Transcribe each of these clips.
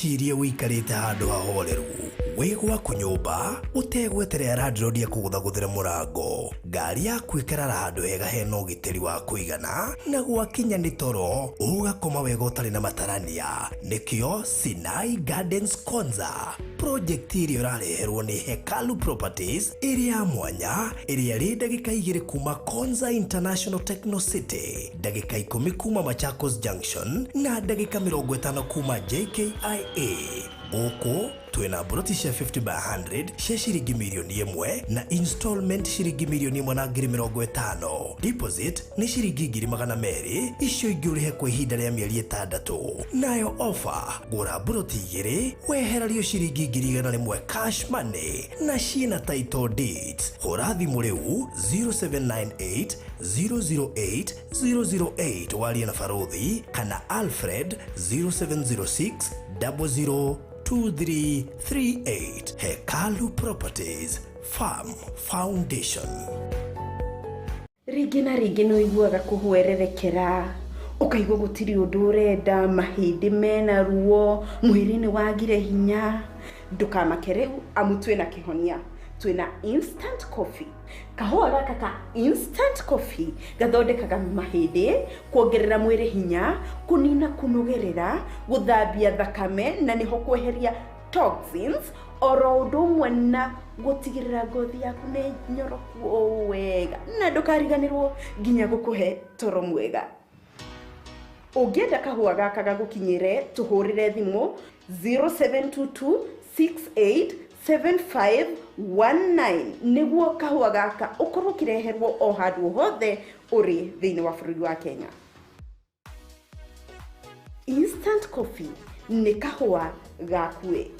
wicirie wikarite handu hahoreru wigwa kunyumba utegweterera landlord ya kuguthaguthira murango ngari yaku ikarara handu hega hena ugitiri wa kuigana na gwakinya ni toro ugakoma wega utari na matarania nikio Sinai Gardens Konza project iri urareherwo ni Hekalu Properties area mwanya area ri ndagika 2 kuma Konza International Techno City ndagika 10 kuma Machakos Junction na ndagika 50 kuma JKIA Oko twina broti cia 50 by 100 cia shiringi milioni 1 na installment shiringi milioni 150. Deposit ni shiringi 200 icio ingi urihe kwa ihinda ria mieri 6. Nayo offer gura broti 2 weherario shiringi 100 cash money na shina title deeds. Hura thimu riu 0798 008 008 waria na Farodhi kana Alfred 0706 002338. Hekalu Properties Farm Foundation. Rigina no iguaga kuhwererekera ukaigwa gutiri undu urenda mahindi mena ruo mwiri ni wagire hinya ndukamakere amutwe na kihonia twina instant coffee kahua gaka ka instant coffee gathondekaga mahindi kuongerera mwiri hinya kunina kunogerera guthambia thakame na niho kweheria toxins oro udumwe na gutigirira ngothi yaku ni nyoroku wega na ndukariganirwo nginya gukuhe toro mwega. Ugienda kahua gaka gagukinyire tuhurire thimu 0722 68 7519 niguo kahua gaka ukorwo kireherwo o handu hothe uri thiini wa bururi wa Kenya. Instant coffee ni kahua gakue.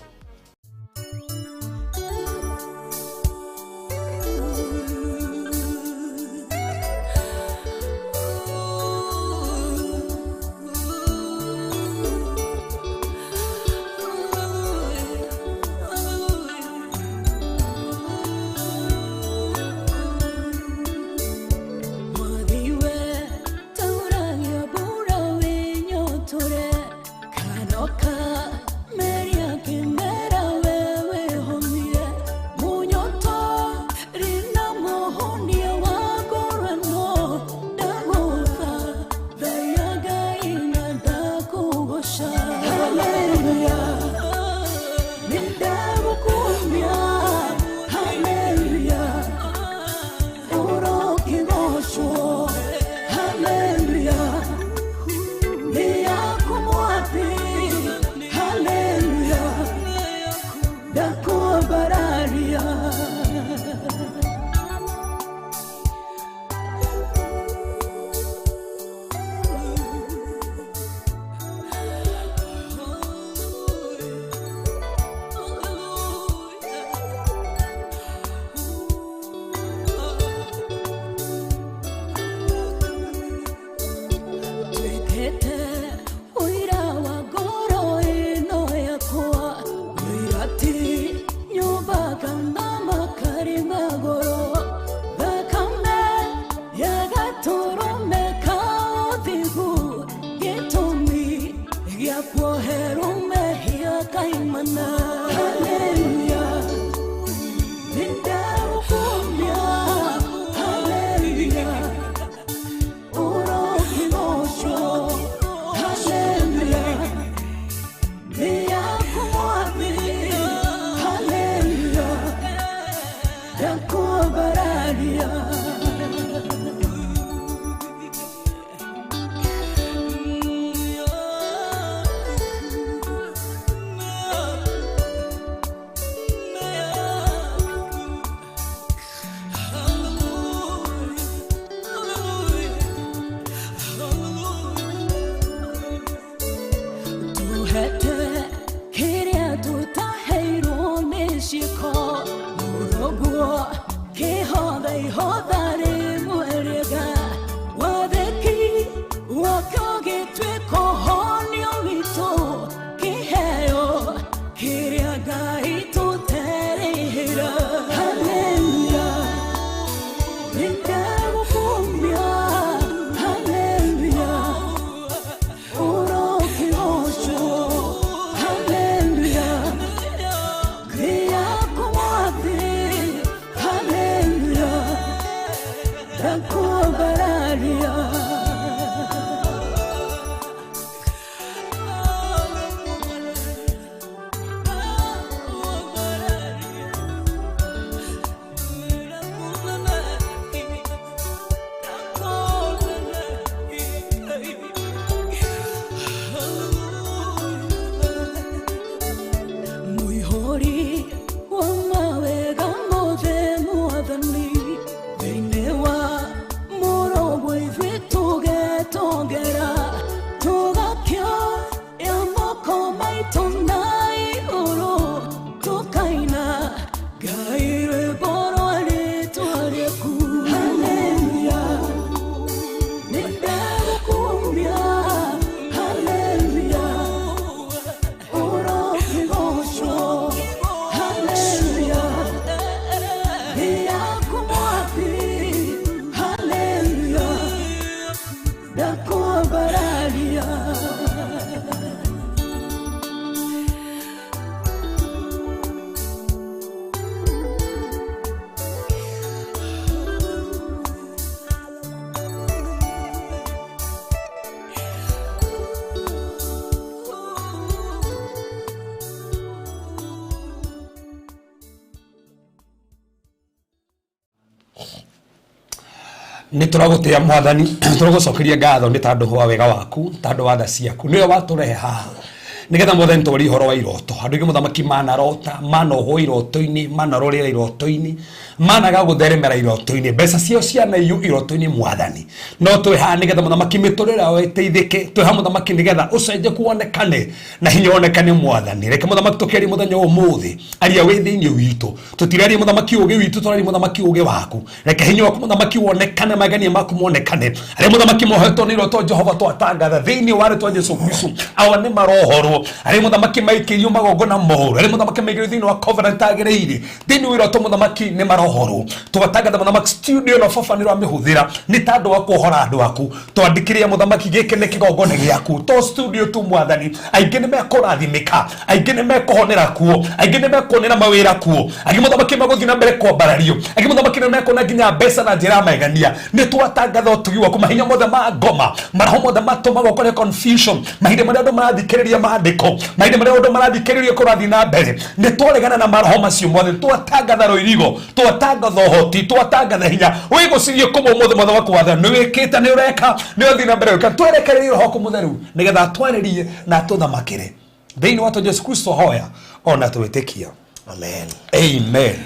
ni turagutia mwathani turagucokeria ngatho ni tandu wa wega waku tandu wa tha ciaku niwe waturehe haha nigetha mwathani twari horo wa iroto andu ingi muthamaki manarota manohwo iroto-ini manarorera iroto-ini managa gutheremera iroto-ini mbeca cio ciana iyu iroto-ini mwathani no twi haha nigetha muthamaki miturira weteithike twi ha muthamaki nigetha ucenje kuonekane na hinya wonekane mwathani reke muthamaki tukeri muthenya umuthi aria wi thiini witu tutirari muthamaki ugi witu turari muthamaki ugi waku reke hinya waku muthamaki wonekane magania maku monekane aria muthamaki mohetwo ni iroto Jehova twatangatha thiini wa ritwa Jesu Kristo awa ni marohorwo aria muthamaki maikirio magongona moru aria muthamaki maikirio thiini wa covenant agiriire thiini wa iroto muthamaki ni marohorwo twatangatha muthamaki studio na fafaniro amihuthira ni tandu wa kuhora andu aku twandikiria muthamaki giki ni kigongona giaku to studio tu mwathani aingi ni mekurathimika aingi ni mekuhonera kuo aingi ni mekonera mawira kuo aingi muthamaki maguthi na mbere kwambarario aingi muthamaki ni mekona nginya mbeca na njira magania ni twatangatha utugi waku mahinya mothe ma ngoma maraho mothe matuma gukore confusion mahinda maria andu marathikiriria maandiko mahinda maria andu marathikiriria kurathi na mbere ni twaregana na maroho macio mothe twatangatha roirigo twatangatha hoti twatangatha hinya wigucirie kumo mothe mothe wakwatha ni wikite ni ureka ni uthi na mbere twerekererie roho kumutheru nigetha twaririe na tuthamakire thiini wa Jesu Kristo hoya ona twitikia amen amen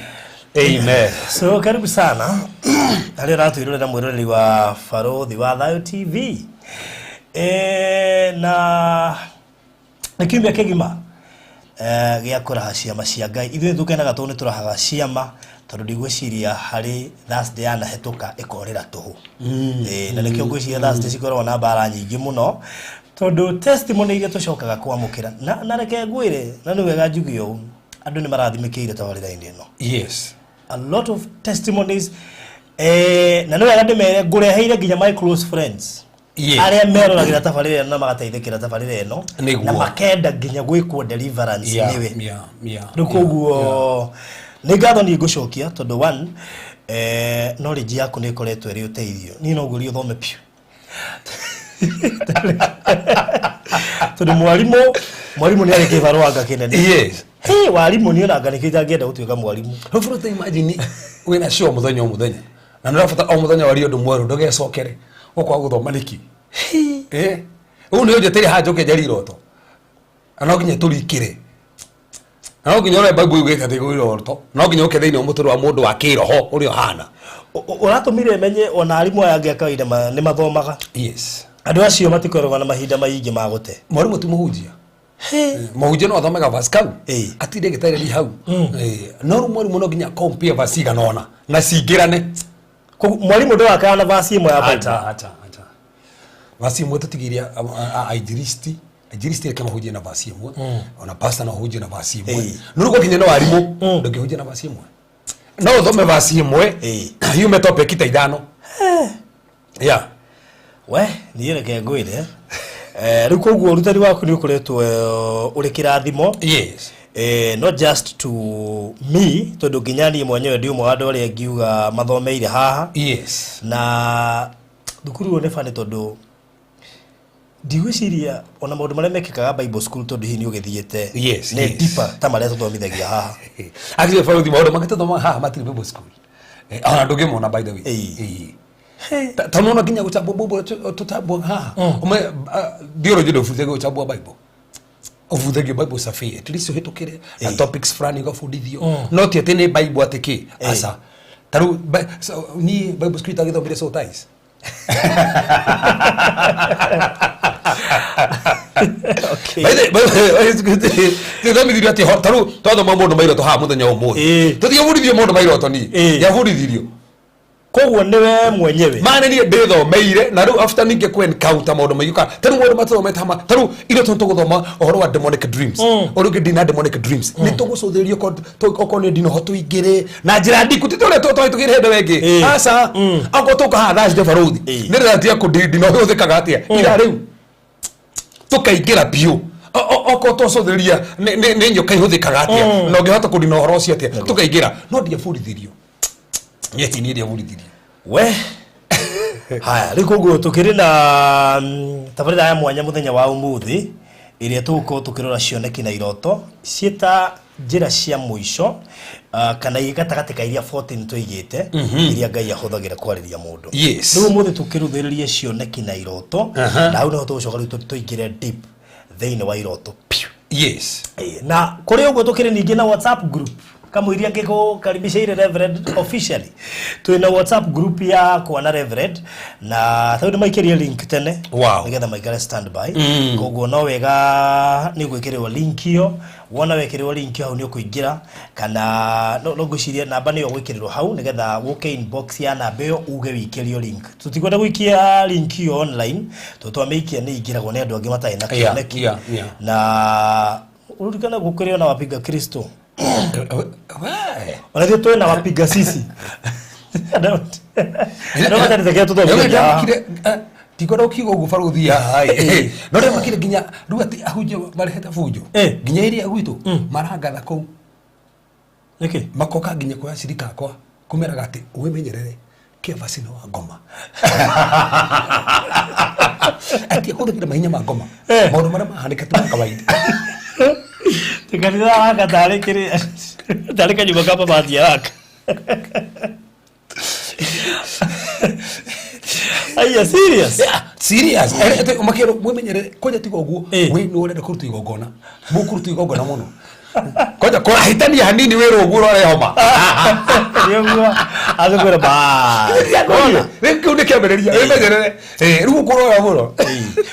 amen. So karibu sana hali ratu na mwiroreri wa Farothi wa Thayo TV na nikimbia kegima gia kuraha ciama cia Ngai ithuĩ tukenaga tũ nĩ tũrahaga ciama tondũ ndigwĩciria harĩ Thursday anahetũka ikorĩra tũhũ na nĩkĩo ngwĩciria Thursday cikoragwo na mbara nyingĩ mũno tondũ testimony iria tũcokaga kwamũkĩra na reke ngwĩre na nĩ wega njuge ũũ andũ nĩ marathimĩkĩire tabarĩra-inĩ ĩno. Yes, a lot of testimonies na nĩ wega ndĩmere ngũreheire nginya my close friends aria meroragĩra tabarĩra ĩno na magateithĩkĩra tabarĩra ĩno na makenda nginya gwĩkwo deliverance nĩwe rĩu koguo nĩ ngatho niĩ ngũcokia tondũ one knowledge yaku nĩ ĩkoretwo ĩrĩ ũteithio niĩ no ngũrie ũthome piũ tondũ mwarimũ nĩ arĩ kĩbarũa anga kĩnene. Yes, hey warimũ nĩ ona nganĩkĩte angĩenda gũtuĩka mwarimũ rũbũrũte imagine wĩna show mũthenya o mũthenya na nĩ ũrabatara o mũthenya wari ũndũ mwerũ ndũgecokere gũkwa gũthoma nĩki ũũ nĩ ũnjeteire haha njoke njari iroto na no nginya tũrikĩre na no nginya ũrĩa Bible yugĩte atĩ iroto no nginya ũke thĩinĩ wa mũtũrĩre wa mũndũ wa kĩroho ũrĩa ũhana ũratũmire menye ona arimũ aya angĩ a kawaida nĩ mathomaga. Yes, andũ acio matikoragwo na mahinda maingĩ ma gũte mwarimũ ti mũhunjia mũhunjia no athomaga verse kau atinde gĩtarĩri hau no rĩu mwarimũ no nginya compare verse iganona na cingĩrane mwarimũ ndakana verse imwe ya Bible ata verse imwe tũtigiria aijiristi reke mahunjia na verse imwe ona pastor no ahunjia na verse imwe no rĩu gũkinya no arimũ ndũngĩhunjia na verse imwe no ũthome verse imwe yume topic ta ithano yeah we niĩ reke ngwĩre rĩu koguo ũrutani waku nĩ ũkoretwo ũrĩ kĩrathimo. Yes, not just to me tondũ nginya niĩ mwenyewe ndi ũmwe wa andũ arĩa ngiuga mathomeire haha. Yes, na thukuru nĩ bani tondũ ndigwĩciria ona maũndũ marĩa mekĩkaga Bible school tondũ hihi nĩ ũgĩthiĩte nĩ deeper ta marĩa tũthomithagia haha. Actually Farothi maũndũ magĩtũthoma haha matirĩ Bible school ona ndũngĩmona by the way tano nginya guchambua Bible tutambua haha theology ndofuze guchambua Bible ofuthagio Bible safi at least uhitukire na topics frani gafundithio no ti ati ni Bible atiki asa taru ni Bible script agithombire so ties okay thomithio ati taru twathoma mundu mairo to ha muthenya umuthi tuthiobudithio mundu mairo to ni yabudithirio koguo niwe mwenyewe mane ni ndithomeire na riu after ninge ku encounter maundu maiyuka taru maundu mathomete hama taru iro tuguthoma ohoro wa demonic dreams oruge dina demonic dreams ni tugucuthirio ko ni dino hotu igire na njira ndiku titore tugire hende wengi asa ango tuka ha Thursday Farothi ni ratia ku dino huthikaga atia ira riu tukaingira bio oko tucuthiria ni nyoka ihuthikaga atia no ngihota ku dino horo cia atia tukaingira no ndia fundithirio yeti ni ndia fundithirio we haya rikoguo tukiri na tabarĩra ya mwanya muthenya wa umuthi iria tuko tukirora cioneki na iroto cieta njira cia muico kana igatagate ka iria 14 toigite iria Ngai ahuthagira kwariria mundu yes muthe tukiruthiririe cioneki na iroto na au no tucoka riu tuingire deep theine wa iroto yes na kuri uguo tukiri ningi na WhatsApp group kama iria ngiko karibisha ile Reverend officially tuina WhatsApp group ya kwa na Reverend na tawidi maikiria link tene nigetha maikare standby koguo no wega ni gwikirwa link hiyo wona wekirwa link hau ni ukuingira kana no guciria namba ni yo gwikirirwo hau nigetha woke inbox ya namba yo uge wikirio link tutikwenda gwikia link hiyo online tutwamikia ni ingiragwo ni andu angi matai na kioneki na urikana gukirio na wapiga Kristo wale tu na wapiga sisi ndio mata nitakia tutoka tikoro kigo gufaruthi hai no re makire ginya ru ati ahuje bareheta fujo ginya iria gwitu marangatha ko niki makoka ginya kwa shirika kwa kumeraga ati umenyerere kevasino wa ngoma ati kuthikira mahinya ma ngoma maundu maria mahandika tu kawaida tikanira waka tare kiri tare kanyuma kapa baadhi waka aya serious serious umakero mwemenyere koja tigo guo we no urenda kuruta igongona mukuruta igongona muno koja kwa hitani hanini wero uguo rore homa yego azogora ba kona reke unde kiambiriria wemenyerere rugo kurora muno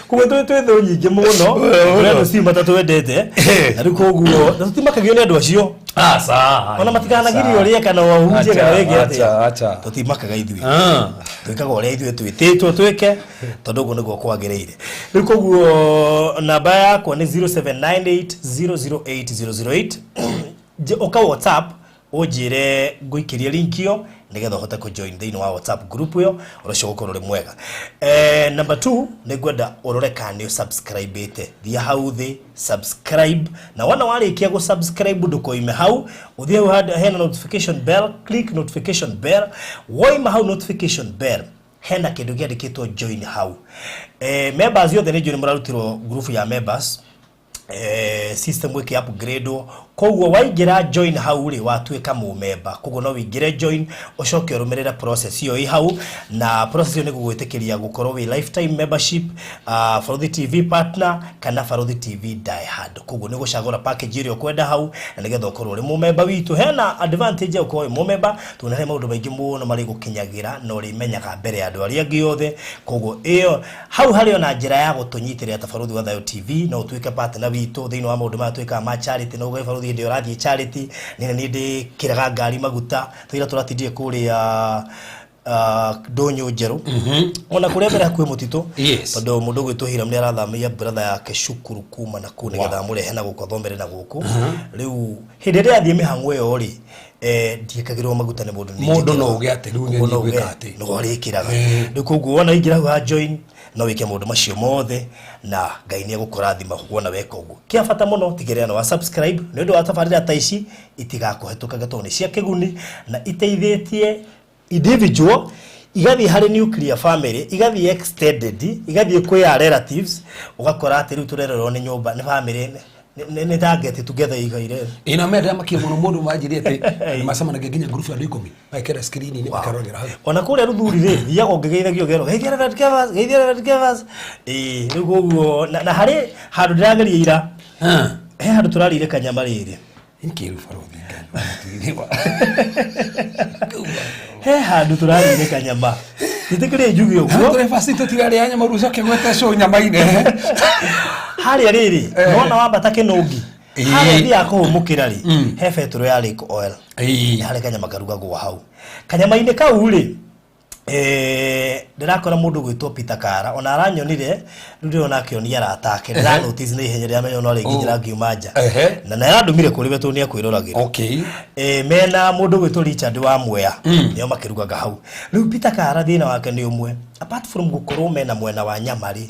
kuma twe nyingi muno rero si matatu wendete ariko uguo tutimakagiyo ni andu acio asa ona matikanagirio uria kana wahunjia kana wege acha tutimakaga ithui twikaga uria ithui twititwo twike tondu uguo niguo kwagiriire riko uguo namba yakwa ni 0798008008 oka WhatsApp ujire nguikiria link yo nigetha hote ku join thini wa WhatsApp group yo urasho gukorwo ri mwega number 2 ni gwenda urore kana subscribe ite thia hau thi subscribe na wana warikia go subscribe ndukoime hau uthie hena notification bell click notification bell woima hau notification bell hena kindu giandikitwo join hau members yothe ni join murarutirwo group ya members system wiki upgrade koguo waingira join hau ri watuika mu member koguo no wingire join ucoke urumirira process iyo i hau na process iyo ni gugwitikiria gukorwo wi lifetime membership Faruthi TV partner kana Faruthi TV die hard koguo ni gucagura package iri ukwenda hau na nigetha ukorwo ri mu member witu hena advantage ya ukorwo mu member tunare maundu maingi muno mari gukinyagira no ri menyaga mbere ya andu aria giothe koguo iyo hau hari ona njira ya gutunyitirira ta Faruthi wa Thayo TV no utuike partner witu thini wa maundu matuika ma charity no gwe Faruthi ndio rathi charity ni ndi kiraga ngari maguta twira turatindie kuri ya donyo njeru ona kuria mbere hakuhe mutito tondu mundu gwituhira mni arathamia brother yake cukuru kuma na ku nigetha murehe na gukothomere na guku riu hindi ria athie mihango yo ri ndiekagirwo maguta ni mundu no uge ati riu ni gwika ati no rikiraga ndikuguo ona ingira ha join no wike mundu macio mothe na Ngai ni agukurathima kuona weka uguo kia bata muno tigirira no subscribe ni ndu wa tabarira ta ici itigakuhetukaga toni cia kiguni na iteithitie individual igathi hari nuclear family igathi extended igathi kwa relatives ugakora ati riu turererwo ni nyumba ni family ne target together igaire ina mera makia muno mundu majiri ati masama na ginya group ya 10 makera screen ni makarogera hau ona kule ruthuri ri thiago ngigeithagio gero geithia red covers rugo na hari handu ndirageria ira he handu turarire kanyama riri inkiru Faruthi he handu turarire kanyama nitikire njugi uguo tore fasito tigari anya maruzo kegwete show nyama-ine hari riri nona wambata kinungi hari ndia kuhumukira ri he betro ya Lake Oil hari kanyama karuga gwa hau kanyama-ine kau ri ndirakora mundu gwitwo Peter Kara ona aranyonire ndio nakionia ratake ndira notice ni ihenya ria menyo no ri nginyira ngiumanja na narandumire kuri betu ni akwirораgira mena mundu gwitwo Richard wa Mwea nio makirugaga hau riu Peter Kara thina wake ni umwe apart from gukorwo mena mwena wa nyamari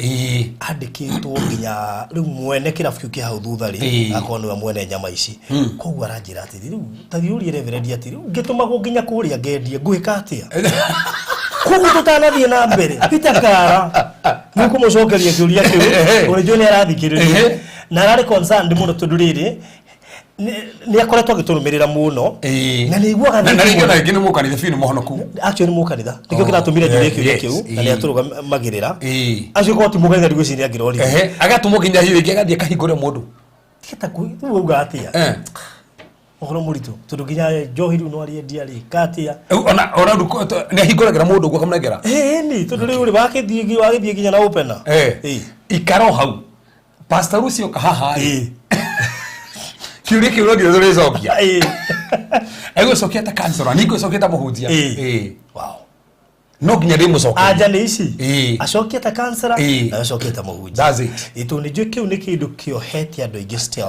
andikitwo nginya riu mwene kirafu ki hau thutha ri akonwa mwene nyama ici koguo aranjira ati riu tathiuri Reverend ati riu ngitumagwo nginya kuria ngendie ngwika atia kugu tutanathie na mbere Peter Kara nuko mucokeria kiuria kiu uri joni arathikiriria na arari concerned muno tonduriri ni akoretwo agiturumirira muno na ni iguaga na rĩngĩ nĩ mũkanitha biũ nĩ mũhonoku actually nĩ mũkanitha nĩkĩo kĩratũmire njũrie kĩũria kĩu na nĩ atũrũgamagĩrĩra acio ko ti mũkanitha ndigwĩciria angĩrorire agatũmwo nginya hihi rĩngĩ agathiĩ akahingũre mũndũ tiketa kũ uga atia ohoro mũritũ tondũ nginya njohi rĩu no arĩendia rĩ katia ona nĩ ahingũragĩra mũndũ guo akamũnengera ni tondũ rĩu wagĩthiĩ nginya na opena ikaro hau pastor Lucio kahaha kiuria kiuria nginya tũrĩcokia egũcokia ta kansora nĩ ngũcokia ta mũhunjia wow no nginya ndĩmũcokia anja nĩ ici acokia ta kansora na acokia ta mũhunjia that's it itu nĩ njũĩ kĩu nĩ kĩndũ kĩohetie andũ aingĩ still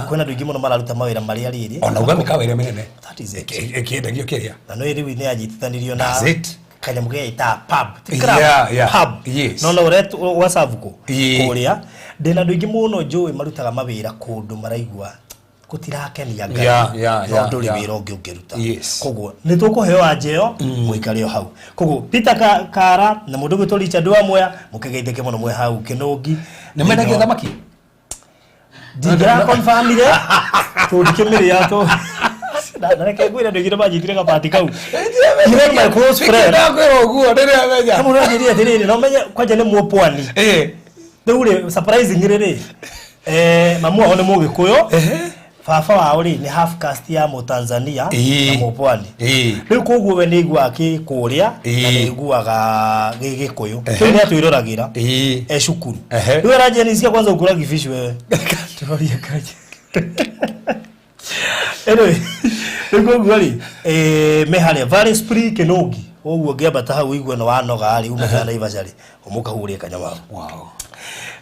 kwĩna andũ aingĩ mũno mararuta mawĩra marĩa rĩrĩ ona uga mĩkawa ĩrĩa mĩnene that is it ĩkĩendagio kĩrĩa na no rĩu nĩ anyitithanirio na that's it kanyamũ geta pub pub yes no wasabuko kũrĩa ndĩna andũ aingĩ mũno njũĩ marutaga mawĩra kũndũ maraigua gũtirakenia Ngai no ndũrĩ wĩra ũngĩ ũngĩruta koguo nĩ tũkũheo anjeo mũikare o hau koguo Peter Kara na mũndũ gwĩtwo Richard Wamwea mũkĩgeithĩke mũno mwe hau Kĩnũngi nĩ mendagia thamaki ndingĩra confirm ire tũndikĩmĩrĩ yato na reke ngwĩre andũ aingĩ nĩmanyitire gabati kau even my close friend ndakwĩra ũguo ndĩrĩa menya mũndũ anjĩrire atĩrĩrĩ no menye kwanja nĩ mũpwani rĩu rĩ surprising rĩrĩ mamu wao nĩ mũgĩkũyũ baba wao rĩ nĩ half caste ya Mũtanzania na Mũpwani rĩu koguo we nĩ aiguaga kũrĩa na nĩ aiguaga gĩgĩkũyũ rĩu nĩ atwĩroragĩra cukuru rĩu aranjia cia kwanza ukura gifish wewe turoria kaje anyway rĩu koguo rĩ meharĩa Valley Spree Kĩnũngi ũguo ngĩambata hau igwe no wanoga rĩ uma na Ivasharĩ ũmũkahũrĩa kanyama wow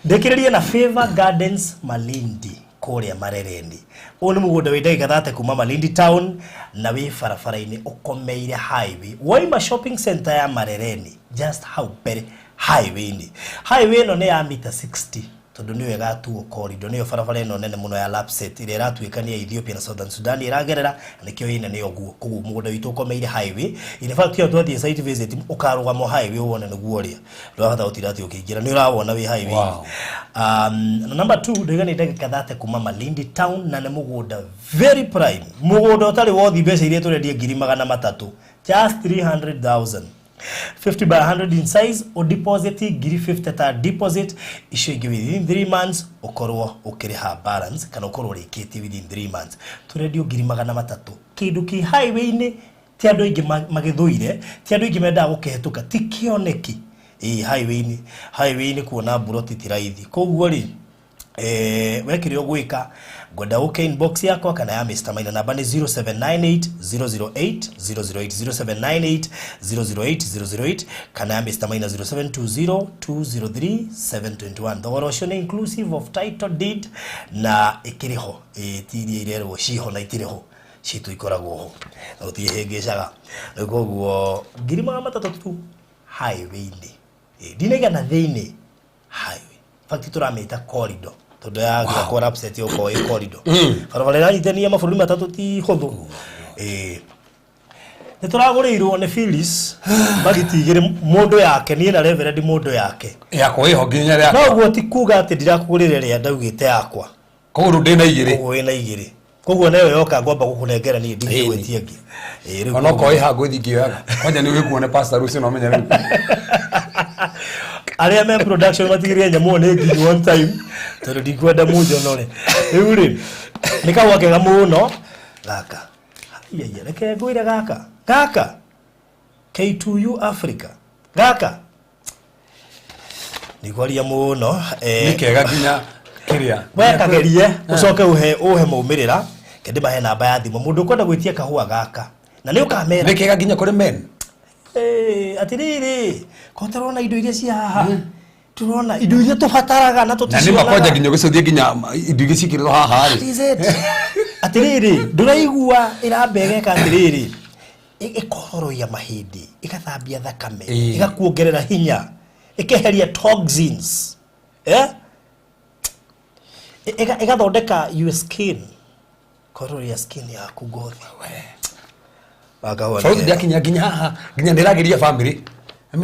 ndekĩrĩrie na Favor Gardens Malindi kũrĩa Marereni ũyũ nĩ mũgũnda wĩ ndagĩka 30 kuma Malindi town na wĩ barabara-inĩ ũkomeire highway waima shopping center ya Marereni just how very highway ĩno nĩ ya mita 60 tondũ nĩyo ĩgatuo corridor nĩyo barabara ĩno nene mũno ya Lapset ĩrĩa ĩratuĩkania Ethiopia na Southern Sudan ĩragerera nĩkĩo ĩnene ũguo koguo mũgũnda witũ ũkomeire highway in fact yo twathiĩ site visit ũkarũgama highway wone nĩguo ũrĩa ndwahota gũtirathi ũkĩingĩra nĩ ũrawona wĩ highway number 2 ndĩga nĩ ndagĩka 30 kuma Malindi town na nĩ mũgũnda very prime mũgũnda ũtarĩ wothi mbeca iria tũrendia 300,000 just 300,000 50 by 100 in size or deposit giri 50 ta deposit icio ingĩ within 3 months ukorwo ukiriha balance kana ukorwo rĩkĩtie within 3 months turendio 300,000 kĩndũ kĩ highway-inĩ ti andũ aingĩ magĩthũire ti andũ aingĩ mendaga gũkĩhetũka ti kĩoneki highway-inĩ kuona buroti ti raithi koguo rĩ wekire ũgwĩka ngwenda ũke inbox yakwa kana ya Mr. Maina namba nĩ 0798 008 kana ya Mr. Maina 0720203721 thogora ũcio nĩ inclusive of title deed na ĩkĩrĩho tiria irerwo ciho na itirĩho citu ikoragwo ho na ũtihĩngĩcaga koguo 300,000 highway-inĩ ndinaiga na thĩinĩ highway fact turamĩta corridor tondu ya kwa Lapset yo ko corridor barabara ĩranyitithania mabũrũri matatũ ti hũthũ nĩ tũragũrĩirwo nĩ Phyllis magitigĩre mũndũ yake niĩ na Reverend mũndũ yake yakwa ĩho nginya rĩa no guo ti kuga atĩ ndirakũgũrĩra rĩa ndaugĩte yakwa koguo ndĩna igĩrĩ koguo ĩna igĩrĩ koguo nayo yoka ngwamba gũkũnengera niĩ ndigwĩtie ngĩ rĩu ona ko ĩha ngũthi ngĩoyaga kwanja nĩ ũgĩkuone pastor Lucio no menya rĩu arĩa me production matigĩrĩre nyamũ nĩ nginya one time tondũ ndikwenda mũnjonore rĩu rĩ nĩ kaũa kega mũno gaka reke ngwĩre gaka K2U Africa gaka nĩ kwaria mũno nĩ kega nginya kĩrĩa wekagerie ũcoke ũhe maumĩrĩra kende mahe namba ya thimũ mũndũ ũkwenda gwĩtia kahũa gaka na nĩ ũkamera nĩ kega nginya kũrĩ men atiriri ko turona indo iria cia haha turona indo iria tubataraga na tuticiona na nĩ makwanja nginya gũcothia nginya indo iria cikĩrĩtwo haha rĩ atiriri ndũraigua ĩrambegeka atiriri ĩkohoroia mahĩndĩ ĩgathambia thakame ĩgakuongerera hinya ĩkeheria toxins ĩgathondeka your skin kororia skin yaku ngothi so ndiakinya nginya haha nginya ndĩragĩria family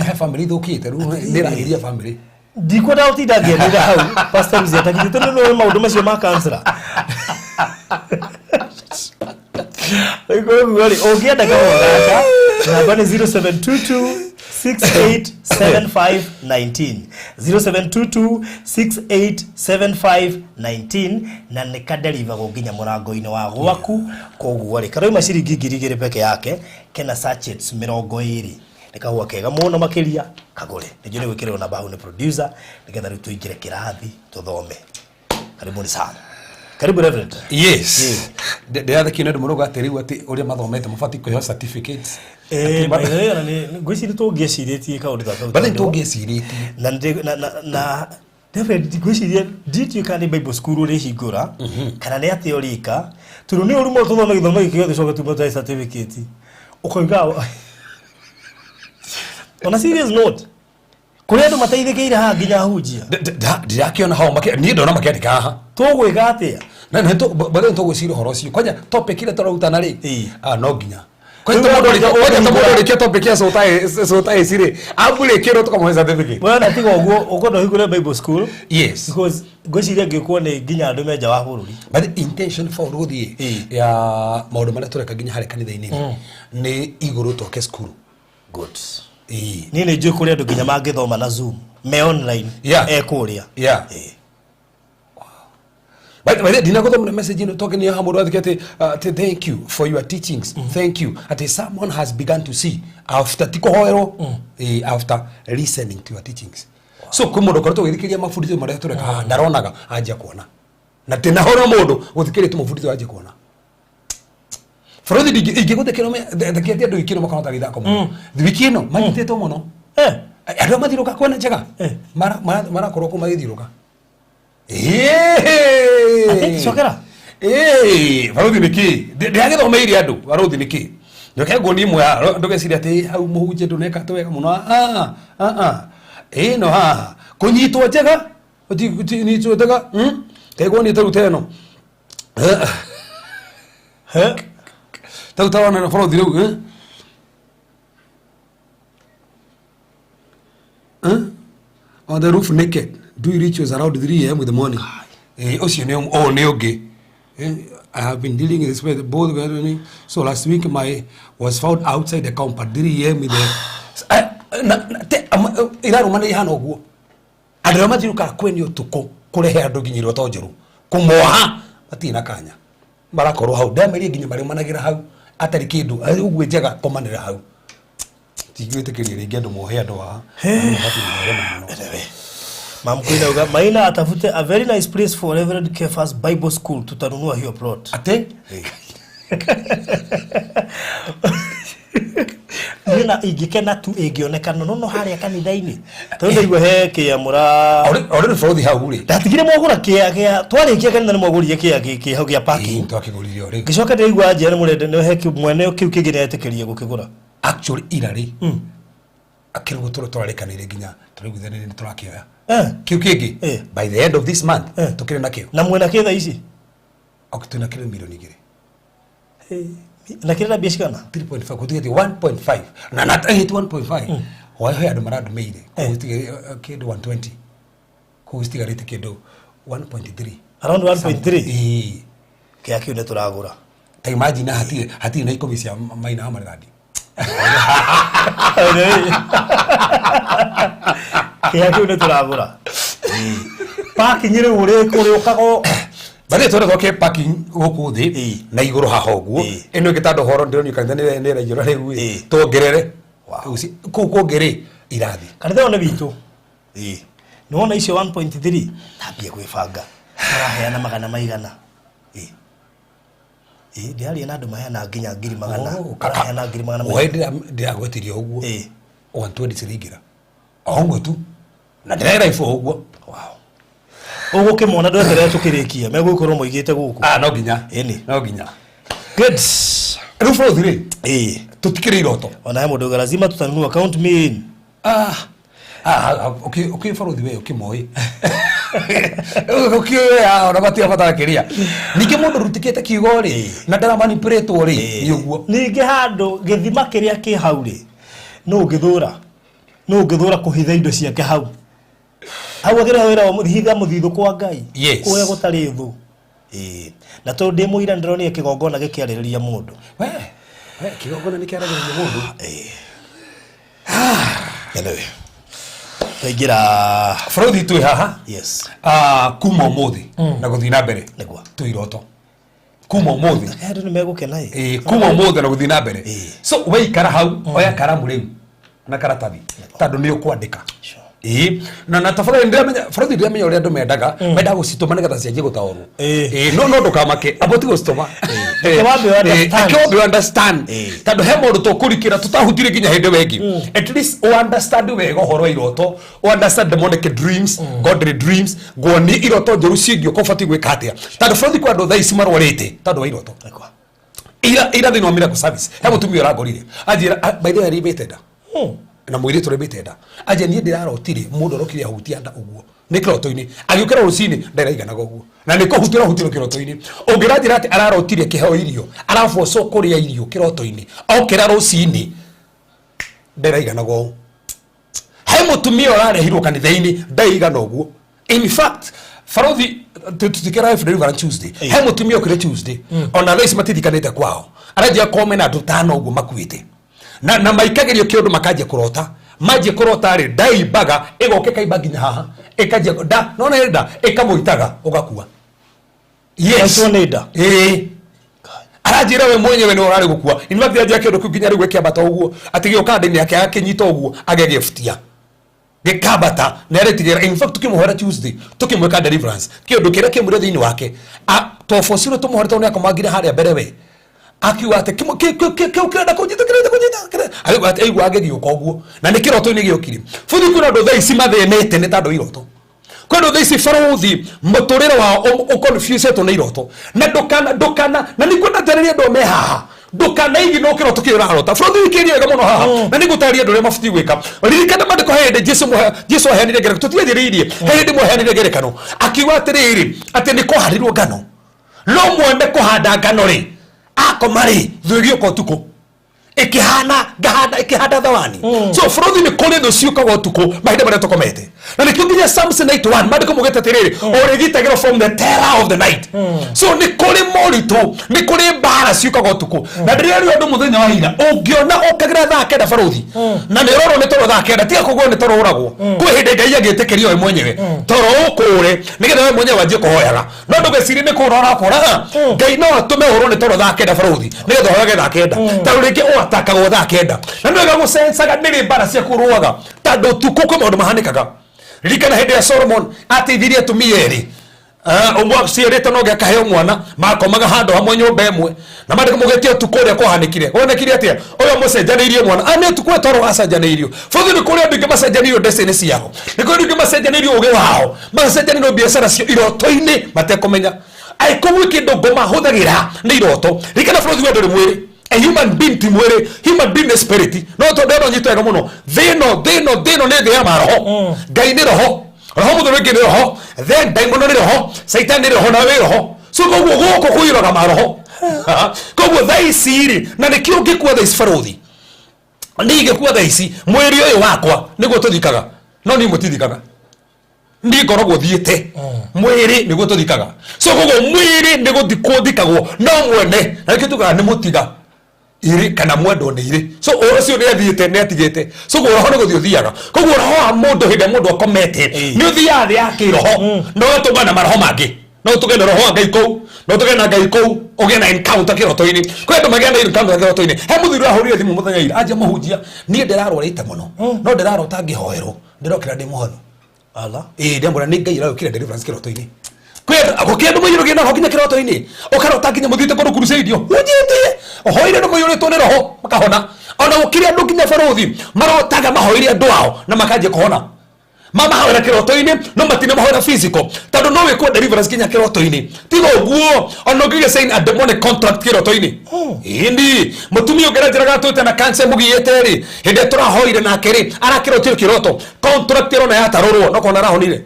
he family thũkĩte rĩu ndĩragĩria family ndikwenda ũtinda ngĩenderea hau pastor Mzee atakithite nĩ maũndũ macio ma cancer Koguo ri ungienda kawagaka namba ni 0722687519 0722687519 na nikadeliva gukinya murango-ini wa gwaku. Koguo ri karoima ciringi 2,000 peke yake kena sachets 20 nikahua kega muno makiria kagure nijue ni gwikirwo namba hau ni producer nigetha riu tuingire kirathi tuthome. Karibuni sana. Karibu Reverend. Yes. Ndĩrathe kĩne ndĩ mũrũga atĩ rĩu atĩ ũrĩa mathomete mũbatiĩ kũheo certificates. Maana ni ngwĩciria tũngĩcirĩtie kaũndũ ta kau. Bali tũngĩcirĩtie. Na Reverend ngwĩciria nditi kana Bible school ũrĩ hingũra kana nĩ atĩ ũrika tondũ nĩ ũrũmo tũthome gĩthomo gĩkĩ gĩothe coka tumata certificate. Ũkoiga on a serious note kuri andu mateithĩkĩire haha nginya hunjia ndirakĩona hao niĩ ndona makĩandĩka haha tũgwĩka atĩa na bado tũgwĩciria ũhoro ũcio kwanja topic ile tũrarutana rĩ no nginya Kwani mũndũ ũrĩkia topic ya sotaĩ cirĩ ambũrĩkĩrwo tũkamũhe certificate bwana tiga ũguo ũkwenda hingũre Bible school yes because ngwĩciria ngĩkwo nĩ nginya andũ menja wa bũrũri but intention for gũthiĩ ya maũndũ marĩa tũreka nginya harĩ kanitha-inĩ nĩ igũrũ tũke school good ni nĩ njũĩ kũrĩ andũ nginya mangĩthoma na Zoom me online kũrĩa But dina go the message talking here hamwe wathikete thank you for your teachings thank you at someone has begun to see after tikohoero after listening to your teachings so kumundu koretwo githikĩria mafundisho marĩa tureka ndaronaga anja kuona na tena horo mundu guthikĩria tu mafundisho anja kuona Frodi ingĩgũthikĩra ndakiatia andũ ikĩno makona ta githako mũno thikĩno manyitĩtwo mũno andũ mathiruka kwena njega marakorwo kuma githiruka Ati chokera varuthi niki ndiagithomeire andu varuthi niki ndoke ngoni imwe ndogeciria ati hau muhunje nduneka twega muno no kunyitwo njega nyitwo njega kego ni tarute no tautawana na varuthi riu on the roof naked do rituals around 3 a.m. in the morning. Ocean neoge. I have been dealing with this with both. So last week my was found outside the compound 3 a.m. in the iraru mane hano guo. Andũ mathiruka kwenye utuko kurehe andũ nginyirwo tonjeru. Kumoha atina kanya. Barakorwo hau ndameri nginya bari managira hau atari kindu ugwe njega komanira hau. Tigwĩtĩkĩria rĩngĩ andũ mohe andũ wa. Mamkuina uga Maina atafute a very nice place for Reverend Kefa's Bible School tutanunua hiyo plot. Ate? Nina igikena tu igionekana nono haria kanitha-ini. Tondu igwe heke ya mura. Ore Frodi hau ri. Ndatigire mwagura kia twarikia kanitha ni mwagurire kia hau kia parking. Twakigurire ore. Gicoka ndigwa nje ni murende ni heke mwene kiu kingi ni etĩkĩrie gukigura. Actually irari. Akirwo tũrarĩkanĩire nginya tũrĩgũthanĩire nĩ tũrakĩoya. Kiu kingi by the end of this month tukire na kio. Na mwena kitha ici. Okituna kilo milioni 2. Na kile na biashara 3.5 kutigeti 1.5 na nata hit 1.5 wahe andũ maradũmĩire kustiga kĩndũ 120 kustigarĩte kĩndũ 1.3 around 1.3 kia kiu nĩ tũragũra ta imagine hatirĩ na ikomi cia Maina ha maradi kia kiu nĩ tũragũra parking ĩrĩ ũrĩ ũkago Bale tore goke parking goku thi na iguru ha hoguo eno gitando horo ndiro kanitha ne rajiro riu tongerere usi kuongere irathi kanitha one bitu nona icio 1.3 tabia gwibanga araheana magana maigana ndiari na andu maheana nginya 200 araheana 200 wende ndiagwetirie uguo 120 ciringira ongo tu na ndira ifo uguo Ogo mona ndweterere tukirikia megũkorwo moigite guku no nginya no nginya good rufo thire tutikire iroto ona he mundu lazima tutanunua account me okay follow the way ukimoi ona batia batara kiria nike mundu rutikite kiugo ri na ndara manipulate ri ni uguo ninge handu githima kiria ki hau ri no ngithura kuhitha indo ciake hau Awagira wira wa muthitha muthithu kwa Ngai kuya gutari thu na to ndimwira ndĩronire kĩgongona gĩkĩarĩrĩria mũndũ we kĩgongona nĩkĩaragĩrĩria mũndũ anyway tũingĩra bũrũri twĩ haha yes kuma ũmũthĩ na gũthiĩ na mbere nĩguo twĩ iroto kuma ũmũthĩ andũ nĩmegũkena kuma ũmũthĩ na gũthiĩ na mbere so waikara hau oya karamu rĩu na karatathi tondũ nĩ ũkwandĩka na tafadhali ndiramenya ũrĩa andũ mendaga mendaga gũcitũma nĩgetha cianjie gũtaũrwo no ndũkamake abo ti gũcitũma understand tondũ he mũndũ tũkũrikĩra tũtahutire nginya hĩndĩ wengi at least understand wega ũhoro wa iroto understand demonic dreams godly dreams ngwoni iroto njũru ciĩgiĩ ũkobati gwĩka atĩa tondũ bũrũri kwa andũ thaa ici marwarĩte tondũ wa iroto ira thĩinĩ wa miracle service he mũtumia ũrangorire anjĩra by the way arĩmĩte nda na mwĩrĩ tũrĩmĩte nda anje niĩ ndĩrarotire mũndũ arokire ahutia nda ũguo nĩ kĩroto-inĩ agĩũkĩra rũcinĩ ndĩraiganaga ũguo na nĩ kũhutira hutiro kĩroto-inĩ ũngĩranjĩra atĩ ararotire kĩheo irio araboco kũrĩa irio kĩroto-inĩ okĩra rũcinĩ ndĩraiganaga ũguo he mũtumia ũrarehirwo kanitha-inĩ ndaigana ũguo in fact Farothi tutikera Deliverance Tuesday he mũtumia okĩre Tuesday ona thaa ici matithikanĩte kwao aranjia kome na andũ tano ũguo makuĩte na maikagerio kĩũndũ makanjia kũrota manjia kũrota rĩ ndaimbaga ĩgoke kaimba nginya haha ĩkanjia nda nona nda ĩkamũitaga ũgakua yes nda aranjĩra we mwenyewe nĩ ũrarĩ gũkua in fact anjia kĩũndũ kĩu nginya rĩu gĩkĩambata ũguo atĩ gĩoka ndĩ-inĩ yake akĩnyita ũguo agegĩbutia gĩkambata na arĩtigĩra in fact tukĩmũhera Tuesday tukĩmwĩka Deliverance kĩũndũ kĩrĩa kĩmũrĩ thĩinĩ wake tofociro tũmũhera tondũ nĩakomangire harĩa mbere we akiuga atĩ kĩrenda kũnyita aigua agĩgĩũka ũguo na nĩ kĩroto-inĩ gĩokire bũthi kwĩna andũ thaa ici mathĩnĩte nĩ tondũ iroto kwĩna thaa ici Farothi mũtũrĩre wao ũconfusetwo nĩ iroto na ndũkana na nĩkwenda ndarĩria andũ me haha ndũkanaigi no kĩroto kĩrĩa ũrarota Farothi wikĩria wega mũno haha na nĩngũtarĩria andũ arĩa mabatiĩ gwĩka ririkana mandĩko he hĩndĩ Jesũ aheanire ngerekano tũtianjĩrĩirie he hĩndĩ mwaheanire ngerekano akiuga atĩrĩrĩ atĩ nĩ kũharirwo ngano no mwende kũhanda ngano rĩ akomari thugĩoka ũtukũ ikihanda thawani so Farothi nĩ kũrĩ thũ ciũkaga ũtukũ mahinda marĩa tũkomete na nĩkĩo nginya Samson 8:1 mandĩko mugĩte atĩrĩrĩ ũrĩgitagĩrwo from the terror of the night so nĩ kũrĩ moritũ nĩ kũrĩ mbara ciũkaga ũtukũ na ndĩrĩario andũ mũthenya wa ira ũngĩona ũkagĩra thaa kenda Farothi na nĩ rorwo nĩ toro thaa kenda tiga kũgwo nĩ toro ũragwo kwĩ hĩndĩ Ngai agĩtĩkĩria we mwenyewe toro ũkũre nĩgetha we mwenyewe wanjie kũhoyaga no ndũgecirie nĩ kũra ũrakũra Ngai no atũme ũhũrwo nĩ toro thaa kenda Farothi nĩgetha ũhoyage thaa kenda tondũ rĩngĩ ũatakagwo thaa kenda na nĩ wega gũcencaga nĩrĩ mbara cia kũrũaga tondũ ũtukũ kwĩ maũndũ mahanĩkaga ririkana hĩndĩ ya Solomon ateithirie atumia erĩ ũmwe aciarĩte no gĩakaheo mwana makomaga handũ hamwe nyũmba ĩmwe na mandĩko mugĩtie ũtukũ ũrĩa kũhanĩkire wonekire atĩa ũyũ mũcenjanĩirie mwana nĩ ũtukũ toro acenjanĩirio bũthi nĩ kũrĩ andũ ingĩ macenjanĩirio destiny ciao nĩ kũrĩ andũ ingĩ macenjanĩirio ũgĩ wao macenjanĩirio biacara cio iroto-inĩ matekũmenya aikũgwĩ kĩndũ ngũmahũthagĩra nĩ iroto ririkana Farothi wa ndũrĩ mwĩrĩ a human being ti mwĩrĩ human being is spirit no tondũ ĩno nyitwega mũno thĩno nĩ thĩ ya maroho Ngai nĩ roho mũthũrĩngĩ nĩ roho then daimono nĩ roho Satan nĩ roho na wĩ roho so koguo gũkũ kũiyũraga maroho koguo thaa ici rĩ na nĩkĩo ngĩkua thaa ici Farothi nĩ ingĩkua thaa ici mwĩrĩ ũyũ wakwa nĩguo tũthikaga no niĩ mũtithikaga niĩ ngoragwo thiĩte mwĩrĩ nĩguo tũthikaga so koguo mwĩrĩ nĩ gũthikwo thikagwo no mwene na nĩkĩo tugaga nĩ mũtiga iri kana mwendo nĩ iri so ũcio nĩ athiĩte nĩ atigĩte so roho nĩ gũthiĩ ũthiaga koguo roho wa mũndũ hĩndĩ mũndũ akomete nĩ ũthiaga thĩ ya kĩroho no ũtũma na maroho mangĩ no tũgĩe na roho wa Ngai kũu no tũgĩe na Ngai kũu ũgĩe na encounter kĩroto-inĩ kwĩ andũ magĩa na encounter kĩroto-inĩ he mũthuri ahũrire thimũ mũthenya ira anja mũhunjia niĩ ndĩrarwarĩte mũno no ndĩrarota ngĩhoerwo ndĩrokĩra ndĩ mũhonu ala ndĩamũra nĩ Ngai aragĩkĩra Deliverance kĩroto-inĩ gũkĩndũ mũiyũrũgĩ na roho nginya kĩroto-inĩ ũkarota nginya mũthiĩte kũndũ crusade ũnjĩtie ũhoire andũ mũiyũrĩtwo nĩ roho makahona ona gũkĩrĩ andũ nginya Farothi marotaga mahoire andũ ao na makanjia kũhona mamahoera kĩroto-inĩ no matinĩ mahoera physical tondũ no wĩkwo Deliverance nginya kĩroto-inĩ tiga ũguo ona ũngĩgĩa sign a demonic contract kĩroto-inĩ indi mũtumia ũngĩranjĩraga atũĩte na cancer mũgiyĩte rĩ hĩndĩ tũrahoire nake rĩ arakĩrotire kĩroto contract ĩrona yatarũrwo no kona arahonire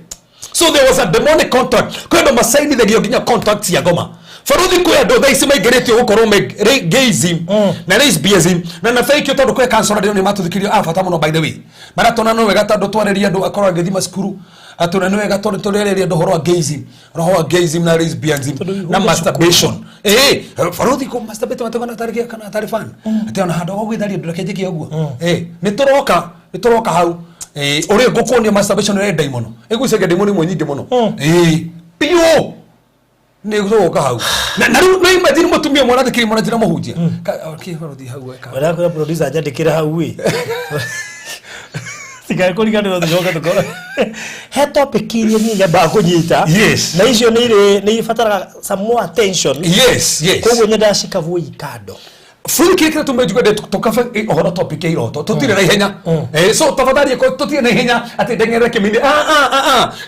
so there was a demonic contract kwendo masainithagio nginya contract cia ngoma Farothi kwĩ andũ thaa ici maingĩrĩtio gũkorwo gayism na lesbianism na thaikio tondũ kwĩ cancer nĩ matũthikĩrio bata mũno by the way maratona no wega tondũ twarĩria andũ akorwo agĩthima cukuru atuna ni wega turereria ndohoro wa gayism na lesbianism na masturbation faruthi ko masturbate matagana tarike kana tarifan ati ona hado gwitharia ndureke jiki oguo ni turoka hau ore ngukuonia masturbation ni ndai muno igucege ndimo ni nyingi muno pio ni gutoka hau na riu imagine mutumia mwana thikiri mwana jira muhunjia faruthi hau eka wala ko producer ajandikira hau wi tiga ko ligano ndoka tukora he topic iria ni nyamba kunyita na icio ni ifatara some more attention koguo nyenda shikavu ikado full kile tumejuga de tukafa ohoro topic iroto tutire na ihenya so tafadhali ko tutire na ihenya ati dengereke mini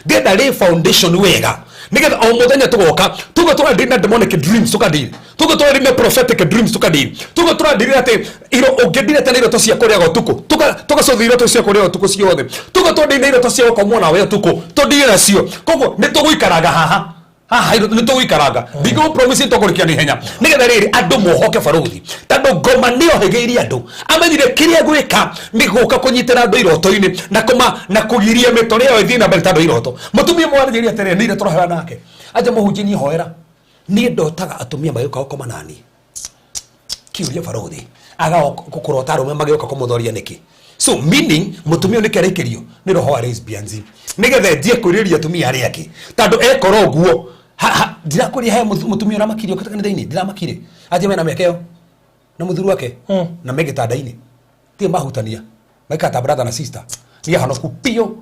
deda lay foundation wega nigetha o muthenya tugoka tugatura ndina demonic dreams tukadiri tugatura ndina prophetic dreams tukadiri tugatura ndina ati iro ongedire tena iro tosia korea gotuko tugacothira tosia korea gotuko ciothe tugatura ndina iro tosia gokomona we tuko tondire nacio koguo ni tuguikaraga haha ni tuguikaraga ndigo promise tokurikia ni henya nigetha riri andu mohoke faruthi tando ngoma nio hegeirie andu amenyire kiria gwika ni guka kunyitira andu iroto-ini na kugiria mitore yo ithina mbere tando iroto mutumia mwarĩrĩria atere nire tũrohera nake aje mũhunjia ni hoera ni ndotaga atumia magĩũka gũkoma nani kiuria faruthi aga kurota arume magĩũka kũmũthoria niki so meaning mutumia ni kerekerio ni roho wa lesbianism nigetha ndie kwĩrĩria atumia arĩa angĩ tando ekoro guo ndirakuria he mutumia ora makirio kanitha-ini ndiramakire aje mena mekeo na muthuru wake na megitanda-ini tie mahutania maikata brother na sister ni hanoku pio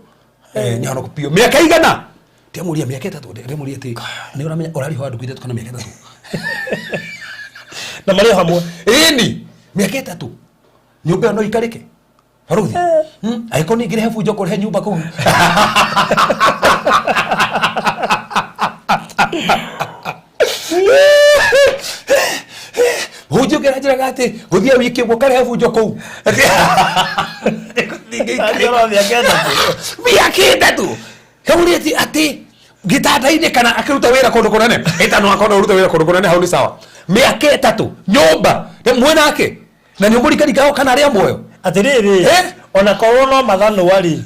ni hanoku pio miaka igana tiamuria miaka 3 ndimuria ati ni uramenya urari ho andu kwithe tukana miaka 3 na mari hamwe ni miaka 3 nyumba no ikarike faruthi aiko ni ngire hebu njoko he nyumba kuu Hujo gerajira gati guthia wiki gwo kare hebu njoko miaka tu kauri ati gitanda-ini kana akiruta wira kundu kunene itano akona uruta wira kundu kunene hau ni sawa miaka 3 nyumba mwena ake na ni umurikani kao kana aria moyo atiriri ona korona mathano wari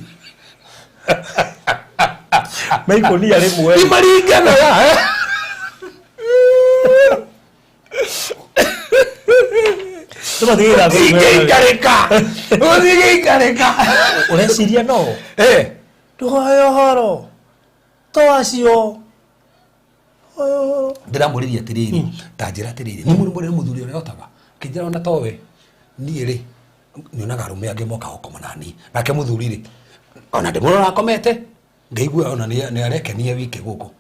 meiko ni ari mwe ni maringana ya tumathira ngikareka ureciria no tuhoyo horo toacio ndiramuriria atiriri tanjira atiriri ni muri muthuri uria otaga kinjira ona towe ni ri nyonaga arume angi moka gukoma nani nake muthuri ri ona ndimurora akomete ngaigua ona ni arekenia wiki guku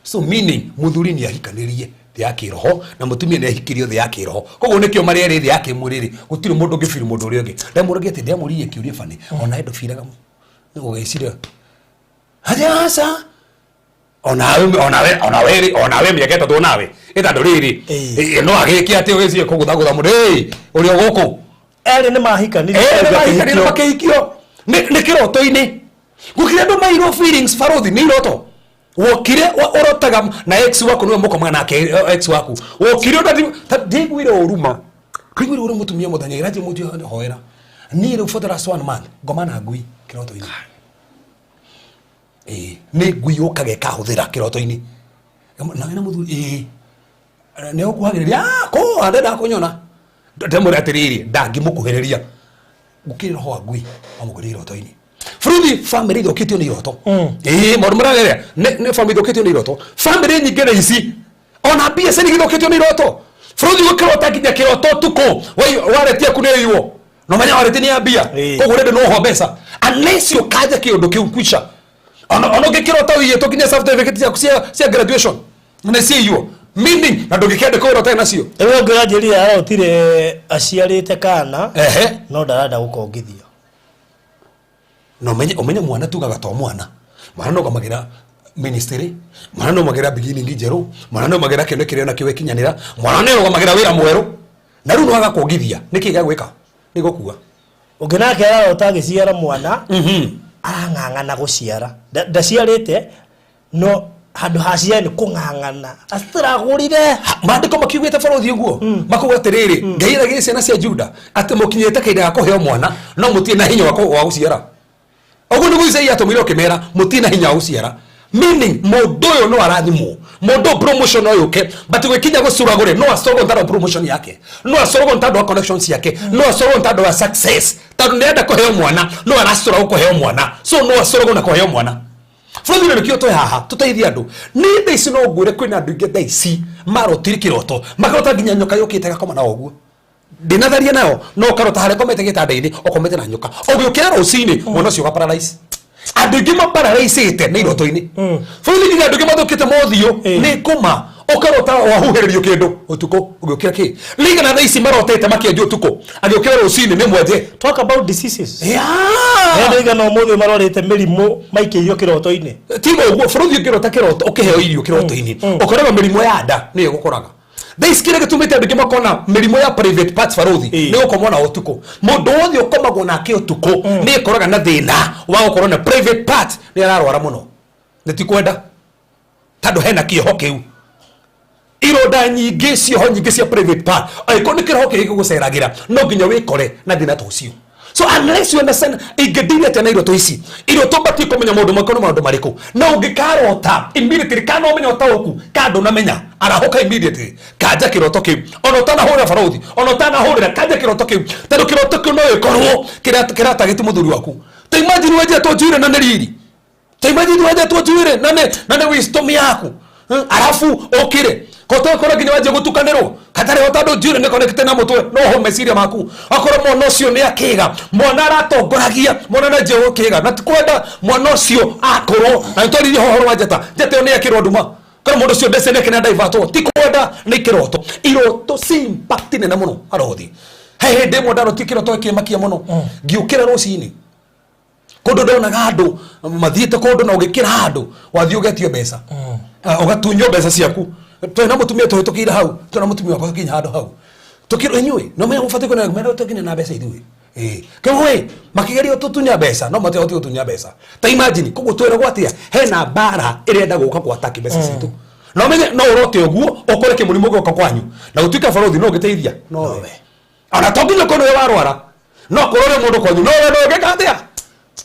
so meaning muthuri ni ahikanirie thi ya kiroho na mutumia ni ahikirio thi ya kiroho koguo nikio mari eri thi ya kimuriri gutiri mundu ngifiri mundu uri ungi ndamurage ati ndamuririe kiuria fani ona endo firaga ugecira hasa onawe miaka 3 nawe itando riri no agikia ati ugicie kugutha mundu uri guku eri ni mahikani makihikio ni kiroto-ini gukire andu mairo feelings faruthi ni iroto wokire urotaga na ex waku niwe muko mwana ake ex waku wokire ndiguire uruma kwigwire uri mutumia muthanya iraje mutu hoera ni ru for the last 1 month ngomana ngui kiroto-ini ni ngui ukage kahuthira kiroto-ini na muthuri ne okuhagiriria ko andenda kunyona ndemure atiriri ndangi mukuhiriria gukire roho ngui amugurira iroto-ini fruthi family thokitio ni iroto morumuragere ne family thokitio ni iroto family nyingi na ici ona bia seni thokitio ni iroto fruthi gukirota kinya kiroto tuko waretia kuneiwo no manya wareti ni abia koguo rende no ho mbeca unless you kaja kiundu kiu kwisha ono gikirota wiye to kinya certificate cia graduation na cio meaning na ndugikende ko rota nacio ewe ngirajiria arotire aciarite kana no ndarada gukongithio no menye mwana tugaga to mwana no gamagira ministry no magira beginning njeru no magira kene kire na kiwe kinyanira no gamagira wira mweru na ru no agakongithia niki gagwika ni gukua unginake utagiciara mwana ang'ang'ana guciara ndaciarite no handu hacia ni kung'ang'ana astragurire mandiko makiugite faruthi uguo makuga atiriri ngaira giciana cia Juda ati mukinyete kaida gakuheo mwana no mutie na hinya wa guciara ogo ni guize ya tomiro kimera mutina hinya uciara meaning mundu uyu no arathimo mundu promotion oyo ke but gwikinya gucuragure no asorogo ntado promotion yake no asorogo ntado connections yake no asorogo ntado success tadu nenda kuheo mwana no aracura kuheo mwana so no asorogo na kuheo mwana Frodo ni kioto haha tutaithia andu ni thaici no ngwire kwina andu inge thaici marotiri kiroto makarota nginya nyoka yukite gakoma na oguo ndinatharia nayo no karota hare komete gitanda-ini okomete na nyoka ogiukira rucini mwana ucio gaparalyze andu ingi maparalyzite ni iroto-ini Frodo ni andu ingi mathukite mothio ni kuma okarota wahuhiririo kindu utuko ugiukira ki liga na thaici marotete makienjo utuko agiukira rucini ni mwenje talk about diseases liga no mothe marorete mirimu maikirio kiroto-ini tigo uguo Frodo ngirota kiroto ukiheo irio kiroto-ini ukoraga mirimo ya nda ni gukoraga thaici kire gitumite andu makona mirimo ya private parts Frodo ni ukomwa na utuko mundu wothe ukomagwo nake utuko ni ikoraga na thina wa gukorwo na private parts ni ararwara muno nitikwenda tando hena kiho kiu iroda nyingi cio nyingi cia private part aiko ni kiroho kigi guceragira no nginya wikore na thina tucio so unless you understand igediria tena iroto ici iroto bati kumenya mundu makono maundu mariku na ungikarota immediately kana umenya otaoku kando na menya arahoka immediately kaja kiroto kiu ono tana hura Frodo ono tana hura kaja kiroto kiu tando kiroto kiu no ikorwo kirata gitu muthuri waku ta imagine waje tojire na neriri ta imagine waje tojire na wisdom yaku arafu okire koto kora ginya waje gutukaniro katare hotado jure ne connect na mutwe no ho mesiria maku akoro mwana ucio ni akiga mwana aratongoragia mwana na je okiga na tikwenda mwana ucio akoro na ntori ho ho njata njate ni akiro nduma kora mundu ucio ndese ne kina divert tikwenda ni kiroto iroto si impact ne na muno arothi he ndemo ndaro tikiroto kimakia muno ngiukira rucini kondo ndona andu mathiete kondo na ugikira andu wathio getio mbeca ugatunyo mbeca ciaku twena mutumia tuhitukira hau twena mutumia kwa kinya hado hau tukiro enywe no me mufate kona mero tukinya na mbeca ithuĩ kewe makigeria tutunya mbeca no mate hoti tutunya mbeca ta imagine kugo twera gwatia hena bara irenda guka kwa ataki mbeca citu no menye no urote oguo okore ke murimo goka kwanyu na utuika Frodo no giteithia no we ana toginya kono ya warwara no korore mundu kwanyu no gekathia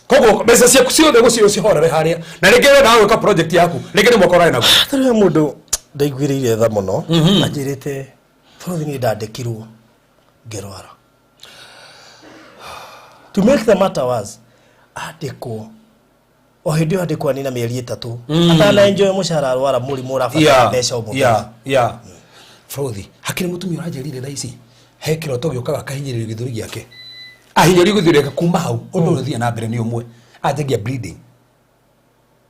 kogo mbeca ciaku ciothe gucio cihorere haria na rĩngĩ na gwĩka project yaku rĩngĩ nĩ mokorane naguo tũrĩ mũndũ ndaiguĩrĩire tha mũno anjĩrĩte Frodo nĩ ndandĩkirwo ngĩrwara to make the matter was andĩkwo o hĩndĩ ĩyo andĩkwo nĩ na mĩeri 3 atana enjoy mũcara arwara mũrimũ ũrabatara mbeca ũmũthenya Frodo hakiri mũtumia ũranjĩrire thaa ici he kĩroto gĩũkaga akahinyĩrĩrio gĩthũri gĩake ahinyĩrĩrio gĩthũri gĩake kuma hau ũndũ ũthia na mbere nĩ ũmwe anjagia bleeding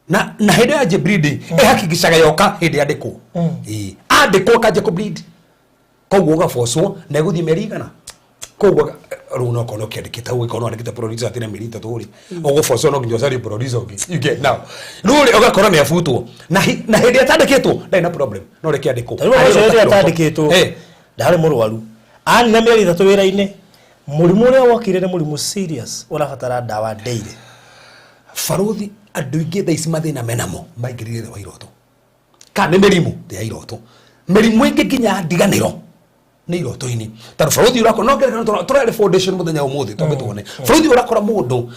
na hĩndĩ ya je bleeding hakikishaga yoka hĩndĩ andĩkwo andĩkwo kaje ku bleed koguo ũgabocwo na gũthiĩ mĩeri igana koguo rĩu no kono kĩandĩkĩte hau ikono andĩkĩte producer atĩ na mĩeri 3 rĩ ũgũbocwo no nginya ũcarie producer ũngĩ you get now rĩu rĩ ũgakora nĩ abutwo na hĩndĩ atandĩkĩtwo ndarĩ na problem no rĩkĩ andĩkwo hĩndĩ atandĩkĩtwo ndarĩ mũrwaru ani na mĩeri 3 wĩra-inĩ mũrimũ ũrĩa wokire nĩ mũrimũ serious ũrabatara ndawa daily Frodo andu ingi thaici mathina menamo maingirire wa iroto kana mirimu ya iroto mirimu ingi nginya ndiganiro ni iroto-ini tar Frodo urako no ngereka turare foundation muthenya umuthi tombe tuone Frodo urakora mundu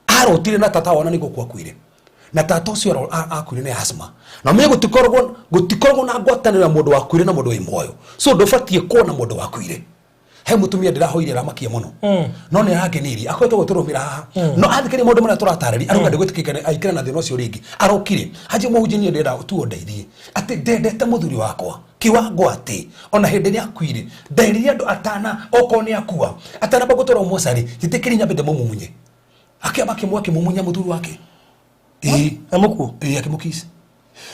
arotire na tata wona niko kwakwire na tata ucio akwire ni asthma na me gutikorwo na ngwatanira mundu wakwire na mundu wi moyo so ndubatie kuona mundu wakwire he mutumia ndirahoire ramakia muno no ni arakeniri akwetwo guturumira haha no athikiri mundu mara turatarari aruga ndigutikikane aikira na thina ucio ringi arokire haje muhunjini ndenda tuo ndeithie ati ndendete muthuri wakwa kiwango ati ona hindi ni akwire ndairia andu atana oko ni akua atana bagutora umosari titikiri nyambe ndemumumunye akiamake mwake mumunya muthuri wake amuku akimukisi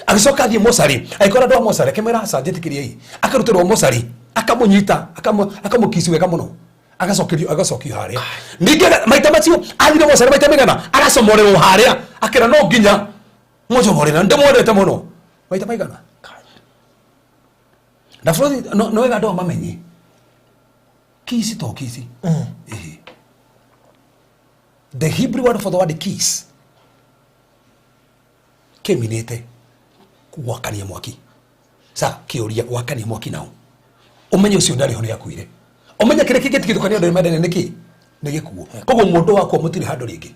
agicoka thie mosari aikora ndo mosari kemera sanjetikiria hii akarutirwo mosari akamunyita akamukisi wega muno agacokio haria ningi maita macio athire mosari maita migana agacomorerwo haria akira no nginya mucomorera ndimwendete muno maita maigana na Frodo no wega ndo mamenye kisi to kisi the Hebrew word for the word kiss keminete kuwakania mwaki sa kiuria wakania mwaki nao umenye ucio ndari ho ni akuire umenye kire kigeti githukania ndo madene niki ni gikuo koguo mundu wako mutiri handu ringi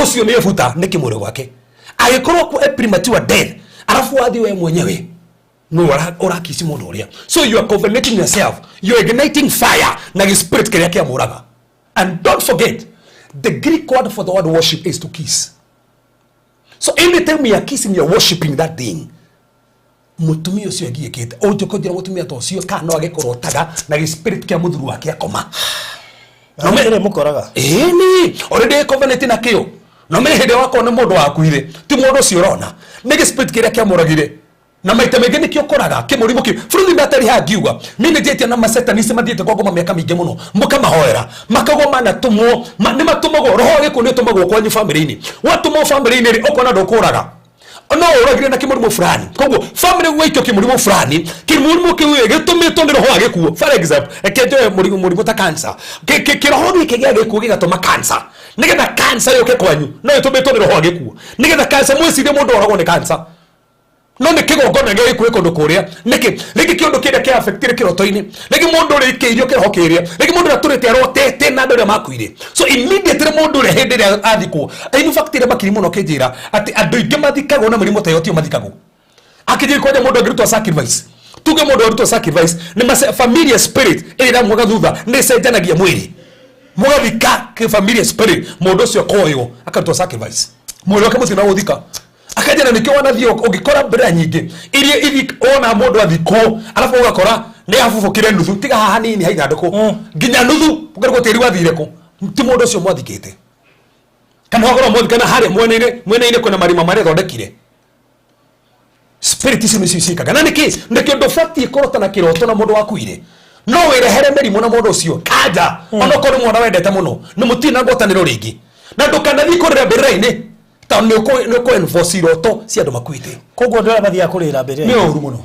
ucio ni efuta ni kimure gwake agikorwo ku premature death arafu wathi we mwenyewe no urakisi mundu uria. So you are covenanting yourself, you are igniting fire na the spirit kiria kia muraga. And don't forget the Greek word for the word worship is to kiss. So anytime you are kissing, you are worshiping that thing. Mutumia ucio agiekete ojoko dira mutumia to ucio kana agikorotaga na the spirit kia muthuru wake akoma no mere mukoraga ni already covenant na kio no mere hede wako ne mundu wakuire ti mundu ucio urona ni the spirit kiria kia muragire na maita mege ni kio koraga kimurimu ki furuthi batari hagiuga mimi ndiete na masatani sema ndiete kwa goma miaka mingi muno mukamahoera makagoma na tumo ni matumago roho giko ni tumago kwa nyi family ni watu mo family ni okona ndokuraga no uragire na kimurimu fulani koguo family weikyo kimurimu fulani kimurimu kiwe gitumitwo ni roho agikuo for example ekejo murimu ta cancer kiroho ni kigia gikuo gigatuma cancer nigetha cancer yoke kwanyu no itumitwo ni roho agikuo nigetha cancer mwisi ndi mundu oragwo ni cancer no ni kigongona gä kwä kå ndå kå rä a rä kä å ndå kä rä a kä affectire kä roto-inä rä må ndå rä kä irio kä roho kä rä a rä må ndå ratå rä te arotete na andå arä a makuire. So immediately må ndå rä hä ndä ä rä a athikwo infact ä rä makiri må no kä njä ra atä andå ingä mathikagwo na mä rimå ta ä yo tio mathikagwo akä njä kwanja må ndå angä rutwo sacrifice tuge må ndå arutwo sacrifice nä familia spirit ä rä mwaga thutha nä cenjanagia mwä rä mwathika kä familia spirit må ndå å cio koywo akarutwo sacrifice mwä rä wake må cio na gå thika akajana nikio wanathio ugikora mbere nyingi iria ithi ona mundu athiko alafu ugakora ni afufukire nuthu tiga haha nini haina ndiko nginya nuthu ugariko tiri wathire ko ti mundu ucio mwathikite kana wagora mwathikana hari mwene kuna marima mare thondekire spirit ici nicikaga na niki ndo fati ikorota na kiroto na mundu wakuire no wirehere merimu na mundu ucio kaja ona ko ni mwana wendete muno ni mutina ngotaniro ringi na ndukanathi kurira mbere-ini ta nuko enforce iroto si andu makuite koguo ndora bathia kurira mbere ni uru muno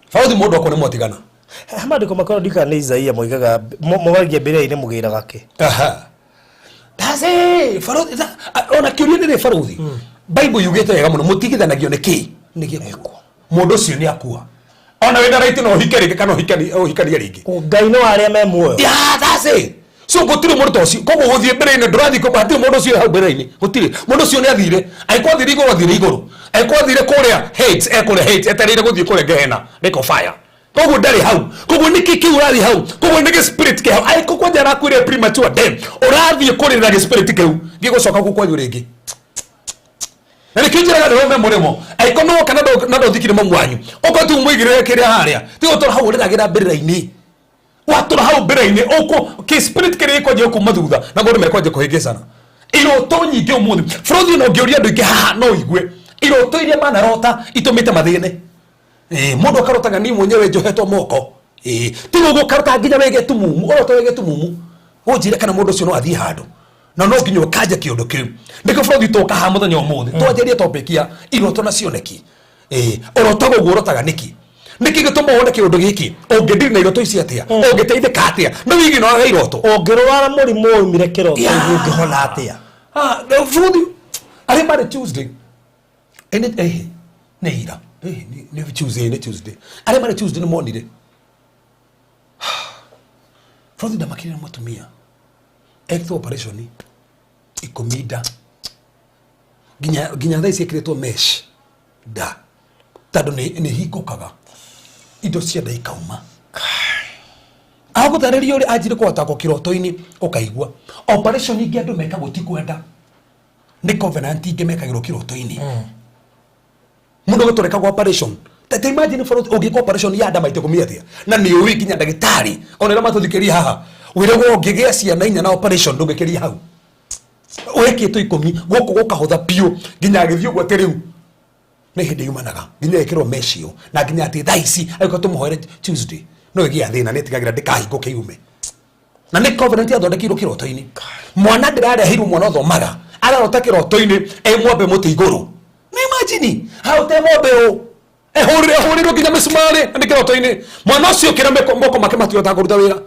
fauthi mundu akone motigana amandiko makoro ndika ni Isaia moigaga mugagie mbere-ini mugiraga ke daze fauthi ona kiuria ni fauthi Bible yugete wega muno mutigithanagio ni ki ni gikuo mundu ucio ni akua ona wenda right no hikari kana hikari ringi ngai no aria me muoyo daze so gutire mundu tocio koguo guthie mbere-ini ndurathi ko batire mundu ucio hau mbere-ini gutire mundu ucio ni athire aikwathire iguru athire iguru aikwathire kuria hate ekure hate etarire guthie kure gehena niko fire koguo ndari hau koguo niki ki urathi hau koguo niki spirit ke hau aiko kwanja rakwire premature death urathie kurira ge spirit keu gigucoka gukwanyu ringi na nikinjira ga rome murimo aiko no kana ndo thikire mamwanyu okotu mwigire kiria haria ti utora hau uriragira mbere-ini watura hau mbere-ini uko ki spirit kiri ko je ko mathutha na ngondo me kwaje kuhigicana iroto nyingi umuthi frothi no ngioria andu ingi haha no igwe iroto iria manarota itumite mathine mundu akarotaga ni mwenyewe njohetwo moko ti gugu karota nginya wege tumumu oroto wege tumumu unjire kana mundu ucio no athie handu na no nginya kaje kiundu kiu ndiko frothi toka ha muthenya umuthi twajerie topic ya iroto na cioneki oroto gugu urotaga niki niki gituma wone kiundu giki ungidiri na iroto ici atia ungiteithika atia no wigi no aga iroto ungirwara murimu umire kiroto ungihona atia the food ari mare Tuesday neira ni Tuesday ari mare Tuesday ni monire Frothi ndamakirira mutumia ecto operation ikomida ginya thaa ici ikiritwo mesh da tando ni hikokaga indo cia nda ikauma agutaririo ri ajire kwata ko kiroto-ini ukaigua operation ingi andu meka gutikwenda ni covenant ingi mekagirwo kiroto-ini mundu gutoreka kwa operation tete imagine for ugiko operation ya nda maite kumiatia na ni uwi kinya ndagitari onera matuthikiria haha wirego ngigea ciana inya na operation ndungikiria hau wekitwo ikumi guku gukahutha piu nginya githio gwate riu ni hindi yumanaga nginya ekirwo meshio na nginya ati thaici ayuka tumuhoere Tuesday no igia thina nitigagira ndikahingo kiume na ni covenant ya thondekirwo kiroto-ini mwana ndirarehirwo mwana othomaga ararota kiroto-ini mwambe muti iguru ni imagine how te mwambe o huriro nginya misumari ndi kiroto-ini mwana ucio kira moko make matiota kuruta wira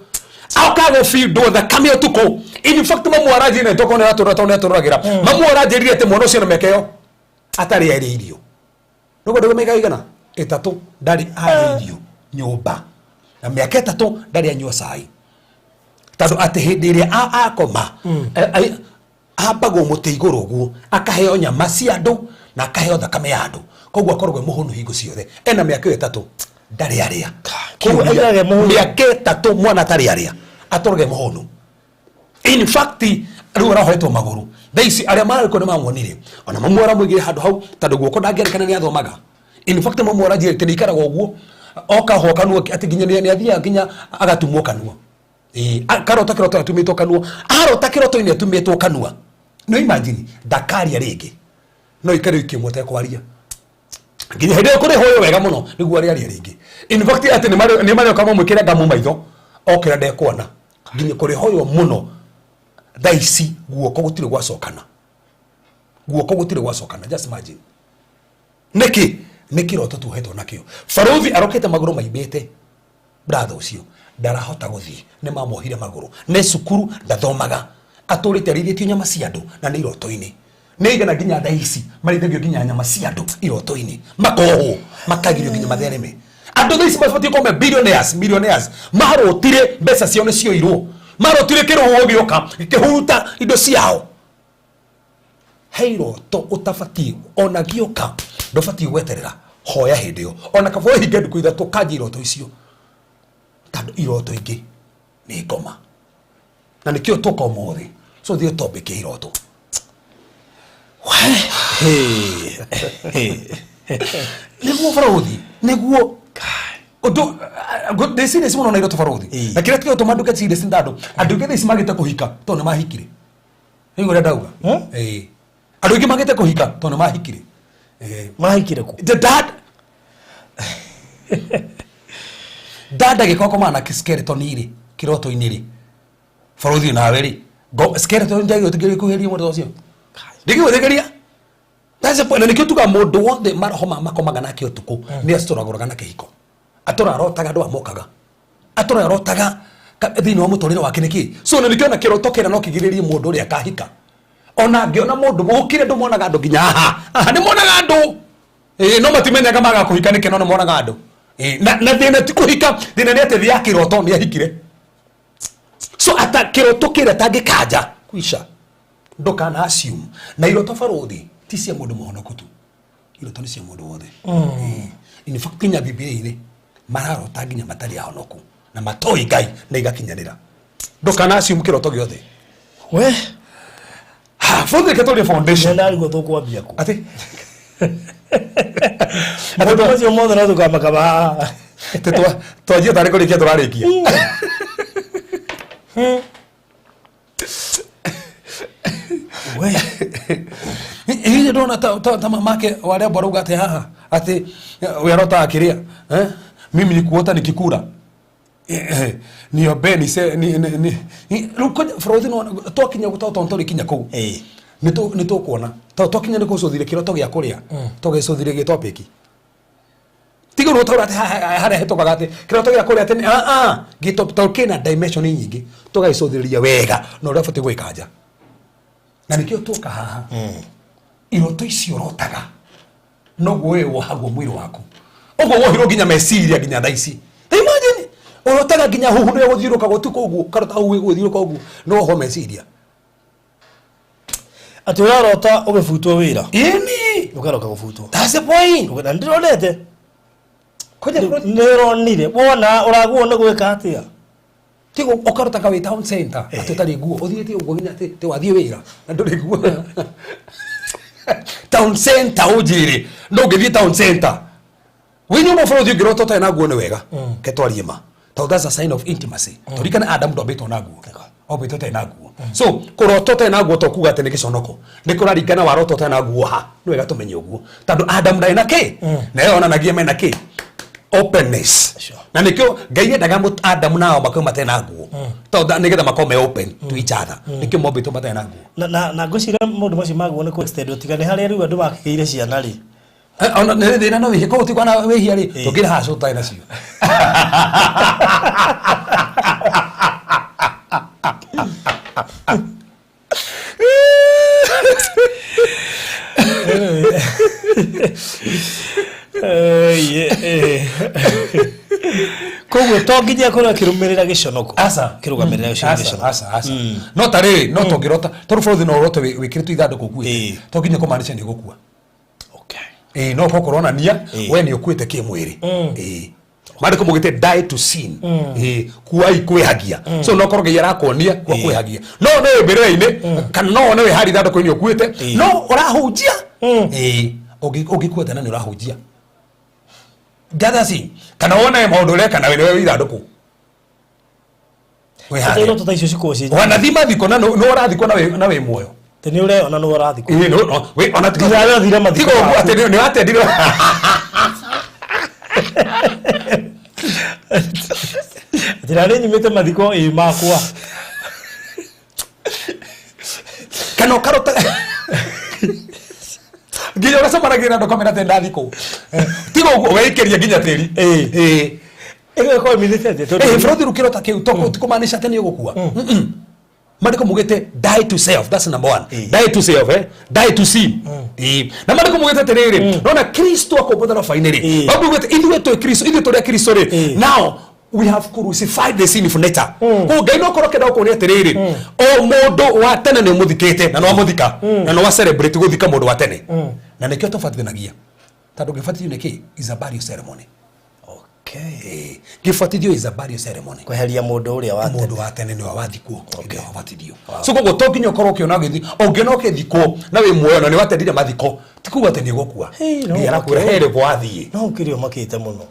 akago fido the kamio tuko in fact mamu araji ne toko ne aturagira mamu araji ri ate mwana ucio na mekeo atari ari irio nuko ndego mega igana etatu ndari ari irio nyumba na miaka etatu ndari anyua cai tado ate hindi ria akoma ambago muti iguru guo akaheo nyama cia andu na akaheo thakame ya andu koguo akoragwo muhunu hingo ciothe ena miaka 3 ndari aria koguo airage muhunu miaka 3 mwana tari aria atorage muhunu in fact riu arahoetwo maguru thaisi aria mariko ni mamwonire ona mamwara mwigire handu hau tandu guoko ndangĩarĩkana ni athomaga in fact mamwara njire tini ikaraga uguo oka hokanua ati ginya ni athia ginya agatumwo kanua karota kiroto atumitwo kanua arota kiroto ni atumitwo kanua no imagine dakaria ringi no ikari ikimwote kwaria ginya hende kuri hoyo wega muno niguo ari ari ringi in fact ati ni mari kama mwikira ngamu maitho okira ndekuona ginya kuri hoyo muno thaisi guoko gutire gwacokana just imagine niki roto tuhetwo nakio Farothi arokete maguru maimbete brother ucio ndarahota guthii ni mamohire maguru ne cukuru ndathomaga aturite ririthio nyama cia andu na ni iroto-ini ni igana ginya thaisi marithagio ginya nyama cia andu iroto-ini makoho makagirio ginya mathereme andu thaisi mabatie kome millionaires marotire mbeca ciao ni cioirwo marotire kiroho gioka ikihuta indo ciao heiroto utabatie ona gioka ndobatie gweterera hoya hindi yo ona kabo hinge nduku ithatu kanji iroto icio tandu iroto ingi ni ngoma na nikio tuka umuthi so thio topic iroto niguo Farothi niguo odo desine simono na iroto Farothi na kile kile otomaduka chide sindado aduke desi magete kuhika to na mahikire higo ria dauga aduke magete kuhika to na mahikire mahikire ku the dad agikoko mana skeleton iri kiroto iniri Farothi na weri go skeleton njagi tukiri kuheria mundu ucio ndigi wethegeria that's the point nikio tuga mundu wothe marahoma makomaga na kio tuku ni astoraguraga na kihiko arotaga ndo amokaga arotaga thini wa mutorire wake niki so nikio na kiroto kira no kigiririe mundu ri akahika ona ngiona mundu mukire ndo monaga andu ginya aha ni monaga andu no matimenyaga maga kuhika niki no monaga andu na thina ti kuhika thina ni ati thia kiroto ni ahikire so ata kiroto kira tangikanja kuisha ndokana assume na iroto Farothi ti cia mundu muhonoku tu iroto ni cia mundu wothe in fact nya Biblia-ini mararota nginya matari ahonoku na matoi Ngai na igakinyanira ndokana assume kiroto giothe we Farothi Catholic Foundation na algo to kwambia ku ati ati macio mothe no tukamakaba twajia tari kurikia turarikia we ile ndona ta mamake wale boruga ate haha ati uyarota akiria mimi nikuota nikikura niombe ni ruko Farothi no twakinya gutota ntori kinya ku ni to kuona twakinya ni kucuthire kiroto gia kuria tugecuthire gi topic tigo no taurate hare hetokaga ati kiroto gia kuria ati gi tokena dimension nyingi tugecuthiriria wega no urabati gwikanja na nikio tuka haha iroto icio rotaga no gwe wohagwo mwiri waku ogo wohiro ginya meciria ginya thaisi imagine urotaga ginya huhu ni guthiruka gutuko uguo karota huhu guthiruka uguo no ho meciria ati urarota ugifutwo wira ini ugaroka gufutwo that's the point uga ndironete koja nironire wona uraguona gwika atia tigo okarota ka town center atutari nguo uthiete uguo ginya te wathie wira na nduri nguo town center ujire no ngithie town center winyo mo Farothi ngiroto ta na nguo ni wega ketwarie ma that's a sign of intimacy turikana Adam ndo betwo na nguo obetwo ta na nguo so kuroto ta na nguo to kuga ati ni giconoko ni kurarikana waroto ta na nguo ha ni wega tumenye uguo tandu Adam ndai na ki na yona nagie mena ki openness na nikio Ngai endaga Adam nao makao matena nguo to nigetha makome open to each other nikio mobetwo matena nguo na ngocira mundu macio maguo ni ku extend utigane haria riu andu makiire ciana ri ona ne thina no wihiko utikwa na wihia ri tugira hacu tai nacio Koguo to nginya kora kirumirira giconoko. Asa kirugamirira giconoko. Asa. No tare no tongirota. Toru bũrũri no ũrote wĩkĩrĩtwo ithandũkũ ũkuĩte. To nginya kũmaanisha nĩ gũkua. Okay. No pokoronania we nĩ ũkuĩte kĩmwĩrĩ. Maandĩko mugite die to sin. Kuai kwehagia. So no korwo Ngai arakonia kwa kwehagia. No mbere-inĩ kana no one we hari ithandũkũ-inĩ ũkuĩte. No ũrahunjia. Ũngĩkua tena nĩ ũrahunjia. Gather kana wona maũndũ ũreka na we ithandũkũ. We hari. Tũtairo tũtaicio cikoci. Wanathima thiko na no ũrathikwo na we muoyo. Tene ure ona no ũrathikwo. No we ona tiga thire mathiko. Tiga ũguo atĩ nĩ watendire. Tirare nyimite mathiko makwa. Kana karota. Nginya ũracemanagia na andũ kamera te ndathikwo. Tiga ũguo weikeria nginya tĩri. Ego kwa militete. Bũrũri rũkĩrota kĩu to kũmaanisha atĩ nĩ ũgũkua. Maandĩko mugite die to self, that's number 1. Die to self, die to sin. Na maandĩko mugite atĩrĩrĩ, nona Kristo akombũthana finally. Maandĩko mugite ithuĩ twĩ Kristo, ithuĩ tũrĩ Kristo rĩ. Now we have crucified the sinful nature. Ko Ngai no korokenda ũkũria atĩrĩrĩ, o mũndũ wa tene nĩ mũthikĩte na no mũthika na no celebrate gũthika mũndũ wa tene. Na nĩkĩo tũbatithanagia. Tondũ gĩbatithio nĩkĩ? Is a burial ceremony. Okay. Gifatithio is a burial ceremony. Kweheria mundu uria wa tene. Mundu wa tene ni wathikwo. Okay, wabatithio. So koguo to nginya ukorwo ukiona githi, ungena ukithikwo na we muoyo na ni watendire mathiko. Tikuga tene gukua. Ni arakurehere bwathie. No ukirio makite muno.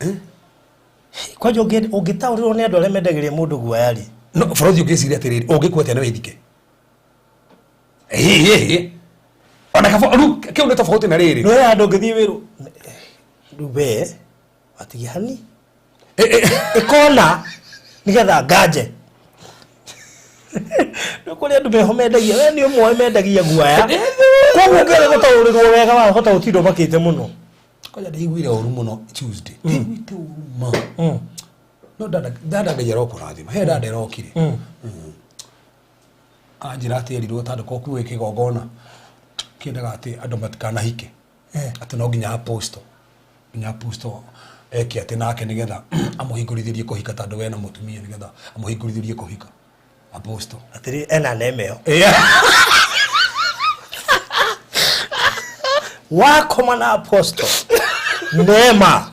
Kwa hiyo ungitaũrirwo ni andu aria mendagiria mundu guayari. No bũrũri ũngĩciria atĩrĩrĩ, ũngĩkua atĩa na wĩthike. Ona kabo kĩu nĩ tofauti na rĩrĩ. No ya andũ ngĩthiĩ wĩru. Ndube atigihani. Ikona nigetha nganje. Nukuri andu mehomendagia we ni umwe mendagia guaya. Koguo ngere gutaũrirwo wega wa hota ũtindo makite muno. Koja ndaiguire ũru muno Tuesday. Ndaiguite ũru ma. No dada ngejera okurathima. He dada erokire. Anjira atĩ erirwo tandĩko kuwe kĩgongona. Kĩendaga atĩ andũ matikanahike. Atĩ no nginya apostle. Nginya apostle eke atĩ nake nigetha amuhingũrithirie kũhika tondũ we na mũtumia nigetha amuhingũrithirie kũhika. Apostle. Atĩrĩ ena nemeo. Wakoma na apostle. Nema.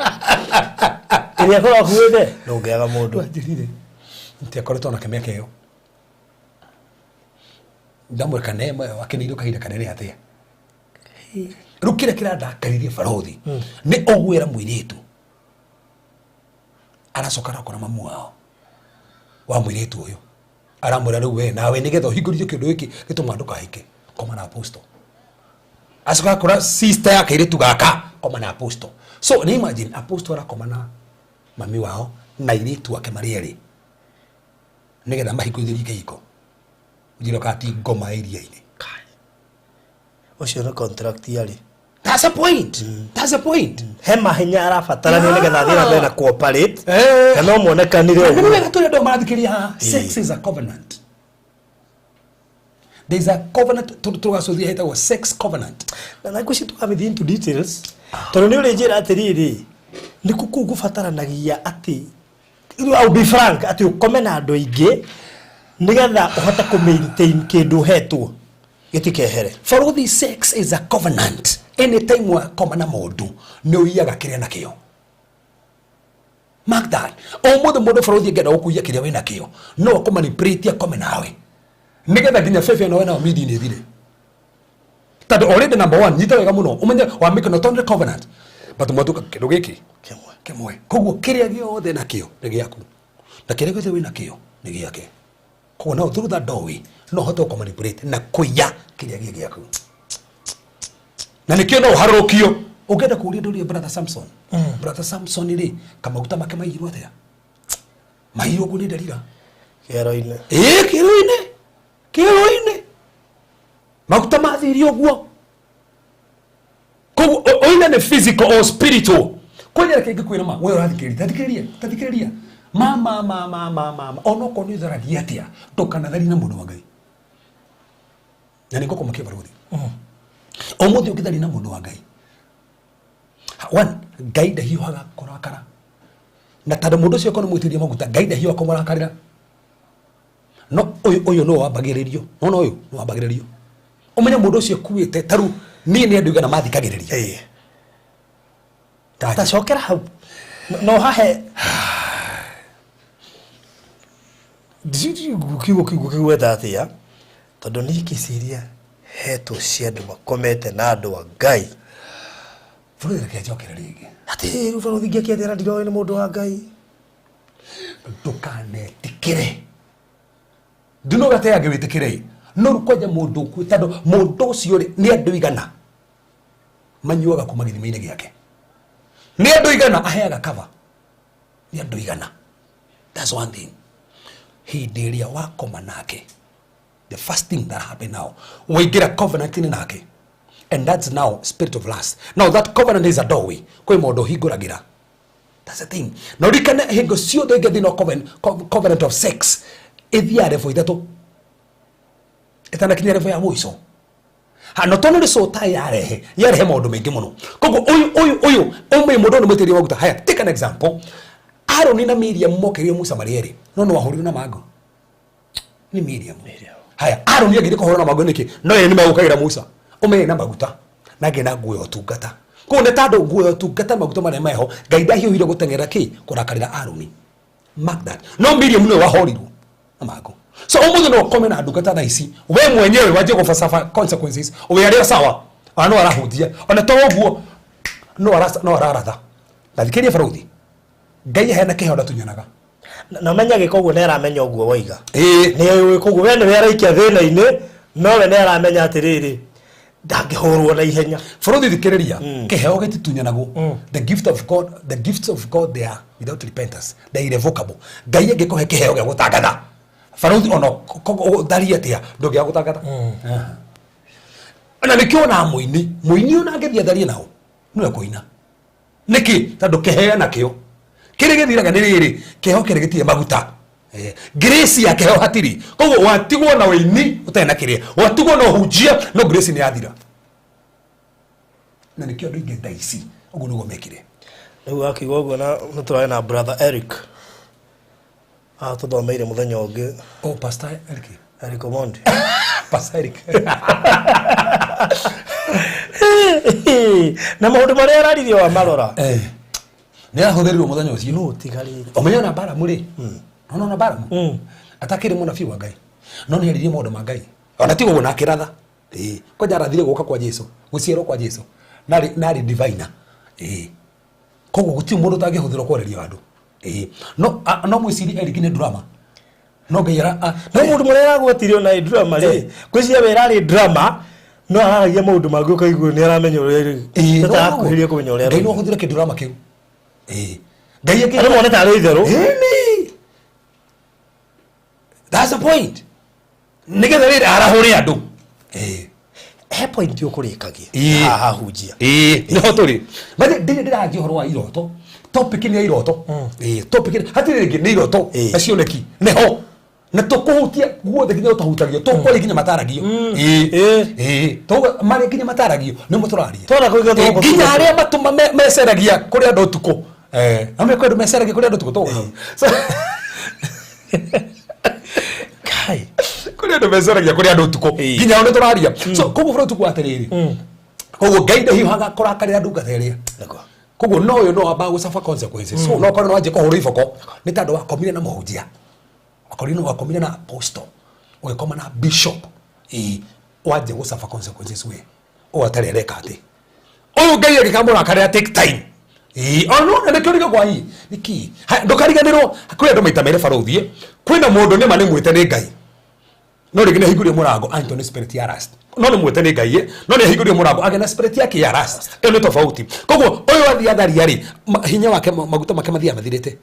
Iria korwo akuĩte ndũngĩaga mũndũ. Njirire. Ntiakoretwo na kĩmĩaka ĩyo. Ndamwĩka nema akeneirio kahinda kanene atĩa. Rĩu kĩrĩa kĩrandakaririe Barothi nĩ ũgwĩra mũirĩtu aracoka arakora mamu wao wa mũirĩtu ũyũ aramwĩra rĩu we nawe nĩgetha ũhingũrithio kĩndũ gĩkĩ gĩtũma ndũkahike koma na apostle. Acoka akora sister ya kairĩtu gaka koma na apostle. So ni imagine apostle arakoma na mami wao na airĩtu wake marĩ erĩ nĩgetha mahingũrithio kĩhiko. Njiroka ati ngoma iria-inĩ. Ucio nĩ contract yari. That's a point. That's a point. He mahenya arabatara ni nigetha athiĩ na mbere na cooperate. Na no muonekanire ũguo. Nĩ wega tũrĩa andũ marathikiria haha. Sex is a covenant. There is a covenant tũgacothia hetagwo sex covenant. Na ngwĩci tũkamĩthiĩ into details. Tondũ nĩ ũrĩ njĩra atĩrĩrĩ nĩ kũu gũbataranagia atĩ I'll be frank atĩ ũkome na andũ aingĩ nigetha ũhote kũ-maintain kĩndũ hetwo gĩtikehere. Barothi, sex is a covenant. Anytime wakoma na mũndũ nĩ ũiyaga kĩrĩa nakĩo. Mark that. O mũndũ Barothi angĩenda gũkũiya kĩrĩa wĩ nakĩo no akũmanipulate akome nawe nigetha nginya bebe na we nao midi nĩ thire. Tondũ already number 1 nyita wega mũno ũmenye wa make not only covenant but mwatuka kĩndũ gĩkĩ kĩmwe. Koguo kĩrĩa gĩothe nakĩo nĩ gĩaku na kĩrĩa gĩothe wĩ nakĩo nĩ gĩake. Koguo no through that doorway no hote kũmanipulate na kũiya kĩrĩa gĩaku. Na nikio no harokio ungenda kuuria ndurie brother Samson. Brother Samson ri kamaguta make maihirwo atia. Maihirwo kuni ndarira. Kĩero-inĩ. Kĩero-inĩ. Maguta mathirio guo. Koguo oina ni physical or spiritual. Kwenya kĩngĩ kwĩra ma we ũrathikĩrĩria. Mama. Ono ko ni tharagia atia. Ndũkanathari na mũndũ wa Ngai. Na nĩ ngũkũmakia Barothi. Omuthi ukithari na mundu wa Ngai. One, Ngai ndahiũhaga kũrakara. na tando mundu cio kono mwitiria maguta gaida hiyo akomarakarira no uyu no wambagiririo no uyu no wambagiririo umenya mundu cio kuite taru ni andu igana mathikagiriria ta cokera hau no hahe kigo atia tondu ni kiciria heto cia andu makomete na andu a Ngai bũrũri reke njokere rĩngĩ ati rũbaro thingia kĩethera ndiroĩ nĩ mũndũ wa Ngai ndũkanetikĩre ndinogateage wĩtĩkĩre no rũkwenja mũndũ ũkuĩ tondũ mũndũ ũcio rĩ nĩ andũ igana manyuaga kuma gĩthima-inĩ gĩake nĩ andũ igana aheaga cover nĩ andũ igana. That's one thing. Hĩndĩ ĩrĩa wakoma nake, the first thing that happen now, waingĩra covenant-inĩ nake, and that's now spirit of lust. Now that covenant is a doorway kwĩ mũndũ hingũragĩra. That's the thing. Na ũrikane hingo ciothe ingĩ thĩinĩ covenant of sex ĩthiaga level ithatũ ĩtanakinya level ya mũico. No tono nĩ sota yarehe maũndũ maingĩ mũno. Koguo ũyũ ũmwe mũndũ nĩ mwĩtĩria maguta. Haya, take an example. Aaron na Miriam mokerio Musa marĩerĩ no wahũrirwo na mango ni Miriam. Haya, Aaron agĩthĩ kũhũrwo na mango nĩkĩ? No yeye nĩ megũkagĩra Musa ũmenya na maguta na ngena nguo ya ũtungata. Koguo nĩ tandũ nguo ya ũtungata maguta marĩa meho Ngai ndahiũhire gũteng'era kĩ kũrakarĩra Aaron. Mark that. No Miriam nĩwe wahorirwo na mango. So umuthi no kome na ndungata tha ici we mwenyewe waje kufasafa consequences we aria sawa no arahundia ona to uguo no araratha thathikiria baruthi Ngai hena kihoda tunyanaga na menya gikoguo ne aramenya uguo waiga ni koguo we ne araikia thina-ini no we ne aramenya atiriri ndangihurwo na ihenya baruthi thikiriria kiheo gititunyanago the gifts of God they are without repentance they are irrevocable Ngai angikohe kiheo gya gutangatha baruthi ono daria tia ndogia gutangatha ana nikiona muini ona ngethia daria nao no kuina niki tando kihea nakio kire githiraga ni riri kiho kire gitie maguta grace ya kiho hatiri koguo watigwo na wini utena kire watigwo na hujia no grace ni yathira na nikio ndu inge daisi uguo nugo mekire riu akigo uguo na mutwaye na brother Eric tuthomeire muthenya ungi pastor Eric Omondi pastor Eric na maundu maria araririo wa marora ni ahuthirirwo muthenya ucio no tigarire omenya na bara muri no na bara atakire munabii wa Ngai no ni aririe maundu ma Ngai ona tigo na kiratha ko jarathire guka kwa Jesu guciero kwa Jesu nari diviner koguo guti mundu tangihuthirwo kwareria andu no mwiciri Eric ni drama no Ngai no mundu murera gwetirio na drama ri kwiciria we rari drama no aragia maundu mangĩ ũkaigua nĩ aramenya ũrĩa tatakuhiria kũmenya ũrĩa Ngai no ahũthĩre kĩdrama kĩu Ngai arĩ mone tarĩ itherũ that's the point nĩgetha rĩrĩ arahũre andũ he point ũkũrĩkagia haha hunjia nĩho tũrĩ mathĩ ndĩragĩa ũhoro wa iroto topic nĩ ya iroto topic hatirĩ rĩngĩ nĩ iroto na cioneki nĩho na tukuhutia guothe nginya utahutagia tukore nginya mataragio to mari nginya mataragio ni muturaria tora kuiga to nginya aria matuma meseragia kuri andu tuko ame kwendu meseragia kuri andu tuko to kai kuri andu meseragia kuri andu tuko nginya one turaria so koguo bro tuko atiriri koguo Ngai ndahihaga kurakarira ndungata iria koguo no yo no aba gucafa consequences so no kono waje kuhura iboko ni tandu wa komire na muhunjia akorino wakomina na apostle ugekoma na bishop waje gucafa consequences we o atarereka ati o Ngai agikamura kare take time ono na kĩrĩga kwa hii niki ndukariganirwo kwĩ andũ maita mere baruthie kwĩna mũndũ nĩ mane mwĩte nĩ Ngai no rĩngĩ nĩ hingũrio mũrango Anthony spirit ya rust no nĩ mwĩte nĩ Ngai no nĩ hingũrio mũrango agena spirit yake ya rust nĩ tofauti koguo ũyũ athia tharia ri hinya wake maguta make mathia mathirite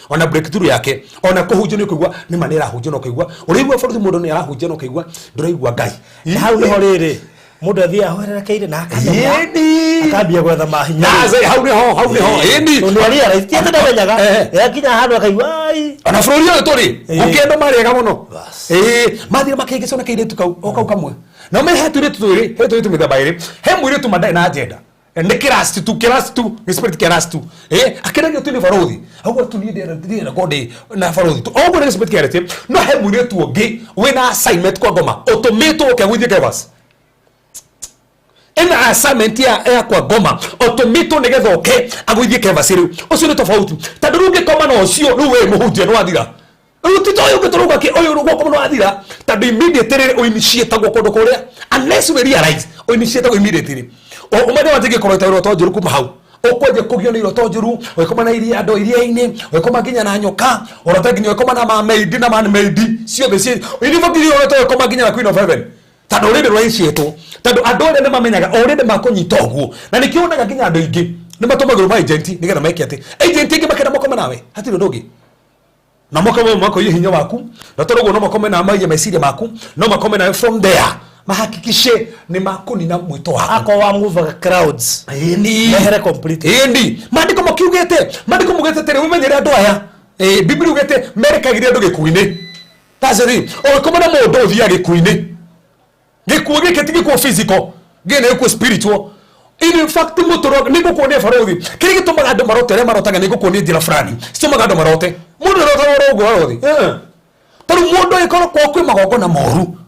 ona breakthrough yake ona kuhunjio ni kuigua ni manera hunjio no kuigua urigua baruthi mundu ni arahunjio no kuigua nduraigua Ngai na hau niho riri mundu athia horerekeire na akambia gwetha mahinya hau niho indi nduaria raitia ndamenyaga yakinya handu akaigua ai ona bururi uyu turi ukienda marega muno mathire makĩngĩcona kĩirĩtu kau kamwe na me hetũire tũtũire mĩthemba ĩrĩ he mũirĩtu mandai na agenda Nä kä rastu akenagio tu nä barothi aguo tu nä gondä na barothi oguo nä gä kä arete no he må irä tu å ngä wä na assignment kwa ngoma å tå mä two å kä agwithie Kevas ena assignment ya kwa ngoma å tå mä two nä getha å ke agwithie Kevas rä u å cio nä tofauti tandå rä u ngä koma na å cio rä u wä må hunjia nä wathira rä u tito å yå ngä tå rå gakä å yå gwakoma nä wathira tandå immediately å initiatagwo kå ndå kå rä a unless we realize å initiatagwo immediately umade watige korota iroto njuru kuma hau ukwaje kugio ni iroto njuru wekoma na iria ando iria-ini wekoma nginya na nyoka orota nginya wekoma na mameidi na man-made ciothe ci ilivogiri orota wekoma nginya na Queen of Heaven tando rende rwaicieto tando andå arĩa nĩ mamenyaga o rende makũnyita ũguo na nĩkĩonaga nginya andũ aingĩ nĩ matũmagĩrwo ma agent nĩgetha meke atĩ agent aingĩ makenda makome nawe hatirĩ ũndũ ũngĩ na makome makoiye hinya waku na tondũ ũguo no makome na maiye meciria maku no makome nawe from there mahakikishe ni makunina mwito wako ako wa move crowds mehere completely mandiko mugete tere umenyere andu aya biblia ugete merekagire andu gikuini tazeri o koma na mundu uthia gikuini gikuo gike tigi ko physical gene ko spiritual in fact mutoro ni gukuonia barothi kiri gitumaga andu marotere marotaga ni gukuonia njira fulani citumaga andu marote mundu rotaga rogo barothi taru mundu ikoro kwa kwi magongona moru.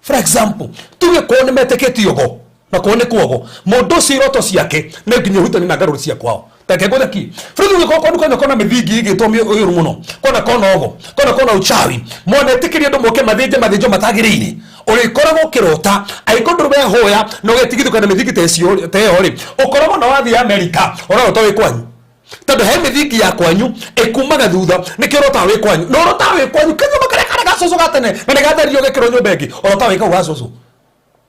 For example, tuge kuone meteketio go na kuone kuogo mundu ciroto ciake na nginya hutani na ngaruru cia kwao take gothe ki frudu ko ko kona mithingi igitwo uyuru muno kona ogo kona uchawi mone tikiria ndu moke mathinjo matagirire uri koragwo kirota aikondu be hoya no getigithuka na mithingi tecio teori ukoragwo na wathi America urarota wi kwanyu tondu he mithingi ya kwanyu ikumaga thutha nikirota wi kwanyu no rota wi kwanyu kinyo makareka gacoco gatene na nigatherio gikiro nyumba ingi urota wi kau gacoco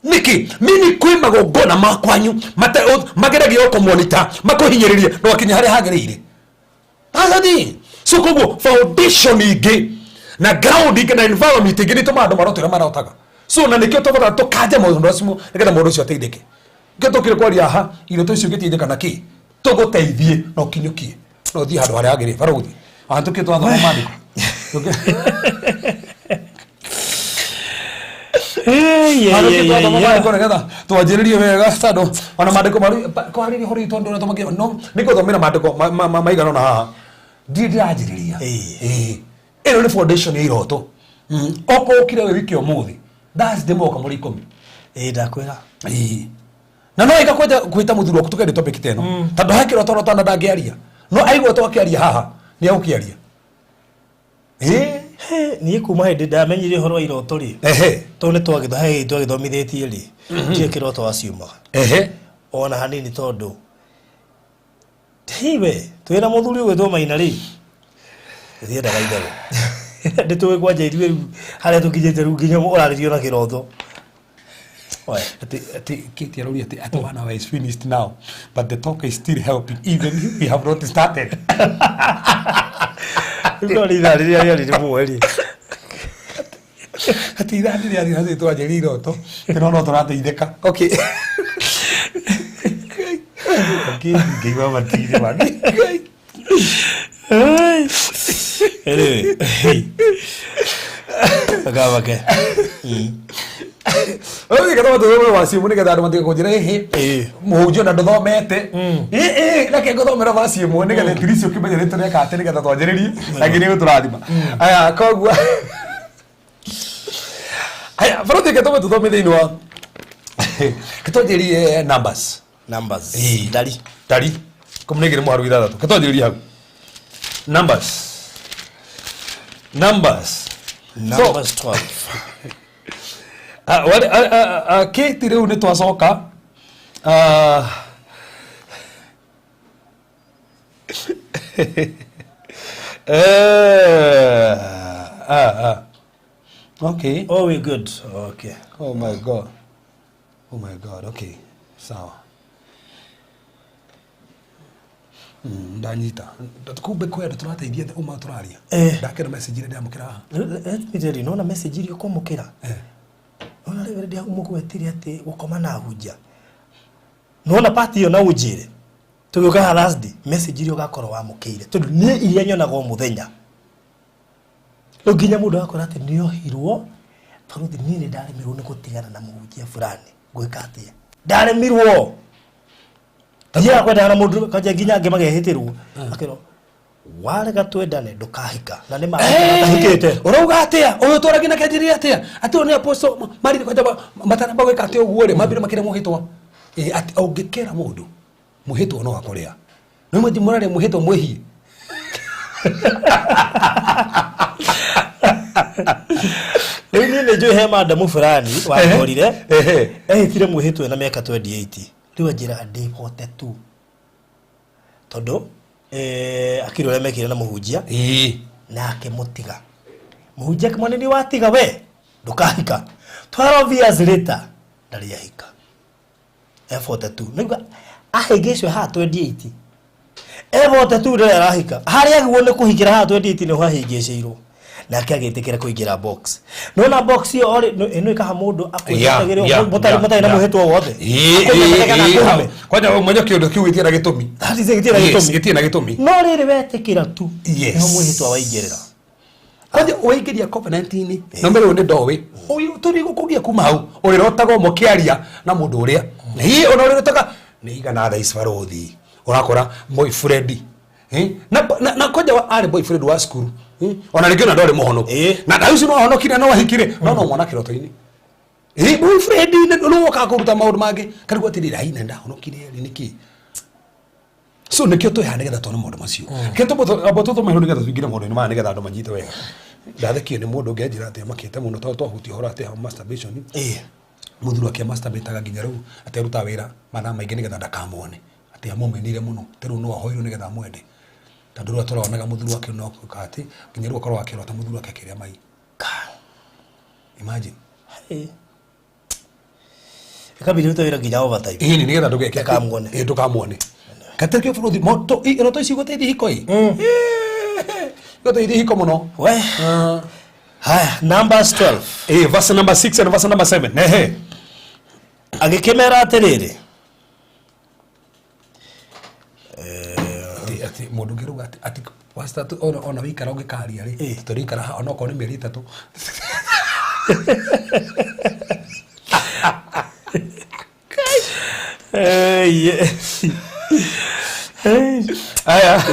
niki mini kwi magongona makwanyu mageragio ko monitor makuhinyiririe no akinya hari hagirire azadi so koguo foundation ingi na ground ingi na environment ingi nituma andu marotira marotaga so na nikio tobora tukaje mundu ucio nigetha mundu ucio ateithike ngio tukire kwaria aha iroto icio ngitithika na ki tuguteithie no kinyukie no thi handu haria hagirire baruthi antu kitu athoma mandiko twanjĩrĩrie wega tondũ ona mandĩko kwarĩria hori tondũ ũrĩa tũmakĩra no nĩgũthomera mandĩko maigana ona haha ndiranjĩrĩria ĩno nĩ foundation ya iroto okorwo ũkire wĩ wiki ũmũthĩ ndaci ndĩmoka mũrĩ 10 ndakwĩra na no ĩgakwenja gwĩta mũthuri waku tũkendia topic ta ĩno tondũ he kĩroto rotana ndangĩaria no aigua twakĩaria haha nĩ agũkĩaria niä kuma hä ndä ndamenyire å horo wa iroto rä tondå nä twagithomithitie rä ndirä kä roto waciumaga ona hanini tondå hiwe twä na må thuri å gwä two Maina rä thiendaga itherå ndä tå gä kwanja iruä harä a tå kinyä te rä u nginya å rarä rio na kä roto Katie already at 1 hour is finished now, but the talk is still helping even we have not started. Ndio rĩrĩa mweri ati rĩrĩa twanjĩrĩire iroto no tũrateithĩka okay ngĩigua matirĩ mani agabake oye katama tuwe wasimu nĩgetha andũ matige kũnjĩra mũhunjia na ndũthomete reke ngũthomera wasimu nĩgetha tirisi ũkĩmenya nĩtũreka atĩ nĩgetha twanjĩrĩrie na nginya gũtũrathima aya koguo aya barothi katama tuthome thĩinĩ wa katwanjĩrie numbers dari kũmũnĩgĩre mũharu ithathatũ katwanjĩrie hau numbers 12 Kate rĩu nĩ twacoka okay we're good okay oh my god okay sawa ndanyita kumbe kwenda tũrateithia ũma tũraria ndakĩra message ĩrĩa ndamũkĩra haha let me nona message ĩrĩa ũkũmũkĩra nona rĩu ndia mũgwetire atĩ gũkoma na hunja nona party ĩyo na ũnjĩre tũgĩũka ha last day message ĩrĩa ũgakorwo wamũkĩire tondũ nĩ iria nyonaga o mũthenya rĩu nginya mũndũ agakora atĩ nĩohirwo tondũ niĩ nĩ ndaremirwo nĩ gũtigana na mũhunjia fulani gwĩka atĩa ndaremirwo Tajia kwenda na mundu kaja nginya ange magehitirwo akiro wale gatwendane ndukahika na nima atahikite urauga atia uyu twaragi na kenjiri atia ati oni aposto mari kwaja matana bagweka ati uguo ri mabire makire muhitwa ati ungikera mundu muhitwa no akorea no mwaji murare muhitwa mwehi Nini nejo hema ndamu fulani wakorire ehitire muhitwe na miaka 28 riwa njira ndihote tu todo akiro le mekire na muhujia nake mutiga muhujia kama nini watiga we ndukahika 12 years later ndari yahika F42 niga ahegeshwe ha 28 F42 ndari arahika hari agwone kuhikira ha 28 ni hahigeshirwo nake agitikira kuingira box nona box yo ori ino ikaha mundu akwitagirwo mutari na muhetwa wothe kwaja mmoja kiondo kiwitie na gitumi hadi zigitie gitumi gitie na gitumi no riri wetikira tu no muhetwa waingirira kwaja waingiria covenant-ini no mbere une ndowe uyu turi gukugia kuma hau urirotago mokiaria na mundu uria ni ona urirotaga ni igana tha isfarothi urakora boyfriend na kwaja ari boyfriend wa school ona ringi ona ndore muhono na ndauci no honokire no wahikire no mwana kiroto-ini boyfriend no woka kuruta maundu mangi kari gwatirira ina nda honokire niki so nikio to hane getha tona maundu macio keto boto mahuru getha twingira maundu ma getha andu manyite wega ndathekio ni mundu ngenjira ati makite muno to huti hora ati masturbation muthuru akia masturbate nginya riu ati aruta wira mathaa maingi ni getha ndakamone ati amumenire muno teru no ahoirwo ni getha mwende tondu ru aturaonaga muthuru wake no kati nginya ru akorwo akirota muthuru wake akiria mai imagine ikabiri utawira nginya overtime ni getha ndugeke kamwone ndukamwone katekio furuthi moto iroto ici guteithia hikoi guteithia hiko muno we haya numbers 12 verse number 6 and verse number 7 agikemera atiriri ati mundu ngiruga ati pastor ona wikara ungikaria ri turikara ha ona kone mieri 3 aya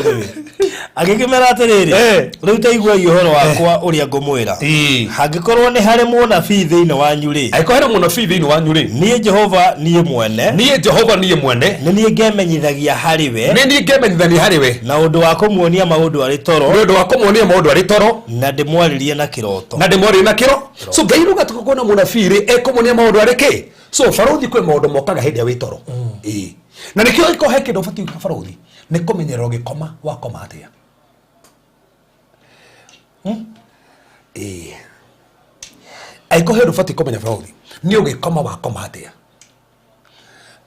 agikimera atiriri riu taigua ihoro wakwa uria ngumwira hangikorwo ni hari munabii thiini wanyu ri aiko hari munabii thiini wanyu ri nie Jehova nie mwene ni nie ngemenyithagia hariwe na undu wa kumuonia maundu ari toro na ndimwaririe na kiroto so Ngai ruga tukona munabii ri ekumuonia maundu ari ki so faruthi kwe maundu mokaga hindi ya witoro na nikio iko heke ndo fati faruthi ni kumenyerero gikoma wakoma atia aiko hedo fati kumenya faruthi ni ugikoma wakoma atia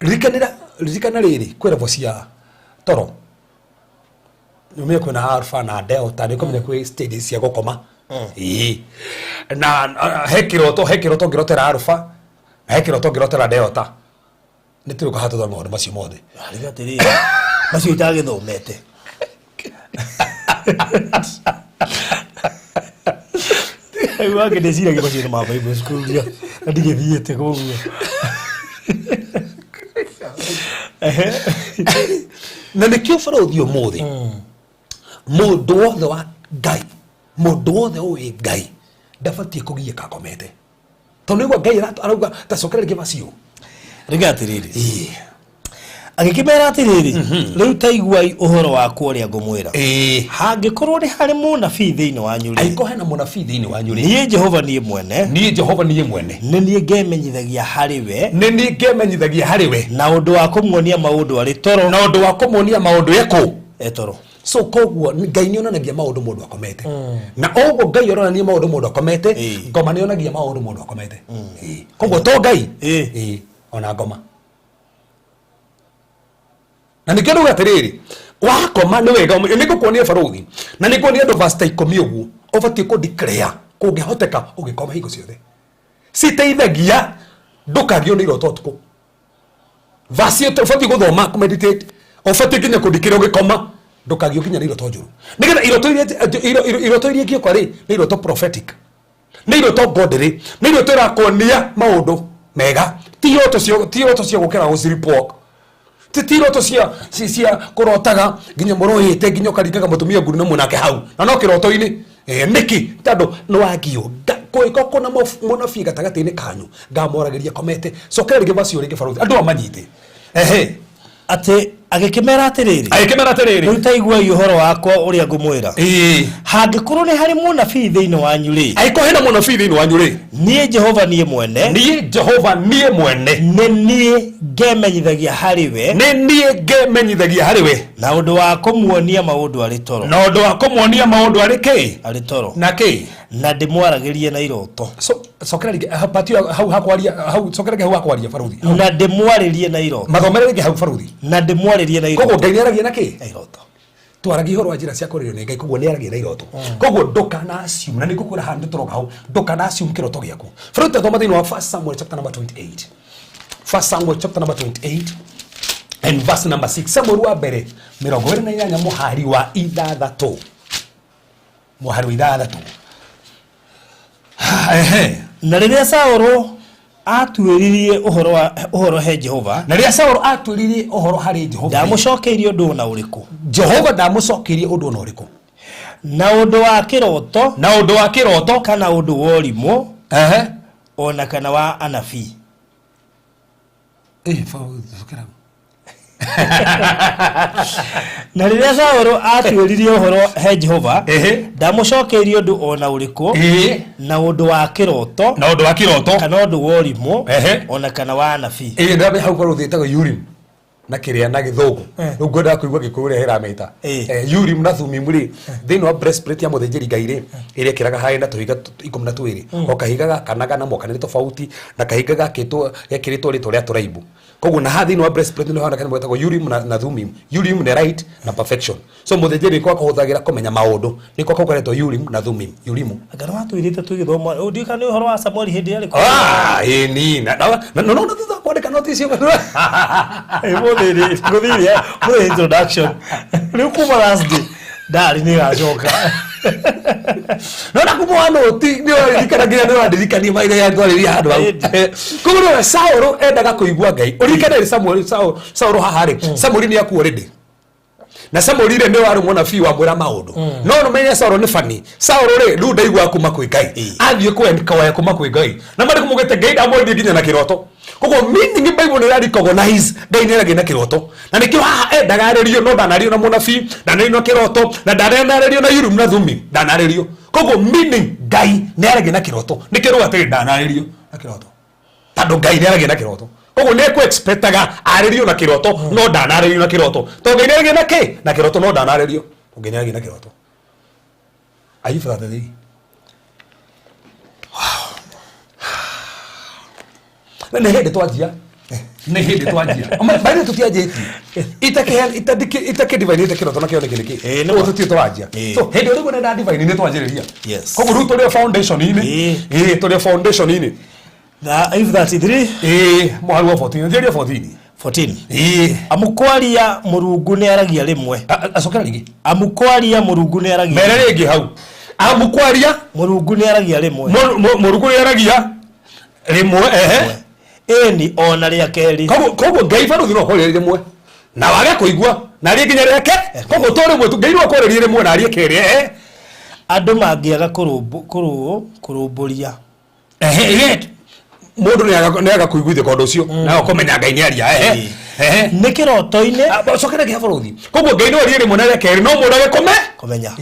ririkana riri kwira vocia toro nyumia kuna alpha na delta ni kumenya kwe stages cia gukoma na hekiroto ngirotera alpha na hekiroto ngirotera delta nituruka hatu thoma maundu macio mothe arigatiri macio itagithomete aiwa ngedecira macio ma Bible school ya ndigithiete koguo na nikio faruthi umuthi mundu wothe wa Ngai mundu wothe uwi Ngai ndabatie kugieka komete tondu igwa Ngai arauga tacokera givacio rigatiriri agikimera atiriri riu taigua uhoro waku uria ngumwira hangikorwo ni hari munabii thiini wanyu ri aiko hena munabii thiini wanyu ri nie Jehova nie mwene ni nie ngemenyithagia hariwe na undu wa kumuonia maundu ari toro etoro so koguo Ngai ni onanagia maundu mundu akomete na oguo Ngai onanagia maundu mundu akomete ngoma ni onagia maundu mundu akomete koguo to Ngai ona ngoma na nikio ruga atiriri wakoma ni wega nigukuonia faruthi na nigukuonia andu verse 10 uguo ubatie ku declare kungihoteka ugikoma hingo ciothe citeithagia ndukagio ni iroto tuku verse yo ubatie guthoma ku meditate ubatie kinya ku declare ugikoma ndukagio kinya ni iroto njuru nigetha iroto iria ngio kwari ni iroto prophetic ni iroto godly ni iroto irakuonia maundu mega ti yoto cio gukira go sleepwalk titiroto cia kurotaga nginya murohite nginya karingaga mutumia nguru na munake hau na no kiroto-ini niki tando no agio koiko kona munabii gatagati-ini kanyu ngamorageria komete cokera ringi vacio ringi baruthi andu amanyite ate agikimera atiriri utaigua ihoro wakwa uria ngumwira hangikorwo ni hari munabii thiini wanyu ri aiko hena munabii thiini wanyu ri nie Jehova nie mwene nie ngemenyithagia hariwe na undu wa kumuonia maundu ari toro ari toro na ndimwaragirie na iroto cokera ringi patio hau hakwaria hau cokera ringi hau hakwaria baruthi na ndimwaririe na iroto mathomere ringi hau baruthi na ndimwaririe na iroto koguo Ngai niaragia na ki iroto twaragia ihoro wa njira cia kuririo ni Ngai koguo niaragia na iroto koguo ndukana assume na nigukwira handu toroka hau ndukana assume kiroto giaku baruthi thoma thiini wa 1 Samuel chapter number 28 1 Samuel chapter number 28 and verse number 6 Samuel wa mbere 28 muhari wa ithathatu na riria Sauro atwiririe uhoro he Jehova hari Jehova ndamucokeirie undu na uriku Jehova ndamucokeirie undu na uriku na undu wa kiroto kana undu wa urimu ona kana wa anabii na riria Sauro atwiririe uhoro he Jehova ndamucokeirie undu ona uriku na undu wa kiroto kana undu wa urimu ona kana wa anabii ndabe hau baruthi itago Urim na kiria na githungu riu ngwenda kuigua gikuyu ria hirameta Urim na Thummim ri thiini wa breastplate ya muthĩnjĩri Ngai ri iria kiraga hari na tuhiga 12 o kahigaga kanaga na mokanire tofauti na kahigaga kitwo gekiritwo ritwo ria turaibu koguo na thiini wa breastplate ni hana kana mwetagwo Urim na Thummim Urim ni right na perfection so muthĩnjĩri kwa kuhuthagira kumenya maundu niko kokoretwo Urim na Thummim Urim agara watwirite tugithoma ndika ni uhoro wa Samuel hindi ari ni no thutha kwandika notice yo Mwe introduction riu kuma last day ndari ni gacoka no na kumwa noti ni orikana nginya ni wandirikania maire ya ndwariria handu hau kuguo Sauro endaga kuigua Ngai urikana Sauro hahari Samuel ni akuo ready na Samuel ile ndio wari munabii wa mwira maundu no menye Sauro ni fani Sauro ri ndu ndaigua kuma kwi Ngai athie kwendika wa kuma kwi Ngai na mari kumugete Ngai ndamwendie nginya na kiroto koguo meaning Bible ni recognize Ngai ni aragia na kiroto na nikio haha endaga aririo no ndanario na munabii ndanario na kiroto na ndanario na Urim na Thummim ndanario koguo meaning Ngai ni aragia na kiroto nikiro atiri ndanario na kiroto tando Ngai ni aragia na kiroto koguo ni ku expectaga aririo na kiroto no ndanario na kiroto to Ngai ni aragia na ki na kiroto no ndanario Ngai ni aragia na kiroto ayi for that day na hindi twajia bari tutiajeti itake divine kiroto na kio niki no tuti twajia so hindi uri gona divine ni twajiriria koguo ruto ri foundation ini to foundation ini na if that 3 mwaru 14 ndio 14 amukwaria Murungu ni aragia rimwe acokera ringi amukwaria Murungu ni aragia mere ringi hau amukwaria Murungu ni aragia rimwe Murungu ni aragia rimwe ni ona ria keri koguo Ngai baruthi no horerie rimwe na wage kuigua na rie nginya riake koguo to rimwe tu Ngai no akorerie rimwe na rie keri andu mangiaga kurumburia mundu ni aga kuiguithia kondu ucio na ukomenya Ngai ni aria ni kiroto-ini cokera gia baruthi koguo Ngai no arie rimwe na rie keri no mundu age komenya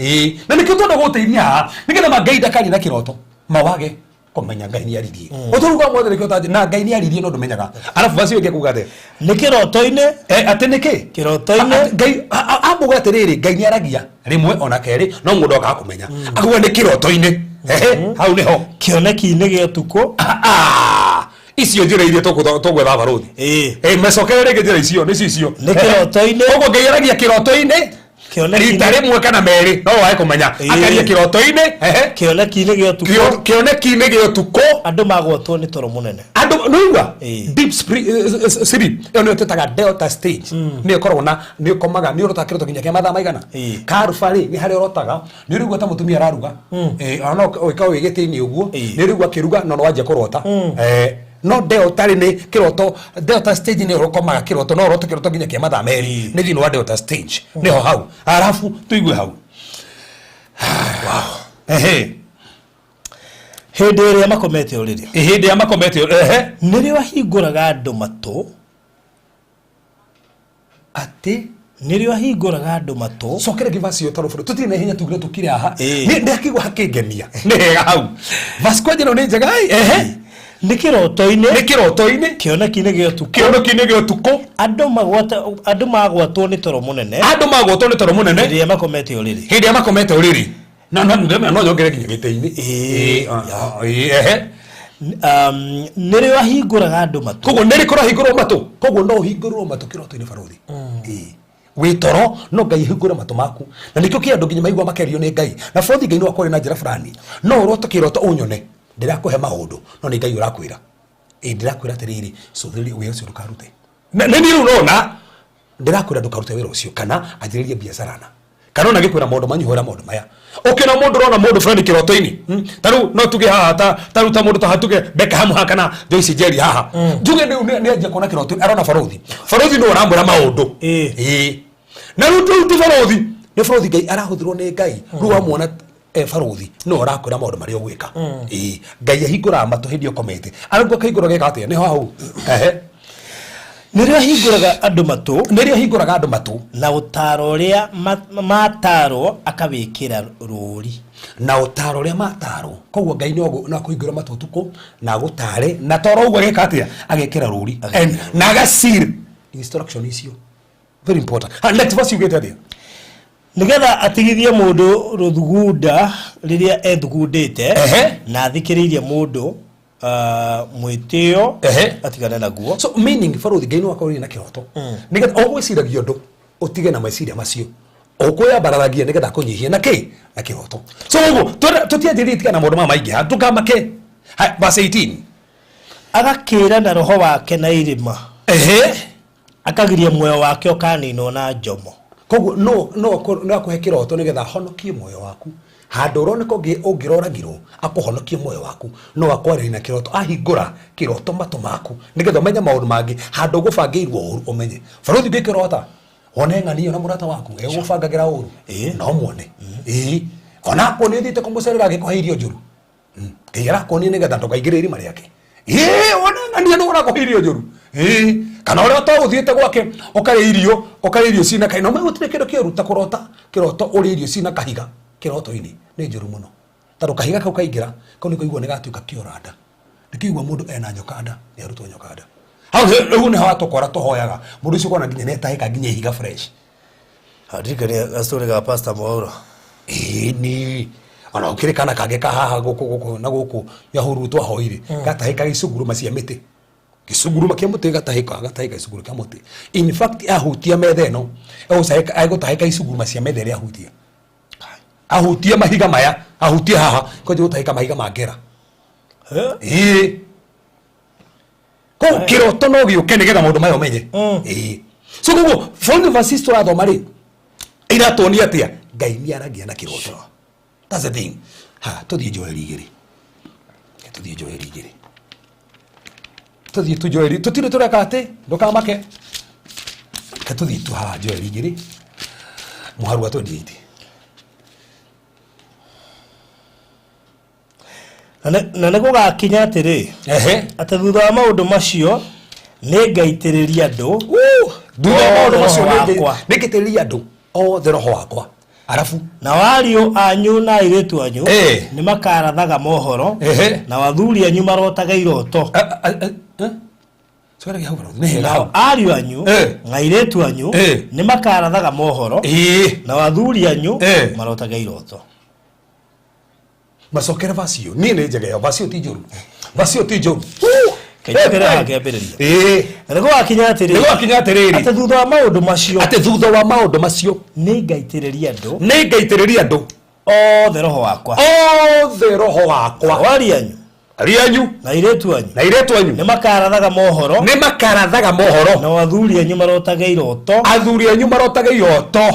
na nikio tondu guteithia nigetha Ngai ndakari na kiroto mawage komenya Ngai ni aririe uturuga mothe nikio taje na Ngai ni aririe no ndumenyaga alafu basi weke kugate ni kiroto-ini ati niki kiroto-ini Ngai amuga atiriri Ngai ni aragia rimwe ona keri no mundu akaga kumenya akuga ni kiroto-ini hau niho kioneki-ini gia tuko icio njira iria tugwetha baruthi macokere ringi njira icio ni icio ni kiroto-ini koguo Ngai aragia kiroto-ini rita rimwe kana meri no wae kumenya akaria kiroto-ini kioneki-ini gia tuko kioneki-ini gia tuko andu magwatwo ni toro munene andu noigua deep sleep yo ni tutaga delta stage ni ukorwo na ni ukomaga ni urota kiroto nginya kia mathaa maigana karufari ni hari urotaga ni urigwa ta mutumia araruga ona oika wigitini uguo ni urigwa kiruga no wajia kurota no Delta ni kiroto Delta stage ni urokomaga kiroto no uroto kiroto nginya kia mathaa meri ni thini wa Delta stage niho hau arafu tuigue hau wow hindi ĩrĩa makomete ũrĩrĩ hindi ya makomete nĩrĩo ahingũraga andũ matũ ati nĩrĩo ahingũraga andũ matũ cokere givasi taro bũrũ tutire na hinya tugire tukire aha ni ndakigwa hakingenia ni hega hau Vasco njeno ni njega nĩ kĩroto-inĩ kĩoneki-inĩ gĩa ũtukũ andũ magwatwo nĩ toro mũnene hĩndĩ ya makomete ũrĩrĩ no nyongere nginya gĩtĩ-inĩ nĩrĩo ahingũraga andũ matũ koguo nĩrĩkorwo ahingũrwo matũ koguo no ũhingũrwo matũ kĩroto-inĩ barothi wĩ toro no Ngai ahingũre matũ maku na nĩkĩo kĩa andũ nginya maigua makerio nĩ Ngai na barothi Ngai no akore na njĩra fulani no ũroto kĩroto ũnyone ndĩrakũhe maũndũ no nĩ Ngai ũrakwĩra ndĩrakwĩra atĩrĩrĩ cũthĩrĩria wĩra ũcio ndũkarute nĩ niĩ ũrona ndĩrakwĩra ndũkarute wĩra ũcio kana anjĩrĩrie biacara na kana ona gĩkwĩra maũndũ manyihũra maũndũ maya ũkĩona mũndũ ũrona mũndũ fulani kĩroto-inĩ tarĩu no tuge haha tarĩu ta mũndũ ta hatuge Beckham haha kana Joyce Njeri haha njuge nĩ anjia kuona kĩroto arona barothi nĩ ũramwĩra maũndũ na rĩu ti barothi nĩ barothi Ngai arahũthĩrwo nĩ Ngai rĩu amuona barothi no ũrakwĩra maũndũ marĩa ũgwĩka Ngai ahingũraga matũ hĩndĩ ũkomete arauga akahingũra gĩka atĩa nĩho hau nĩrĩo ahingũraga andũ matũ na ũtaaro ũrĩa matarwo akawĩkĩra rũũri na ũtaaro ũrĩa matarwo koguo Ngai no akũhingũra matũ ũtukũ na gũtare na toro ũguo agĩka atĩa agĩkĩra rũũri na agacir instruction icio very important next verse ugĩte atĩa nigetha atigithie mũndũ rũthugunda rĩrĩa ethugundĩte na athikĩrĩirie mũndũ mwĩtĩo atigane naguo so meaning barothi Ngai no akorwo na kĩroto nigetha ũgwĩciragia ũndũ ũtige na meciria macio ũkwĩyambararagia nigetha kũnyihia na kĩ na kĩroto so ũguo tũtianjĩrĩtie tika na maũndũ maya maingĩ tũkamake verse 18 agakĩra na roho wake na irĩma akagiria muoyo wake ũkaninwo na njomo koguo no akũhe kĩroto nigetha ahonokie muoyo waku handũ ũroneka ũngĩroragirwo akũhonokie muoyo waku no akwarĩria na kĩroto ahingũra kĩroto matũ maku nigetha ũmenye maũndũ mangĩ handũ ũgũbangĩirwo ũru ũmenye barothi ngĩkĩrota wone ng'ania na mũrata waku egũbangagĩra ũru no muone ona akonie ũthiĩte kũmũcerera agĩkũhe irio njũru Ngai arakuonia nigetha ndũkaingĩre irima rĩake wone ng'ania no ũrakũhe irio njũru kana ũrĩa ũtagũthiĩte gwake ũkarĩa irio cina kahiga no gũtirĩ kĩndũ kĩũru ta kũrota kĩroto ũrĩa irio cina kahiga kĩroto-inĩ nĩ njũru mũno tondũ kahiga kau kaingĩra kau nĩ kũigua nĩ gatuĩka kĩoranda nĩ kĩigua mũndũ ena nyokanda nĩ arutwo nyokanda hau rĩu nĩ hawa tũkora tũhoyaga mũndũ ũcio kona nginya nĩ etahĩka nginya ihiga fresh ndirikania gastori ga Pastor Mwaura ni ona ukire kana kage kahaha gũkũ na gũkũ yahuru twahoire gatahĩka gĩcunguruma cia mĩtĩ gĩcunguruma kĩa mũtĩ gatahĩka gĩcunguruma kĩa mũtĩ in fact ahutia metha ĩno egũtahĩka icunguruma cia metha ĩrĩa ahutia ahutia mahiga maya ahutia haha koje gũtahĩka mahiga mangera ko kĩroto no gĩũke nĩgetha maũndũ maya ũmenye so koguo from the verses tũrathoma rĩ iratuonia atĩa Ngai nĩ aragia na kĩroto that's the thing tũthiĩ Joeli 2 tũthiĩ tu Joeli tũtirĩ tũreka atĩ ndũkamake tũthiĩ tu haha Joeli 2 mũharu wa 28 na nĩ gũgakinya atĩrĩ atĩ thutha wa maũndũ macio nĩ ngaitĩrĩria andũ thutha wa maũndũ macio nĩ ngaitĩrĩria andũ othe roho wakwa arafu na wariũ anyu na airĩtu anyu nĩ makarathaga mohoro na wathuri anyu marotaga iroto na ariũ anyu na airĩtu anyu nĩ makarathaga mohoro na wathuri anyu marotaga iroto macokere vacio niĩ nĩ njega vacio ti njũru kaitĩkĩra akĩambĩrĩria nĩ gũgakinya atĩrĩrĩ atĩ thutha wa maũndũ macio nĩ ngaitĩrĩria andũ othe roho wakwa ariũ anyu na airĩtu anyu nĩ makarathaga mohoro na wathuri anyu marotaga iroto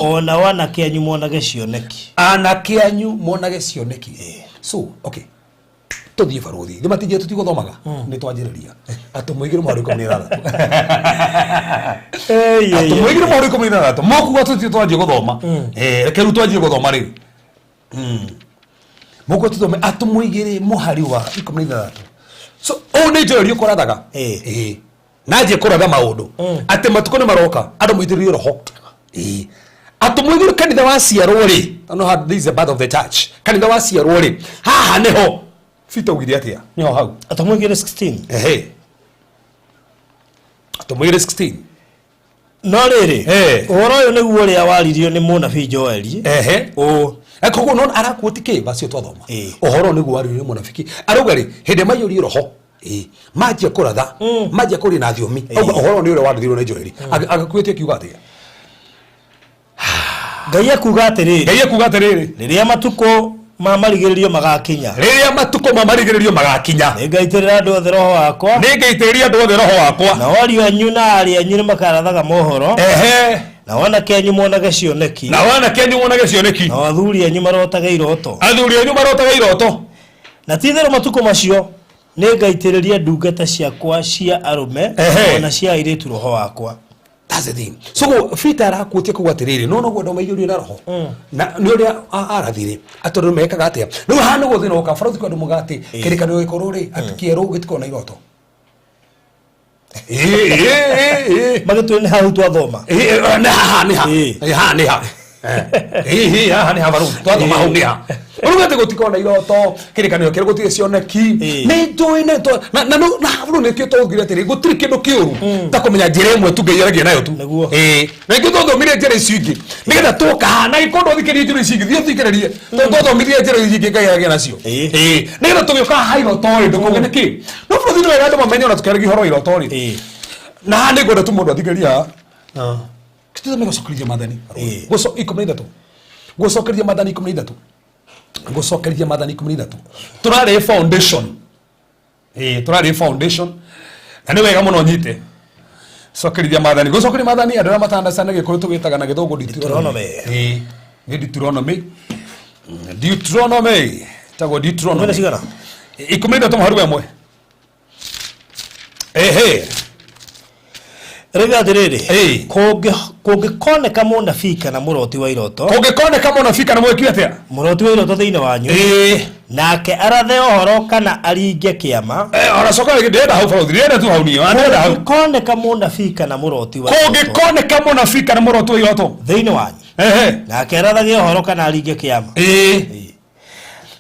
ona anake anyu monage cioneki so okay tuthie baruthi ni matinje tutigothomaga ni twanjiriria atumuigire mwaru ko ni ratatu atumuigire mwaru ko ni ratatu mokuga tuti twanjie guthoma rekeru twanjie guthoma ri mokuga tuthome atumuigire muhari wa 13 so one njori ukorathaga naje kuratha maundu ate matuko ni maroka andu muitiririo roho atumuigire kanitha wa ciarwo ri no had this is a part of the church kanitha wa ciarwo ri haha neho fita ugiri atia niho hau atamwigire 16 atamwigire 16 no riri uhoro uyu niguo ria waririo ni munabii Joeli koguo non arakuoti ke bacio twathoma uhoro niguo waririo ni munabii arauga ri hinde mayuri roho majia kuratha majia kuri na thiomi uhoro ni ure waririo ni Joeli agakuetie kiuga atia Ngai akuga atiriri riria matuko mamarigiririo magakinya ngaitirira andu othe roho wakwa na wario anyu na ari anyu ni makarathaga mohoro na wana kenyu monage cioneki na athuri anyu marotaga iroto na tithero matuko macio ni ngaitiriria ndungata ciakwa cia arume na cia airitu roho wakwa. That's the thing. So fita arakutie kuga tiriri no no godo maiyuri na roho na ni uri arathire atoru mekaga atia no hano go thino ka faruthi kodo mugati kirikano ikorore atikiero gitiko na iroto magatu ni hau twathoma ni ha baru twathoma hau ni ha urugate gutiko na iroto kirikano kero gutie cioneki ni joine to na haru ni kio togire atiri gutiri kindu kiuru ta kumenya njira imwe tu ngeiragia nayo tu na ngio thothomire njira icingi nigetha tuka na ikondo thikirie njira icingi thio thikiririe thothomire njira icingi ngeiragia nacio nigetha tugioka hairo tori ndukugene ki no bro thino ndo mamenyo na tukeregi horo iro tori na ndi goda tu mundu athikiriria kitu mega sokrije madani goso ikomenda tu gosokrije madani ikomenda tu ngosokeria madani 13 turare foundation turare foundation na ni wega muno nyite sokeria madani gosokeria madani andira matanda sana gikuyu tugitaga na githogo Deuteronomy ni Deuteronomy tago Deuteronomy sigara 13 muharu emwe rega atiriri kungikoneka munabii kana muroti wa iroto na mweki atia muroti wa iroto thiini wanyu nake arathe ohoro kana aringe kiama aracoka ndenda hau faruthi ndenda tu hau niyo ndenda hau koneka munabii kana muroti wa iroto thiini wanyu nake arathe ohoro kana aringe kiama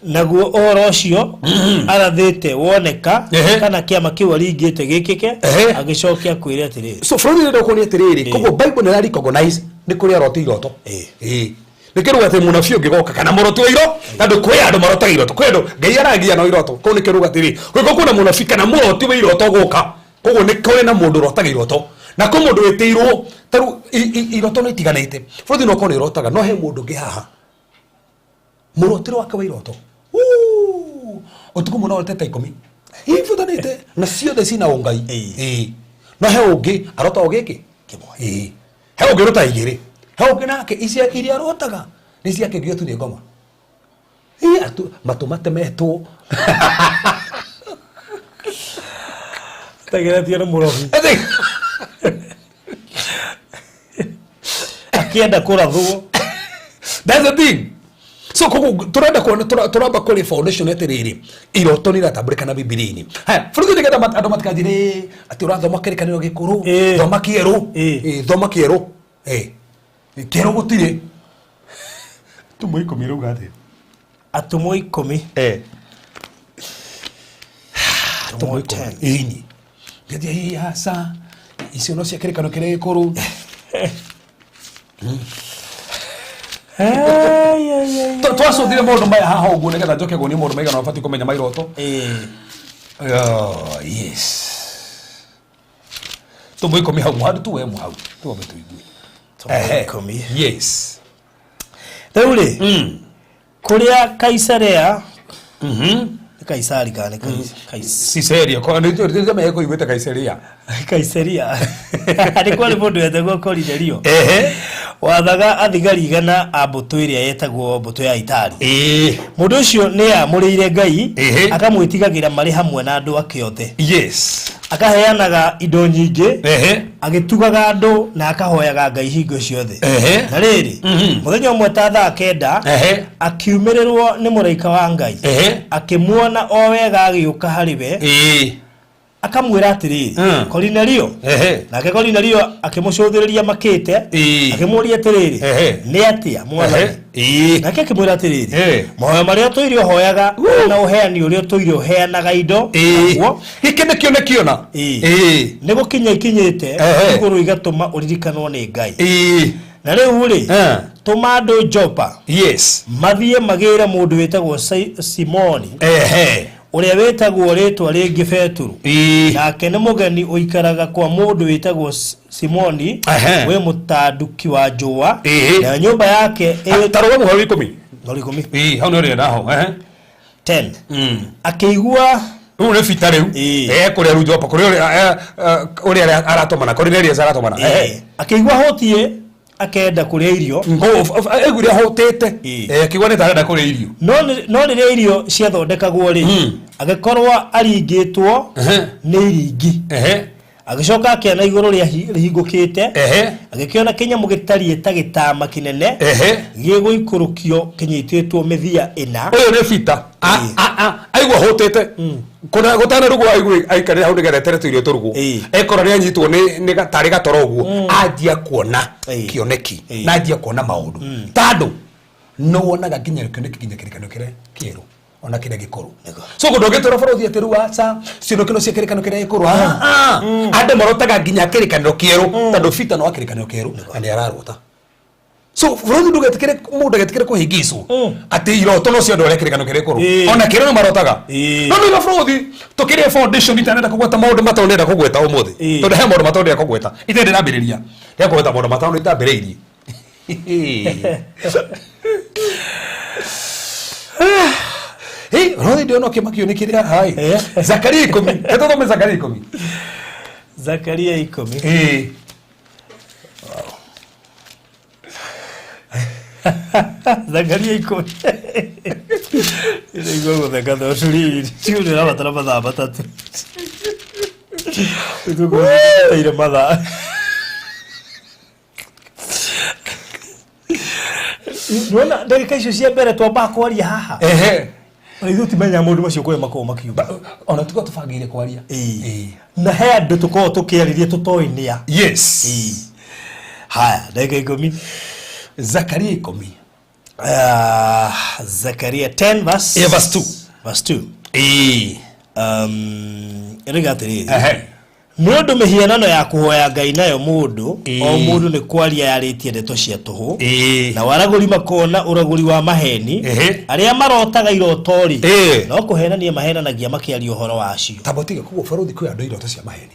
naguo ohoro ucio arathite woneka kana kiama kiu aringite gikike agicokia kwire atiriri so from the dokoni atiriri kogo bible na recognize ni kuri aroti iroto ni kiruga ati munabii ungigoka kana muroti wa iro andu kwi andu marota iroto kwendo ngai aragia no iroto ko ni kiruga atiri ko kuna munabii kana muroti wa iroto guka kogo ni kuri na mundu rotaga iroto na ko mundu wetirwo taru iroto no itiganite from no koni rotaga no he mundu ngi haha muroti wake wa iroto otuko muno otete 10 hivyo danite na sio de sina ongai no he ungi arota ogiki kimwe he ungi rota igiri he ungi nake isia iria rotaga ni cia kigio tu ni ngoma atu matumate meto tegera tiana murobi akienda kurathwo that's the thing. So turenda kuona turamba kuri foundation etiriri iroto ni ratambulika na bibirini ha furuthi ni getha andu matikajire ati urathoma kirikaniro gikuru thoma kieru kero gutire tumoi komiro gate atumoi komi tumoi ini ngedia hii hasa icio no cia kirikaniro kire gikuru twacũthire maũndũ maya haha ũguo nĩgetha njoke guonie maũndũ maigana ũbatiĩ kũmenya mairoto yes tũmũikũmi hau mũhandu tu we mũhau tũwambe tũigue yes rĩu rĩ kũrĩa Kaisarea Kaisari kana Kaisaria Caesarea ko nĩ tũrĩte kũiguĩte Kaisaria Kaiseria alikuwa ni mundu yetagwo Cornelio wathaga athigari igana ambuto iria yetagwo mbuto ya Itali mundu ucio ni amurire Ngai akamwitigagira mari hamwe na andu ake othe akaheanaga indo nyingi agitugaga andu na akahoyaga Ngai hingo ciothe na riri muthenya umwe ta thaa 9 akiumirirwo ni muraika wa Ngai akimuona o wega agiuka hariwe akamwira atiriri Cornelio nake Cornelio akimucuthiriria makite akimuria atiriri ni atia mwana nake akimwira atiriri moyo maria tuirio hoyaga na uheani uria tuirio heanaga indo giki nikio nekiona ni gukinya ikinyite iguru igatuma uririkanwo ni Ngai na riu ri tuma andu Jopa mathie magira mundu wetagwo Simoni uria wetagwo ritwa ringi Peturu nake ni mugeni uikaraga kwa mundu wetagwo Simoni we mutanduki wa njua na nyumba yake taroga muhari 10 10 hau no ri naho 10 akigua ule fita riu kuria ru Jopa kuria aratomana Cornelius aratomana akigua hotie akenda kuria irio eguria hotete akigua ni tarenda kuria irio no ni irio cia thondekagwo ri agikorwa aringitwo ni iringi agicoka akiana iguru ria rihingukite agikiona kinyamu gitari etagitama kinene giguikurukio kinyititwo mithia ina uyu ni fita aigua hotete kuna gutana rugo aikarira hau nigeretere tuirio turugo ekora ri anyitwo ni gatari gatoro uguo anjia kuona kioneki na anjia kuona maundu tando no wonaga nginya kioneki nginya kirikano kieru ona kire gikoru so gudogetora borothi ateru acha sino kino cia kirikano kire gikoru ande marotaga nginya kirikano kieru tando fita no kirikano kieru ani ararota so borothi ndugetikire mundu getikire kuhingiswo ati iroto no cia ndore kirikano kire gikoru ona kire no marotaga no no borothi tukire foundation itanenda kugweta maundu matonenda kugweta umuthi tondu he maundu matonenda kugweta itende ndambiriria ya kugweta maundu matonenda ndambiriria Rodi ndio nokimakio nikiria hai Zakaria 10 eto tome Zakaria 10 Zakaria 10 Zakaria 10 ile gogo da kada shuri shuri na batara bada batatu gogo ile mada Nona ndagika icio cia mbere twamba kwaria haha Rithu timenya mundu macio kwe makoma makiuga ona tuko tufangire kwaria na he andu tuko tukiaririe tutoinia haya ndagika 10 Zakaria 10 Zakaria 10 verse 2 irigatiri mundu mihianano ya kuhoya Ngai nayo mundu o mundu ni kwaria yaritie ndeto cia tuhu na waraguri makona uraguri wa maheni aria marotaga irotori no kuhenania mahenanagia makiaria uhoro wacio tabotiga kugo borothi kwi andu iroto cia maheni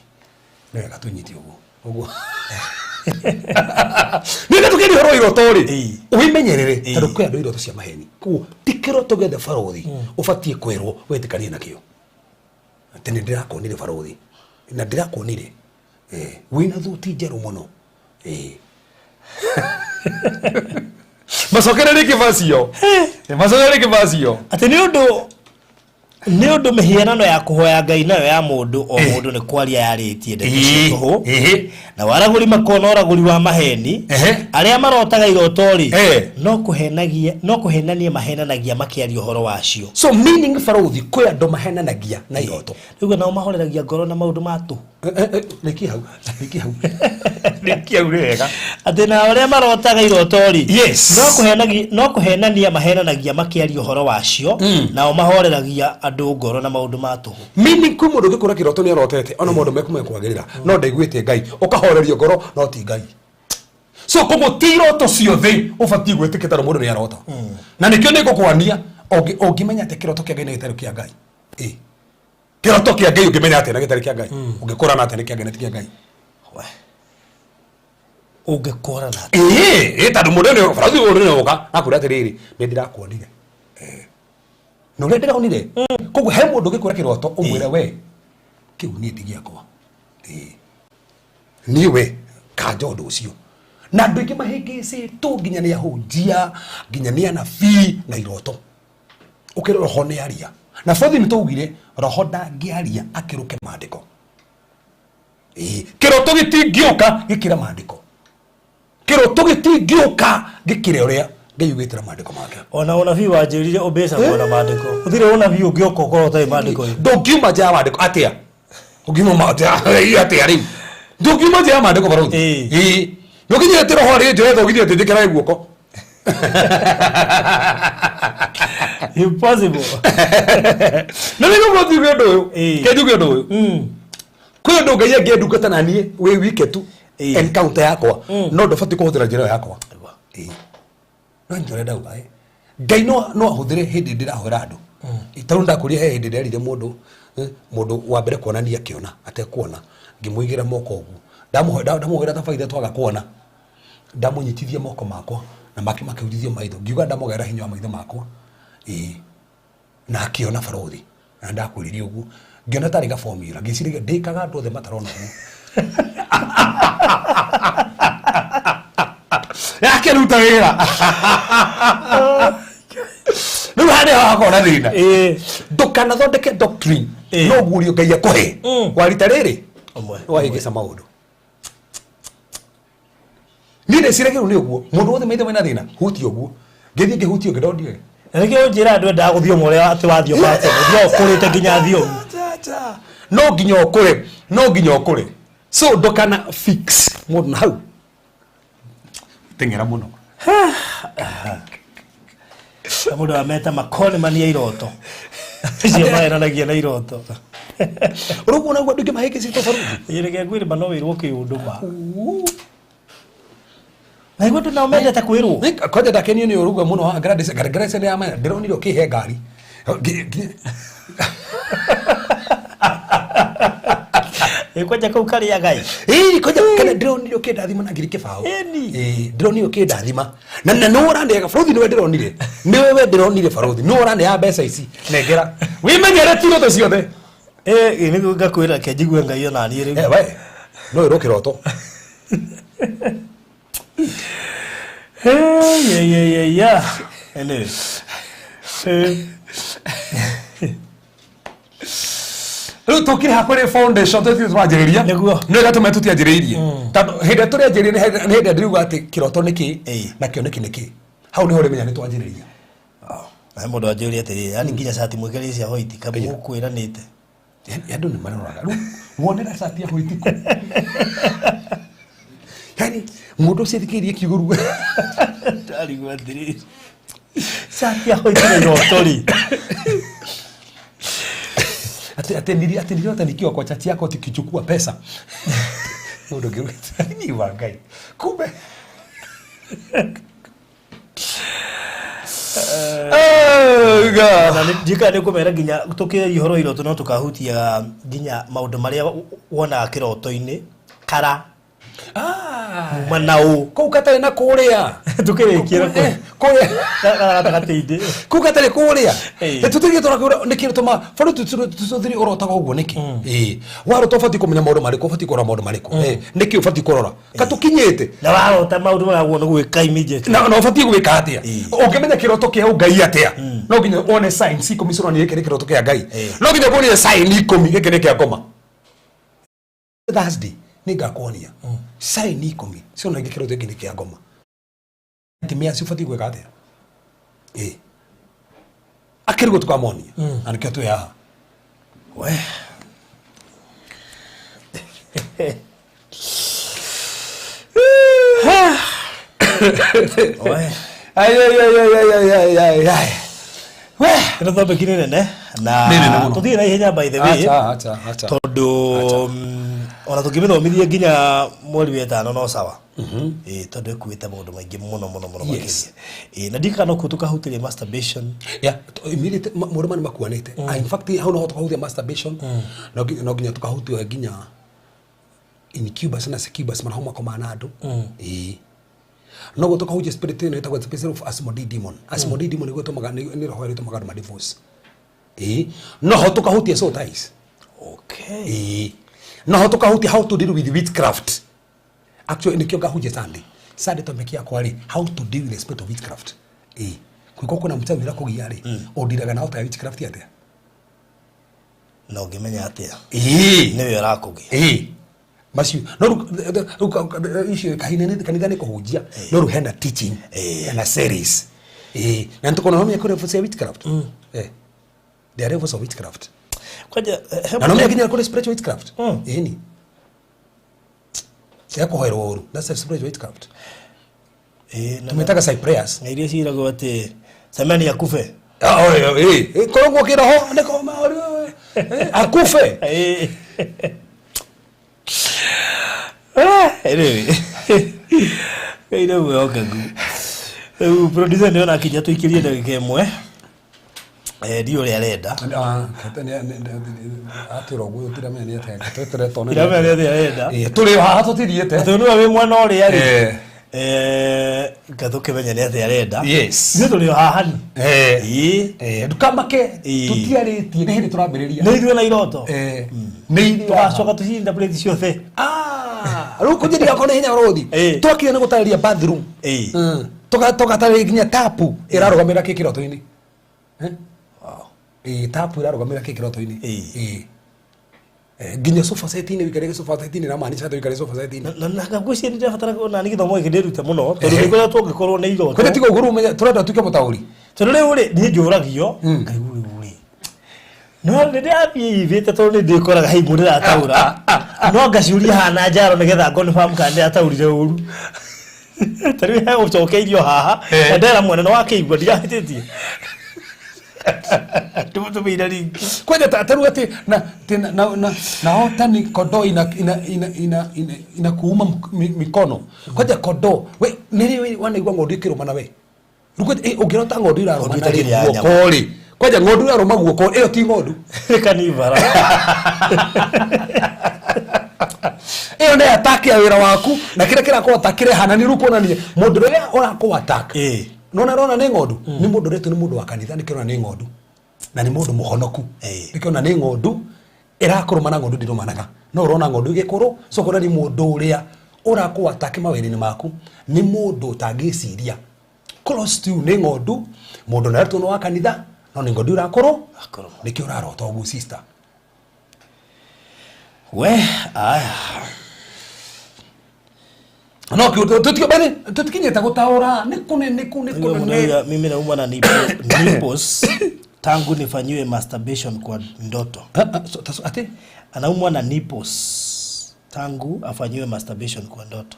no wega tunyiti uguo nĩgetha tukĩri horo irotori uimenyerere tondũ kwi andu iroto cia maheni kuo tikiroto gethe borothi ubatie kwerwo wetikanie nakio ati nĩ ndĩrakuonire borothi na ndirakuonire wina thuti njeru muno macokerere kibasio ati ni undu mihianano ya kuhoya Ngai nayo ya mundu o mundu ni kwaria yaritie ndeto cia tuhu na waraguri makona uraguri wa maheni aria marotaga irotori no kuhenania mahenanagia makiaria uhoro wacio so meaning borothi kwi andu mahenanagia na iroto riu na mahoreragia ngoro na maundu matu niki hau wega ati na aria marotaga irotori no kuhenania mahenanagia makiaria uhoro wacio na mahoreragia andu ngoro na maundu matu meaning kwi mundu gikura kiroto ni arotete ona maundu mekumekwagerera no ndaiguite Ngai ukahorerio ngoro no ti Ngai so kogo tiroto ciothe ubatie gwetikita mundu ni arota na nikio ni gukwania ongimenya ati kiroto kia Ngai ni gitari kia Ngai kiroto kia Ngai ungimenya ati na gitari kia Ngai ungikora na ati ni kia Ngai ti kia Ngai ungikora na tandu mundu ni barathi mundu ni uka akura atiriri ni ndirakuonire no le ndiraonire kogo he mundu gikura kiroto umwire we kiu ni ndigiakwa niwe kanja undu ucio na andu ingi mahingicitwo nginya ni ahunjia nginya ni anabii na iroto ukira roho ni aria na fothi ni tugire roho ndangiaria akiruke maandiko kiroto gitingioka gikira maandiko kiroto gitingioka gikire uria Ngai ugitira maandiko make ona unabii wanjirire ubesa bona maandiko uthire unabii ungioka ukorwo utai maandiko ndungiuma nja maandiko atia ungiuma atia ri ndungiuma nja maandiko baruti Yokinya tiro hori nje thogithia tindikira guoko. Impossible. Na nĩ gũgũthiĩ ũndũ ũyũ. Kenjuge ũndũ ũyũ. Kwĩ ũndũ Ngai angĩndungata na niĩ wĩ wike tu encounter yakwa no ndũbatiĩ kũhũthĩra njĩra yakwa. No njũrenda uga Ngai no ahũthĩre hĩndĩ ndĩrahũra andũ. Itarũ ndakũria he hĩndĩ ndĩrerire mũndũ wa mbere kuonania akiona atekuona ngĩmũigĩra moko ũguo. Ndamuhera tabaitha twaga kuona ndamunyitithia moko makwa na makiurithio maitho ngiuga ndamugera hinya wa maitho makwa na akiona barothi na ndakwiririe uguo ngiona tari ga formula ngiciriga ndikaga andu othe matarona uguo yake ruta wira Nũ hane hakona thina ndukana thondeke doctrine no gurio Ngai akuhe warita riri waigisa maundu Nire sirege ru ni uguo mundu wothe maitho mena thina huti uguo ngethi ngihutio ngidondie Nĩkĩo njĩra andũ endaga gũthio mũrĩa atĩ wathio pastor ndio ũkũrĩte nginya thio no nginya ũkũre so ndokana fix mundu na hau tengera muno mundu ameta makone mania iroto cio maeranagia na iroto urugu na gwa maheke sito farugu yirege gwiri bano wirwo kiunduma na igwe tuna umendete kwirwo koja dakenio ni urugu muno garagara ni ama ndĩronire ũkĩhe ngari Koja kau kari ya Ngai koja kana ndĩronire ũkĩndathima na ngiri kĩbaũ ndĩronire ũkĩndathima na no ũrandeaga barothi nĩwe ndĩronire nĩwe ndĩronire barothi no ũrandeaga mbeca ici nengera wimenyere tiro to ciothe nĩ ngakwĩra ke njigue Ngai ona niĩ rĩu we no ĩro kĩroto Anyway. Rĩu tũkire hakũrĩ foundation tũtianjĩrĩria nĩ gatũme tũtianjĩrĩirie tondũ hĩndĩ tũrĩanjĩrĩria nĩ hĩndĩ ndĩruga atĩ kĩroto nĩ kĩ na kĩoneki nĩ kĩ hau nĩho ũrĩmenya nĩ twanjĩrĩria na mũndũ anjĩrĩria atĩrĩrĩ yani nginya cati mwĩkĩrĩre cia white kamũ ũkwĩranĩte andũ nĩ maroraga rĩu wonera cati ya white yani mũndũ ũcio thikĩirie kiugũ ndarigwo atĩrĩrĩ cati ya white nĩ iroto rĩ ati niliota nikiwa kwa chati yako tikichukua pesa ndio ngeuka ni wangai kumbe na jika nĩ kumera nginya tukire ihoro iroto no tukahutia nginya maundu maria wona kiroto-ini kara manau kau katari na kuria tukirikira kuria gatagatĩ-inĩ kau katari kuria tutige turakura nikirutuma faru tuthiri urotaga uguo niki warota fati kumenya maundu mariko fati kura maundu mariko niki fati kurora katukinyite na warota maundu maraguo no gwika immediate na fati gwika atia ukimenya kiroto kia Ngai atia no nginya one signs iko misoro ni gikire kiroto kia Ngai no nginya kuonia sign iko gikire kia ngoma Thursday ningakuonia sign iko sio na gikire kiroto kia ngoma timia si fati gwika atia akirigo tukamonia anikio tu ya we we ino thombe kinene ne na tuthie na ihenya by the way acha tondu ona tukimithomithie nginya mweri wetano no sawa tondu ekuite maundu maingi muno makiria na ndikana ku tukahutiria masturbation immediate mundu mani makuanite in fact how no tukahutia masturbation no nginya tukahutia nginya incubus na succubus marahoma kwa manado no go tukahutia spirit ino itagwa spirit of Asmodee demon demon go tumaga ni roho ito magado ma divorce no ho tukahutia soul ties okay no ho tukahutia how to deal with witchcraft actually nikio gahuje Sunday tomekia kwari how to deal with the spirit of witchcraft kuko kuna mtawi la kugia ri odiraga na ota witchcraft atia no ngimenya atia niwe yarakugi macio no icio kahine kanitha ni kuhujia no ruhena teaching na series na ntukona homia kure for witchcraft the levels of witchcraft kwaje na nomia kinya kure spiritual witchcraft ni yako hero that's a spiritual witchcraft tumetaka say prayers na ile sira gote samani yakufe korongo kiroho ndiko maori akufe ina weoka gu producer ndio nakija tuikirie ndagika imwe ndio ria renda atirogo tiramenya ni atega twetere tone tiramenya ni renda turi haha tutiriete tu no we mwana uria ri gathukimenya ni renda yes ni turi haha ni dukamake tutiaritie ni hindi turambiriria ni ithuĩ na iroto ni ithuĩ twacoka tucinda plate ciothe ruko njiri yako ni hinya rothi twakire ni gutariria bathroom tugatariria nginya tapu irarugamira kikiroto-ini tapu irarugamira kikiroto-ini nginya sofa set-ini wikare sofa set-ini na maanisha wikare sofa set-ini na ngagucia ni ndabatara kuona ni githomo gikindirute muno tondu ni kuria tungikorwo ni iroto kwete tigo guru menya turenda tuke mutauri tondu riu ri ni njuragio ngaiguru ri no ndi athie ivite tondu ndi koraga hei murira ataura no ngaciuria hana njaro nigetha confirm kandi ataurire uru tari he ucokeirio haha ndera mwene no wakeigua ndirahititie tumira ringi kwende taru ati na hota ni kodo ina kuuma mikono kwende kodo we niri wanaigua ng'ondu ikiruma we rukwete ungirota ng'ondu iraruma na guokori kwende ng'ondu iraruma guokori iyo ti ng'ondu kanivara iyo ni attack ya wira waku na kire kira ko attack hana ni ruko ni mundu ria urako attack nona ni ng'ondu ni mundu retu ni mundu wa kanitha ni kirona ni ng'ondu na ni mundu muhonoku nikiona ni ng'ondu irakuruma na ng'ondu ndirumanaga no urona ng'ondu igikuru so kona ni mundu uria urako attack mawiri-ini maku ni mundu tangiciria close to ni ng'ondu mundu na retu no wa kanitha no ni ng'ondu irakuru nikio urarota ugu sister we aya no tutio bene tutikinyeta gutaura nikune mimi na umwa na nipples tangu nifanyiwe masturbation kwa ndoto ati anaumwa na nipples tangu afanyiwe masturbation kwa ndoto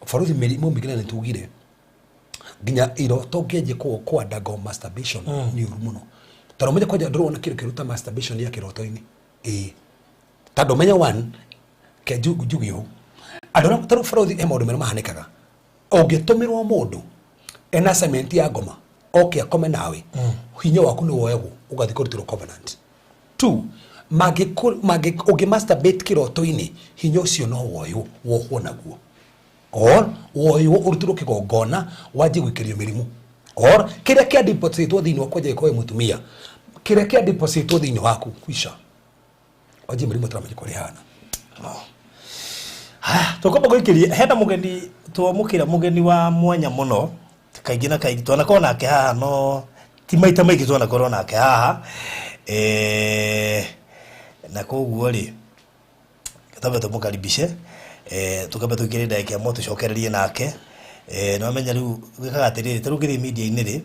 faruthi mirimo migine nitugire ginya iroto ngeje kwa dago masturbation ni urumuno taromenye kwaja ndorona kiruta masturbation ya kiroto-ini tando menya one ke jugio adora taru faruthi emodo mero mahanikaga ogetumirwo mundu ena cement ya ngoma akome nawe hinya waku ni woyagwo ugathi kurutiro covenant 2 mage masturbate kiroto-ini hinya ucio no woyo wohwo naguo or woyo urutiro kigongona waje gwikirio mirimu or kiria kia deposit thiini wa kwaje kwa mutumia kiria kia deposit thiini waku kwisha waje mirimu tramanye kuri hana tukomba gwikiria henda mugeni tuamukira mugeni wa mwanya muno kaingi na kaingi twana kona ke haha no ti maita maiki twana korona ke haha na koguo ri katabe tumukaribishe tukabe tukire ndake moto cokererie nake no menya riu gikaga atiriri tarugire media-ini ri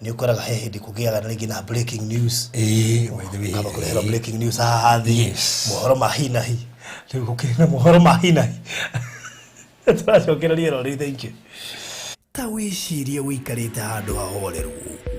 ni ukoraga he hindi kugiaga na ringi na breaking news by the way kama kurehera breaking news haha thi mohoro mahinahi riu gukiri na mohoro mahinahi turacokererie ro ri thank you ta wicirie wikarite handu hahoreru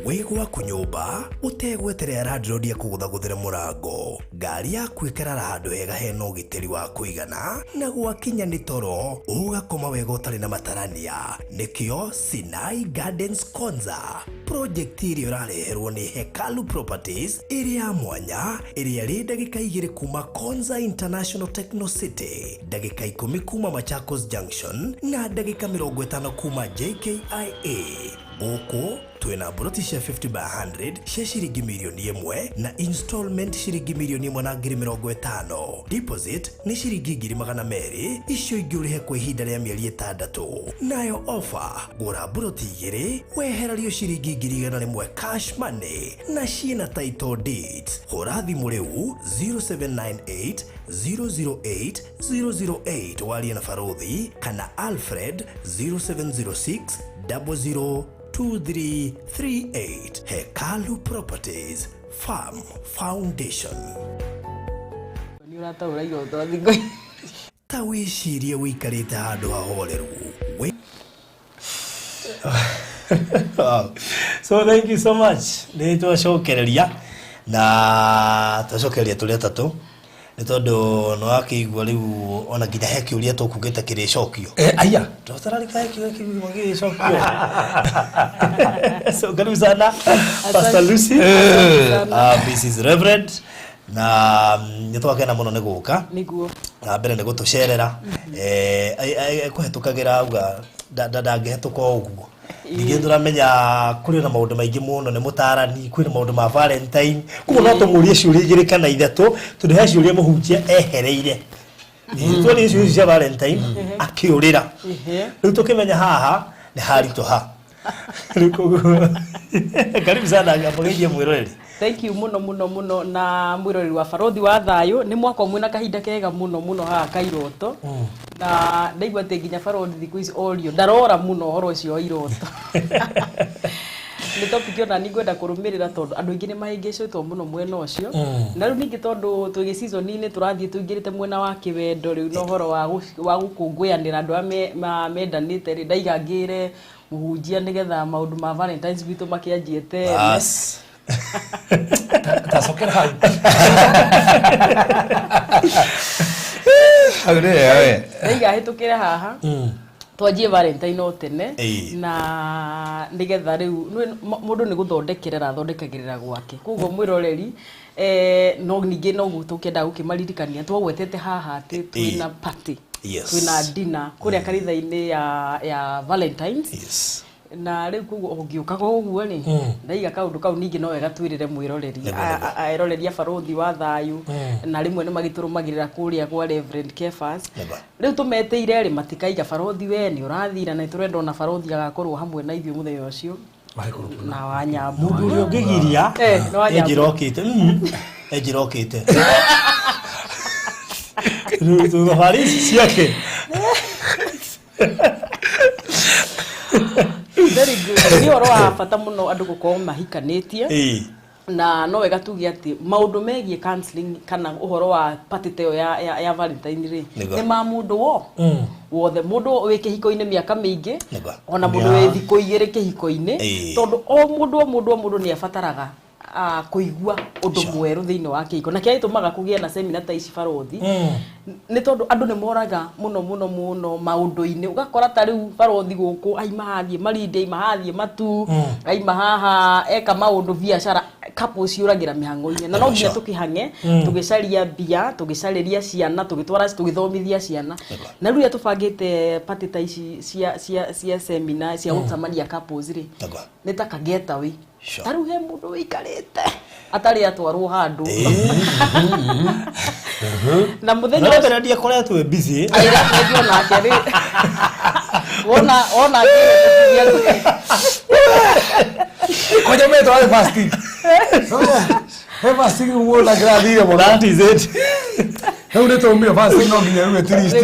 wigwaku nyumba utegweterera landlord akuguthaguthire murango ngari yaku ikarara handu hega hena ugitiri wa kuigana na gwakinya ni toro ugakoma wega utari na matarania nikio Sinai Gardens Konza project iria urareherwo ni Hekalu Properties iria mwanya iria ri ndagika 2 kuma Konza International Techno City ndagika 10 kuma Machakos Junction na ndagika 50 kuma JKIA Gũkũ twina buroti cia 50 by 100 cia ciringi mirioni 1 na installment ciringi mirioni 150. Deposit ni ciringi 200,000 icio ingĩ ũrĩhe kwa ihinda rĩa mĩeri 6. Nayo offer gũra buroti 2 wehererio ciringi 100,000 cash money na ciina title deeds. Hũra thimũ rĩu 0798 008 008 warie na Barothi kana Alfred 0706 002338. Hekalu Properties Farm Foundation. Ni urataura iroto thingo. Ta wĩcirie wĩikarĩte handũ hahoreru. So thank you so much. Nĩ twacokereria na twacokereria tũrĩa tatũ. Nĩ tondũ no akĩigua rĩu ona nginya he kĩũria tũkugĩte kĩrĩcokio. Aya. Tũtararika kĩrĩcokio. So karibu sana Pastor Lucy. Mrs. Reverend. Na nĩtwakena mũno nĩ gũka. Nĩguo. Na mbere nĩ gũtũcerera. Kũhetũkagĩra auga ndangĩhetũka ũguo. Ningĩ tũramenya kũrĩ na maũndũ maingĩ mũno nĩ mũtarani kwĩ na maũndũ ma Valentine kuo no tũmũrie ciũria igĩrĩ kana ithatũ tũrĩhe ciũria mũhunjia ehereire nĩ ciũria cia Valentine akĩũrĩra rĩu tũkĩmenya haha nĩ haritũha karibu sana ngapogeithie mwĩroreri. Thank you muno na mwĩroreri wa Barothi wa Thayũ nĩ mwaka ũmwe na kahinda kega muno haha Kairoto na ndaigua atĩ nginya Barothi thikũ ici orio ndarora muno ũhoro ũcio wa iroto nĩ topic ona nĩ ngwenda kũrũmĩrĩra tondũ andũ aingĩ nĩ mahĩngĩcĩtwo muno mwena ũcio na rĩu ningĩ tondũ twĩ season-inĩ tũrathiĩ tũingĩrĩte mwena wa kĩwendo rĩu no ũhoro wa gũkũngũyanĩra andũ arĩa mendanĩte rĩ ndaigangĩre mũhunjia nĩgetha maũndũ ma Valentine's witũ makĩanjie tene Tasokera hau. Ndaiga hĩtũkĩre haha twanjie Valentine o tene na nĩgetha rĩu mũndũ nĩ gũthondekerera athondekagĩrĩra gwake koguo mwĩroreri no ningĩ no gũtũkĩenda gũkĩmaririkania twagwetete haha atĩ twĩna party twĩna dinner kũrĩa kanitha-inĩ ya Valentines na rĩu koguo ũngĩũkaga ũguo nĩ ndaiga kaũndũ kau ningĩ no wega twĩrĩre mwĩroreri aeroreria Barothi wa Thayũ na rĩmwe nĩ magĩtũrũmagĩrĩra kũrĩa kwa Reverend Kefas rĩu tũmeteire rĩ matikaiga Barothi we nĩ ũrathira na tũrenda ona Barothi agakorwo hamwe na ithuĩ mũthenya ũcio na wa Nyambo mũndũ ũrĩa ũngĩgiria enjirokĩte thabari ciake very good nĩ ũhoro wa bata mũno andũ gũkorwo mahikanĩtie na no wega tuge atĩ maũndũ megiĩ counseling kana ũhoro wa party teo ya Valentine rĩ nĩ ma mũndũ wothe mũndũ wĩ kĩhiko-inĩ mĩaka mĩingĩ ona mũndũ wĩ thikũ igĩrĩ kĩhiko-inĩ tondũ o mũndũ nĩ abataraga kũigua ũndũ mwerũ thĩinĩ wa kĩhiko na kĩrĩa gĩtũmaga kũgĩe na seminar ta ici Barothi nĩ tondũ andũ nĩ moraga mũno maũndũ-inĩ ũgakora ta rĩu Barothi gũkũ aima hathiĩ marinde aima hathiĩ matu aima haha eka maũndũ biacara couples ciũragĩra mĩhang'o-inĩ na no nginya tũkĩhang'e tũgĩcaria mbia tũgĩcarĩria ciana tũgĩthomithia ciana na rĩu tũbangĩte party ta ici cia seminar cia gũcemania couples rĩ nĩ ta getaway taru he mũndũ wĩikarĩte atarĩ atwarwo handũ na mũthenya ũcio mbere ndĩakoretwo busy ayĩratwo nake rĩ ona Konya me to fasting. He fasting wo na grathire mo that is it. Rĩu nĩ tũmire fasting no nginya rĩu etirist.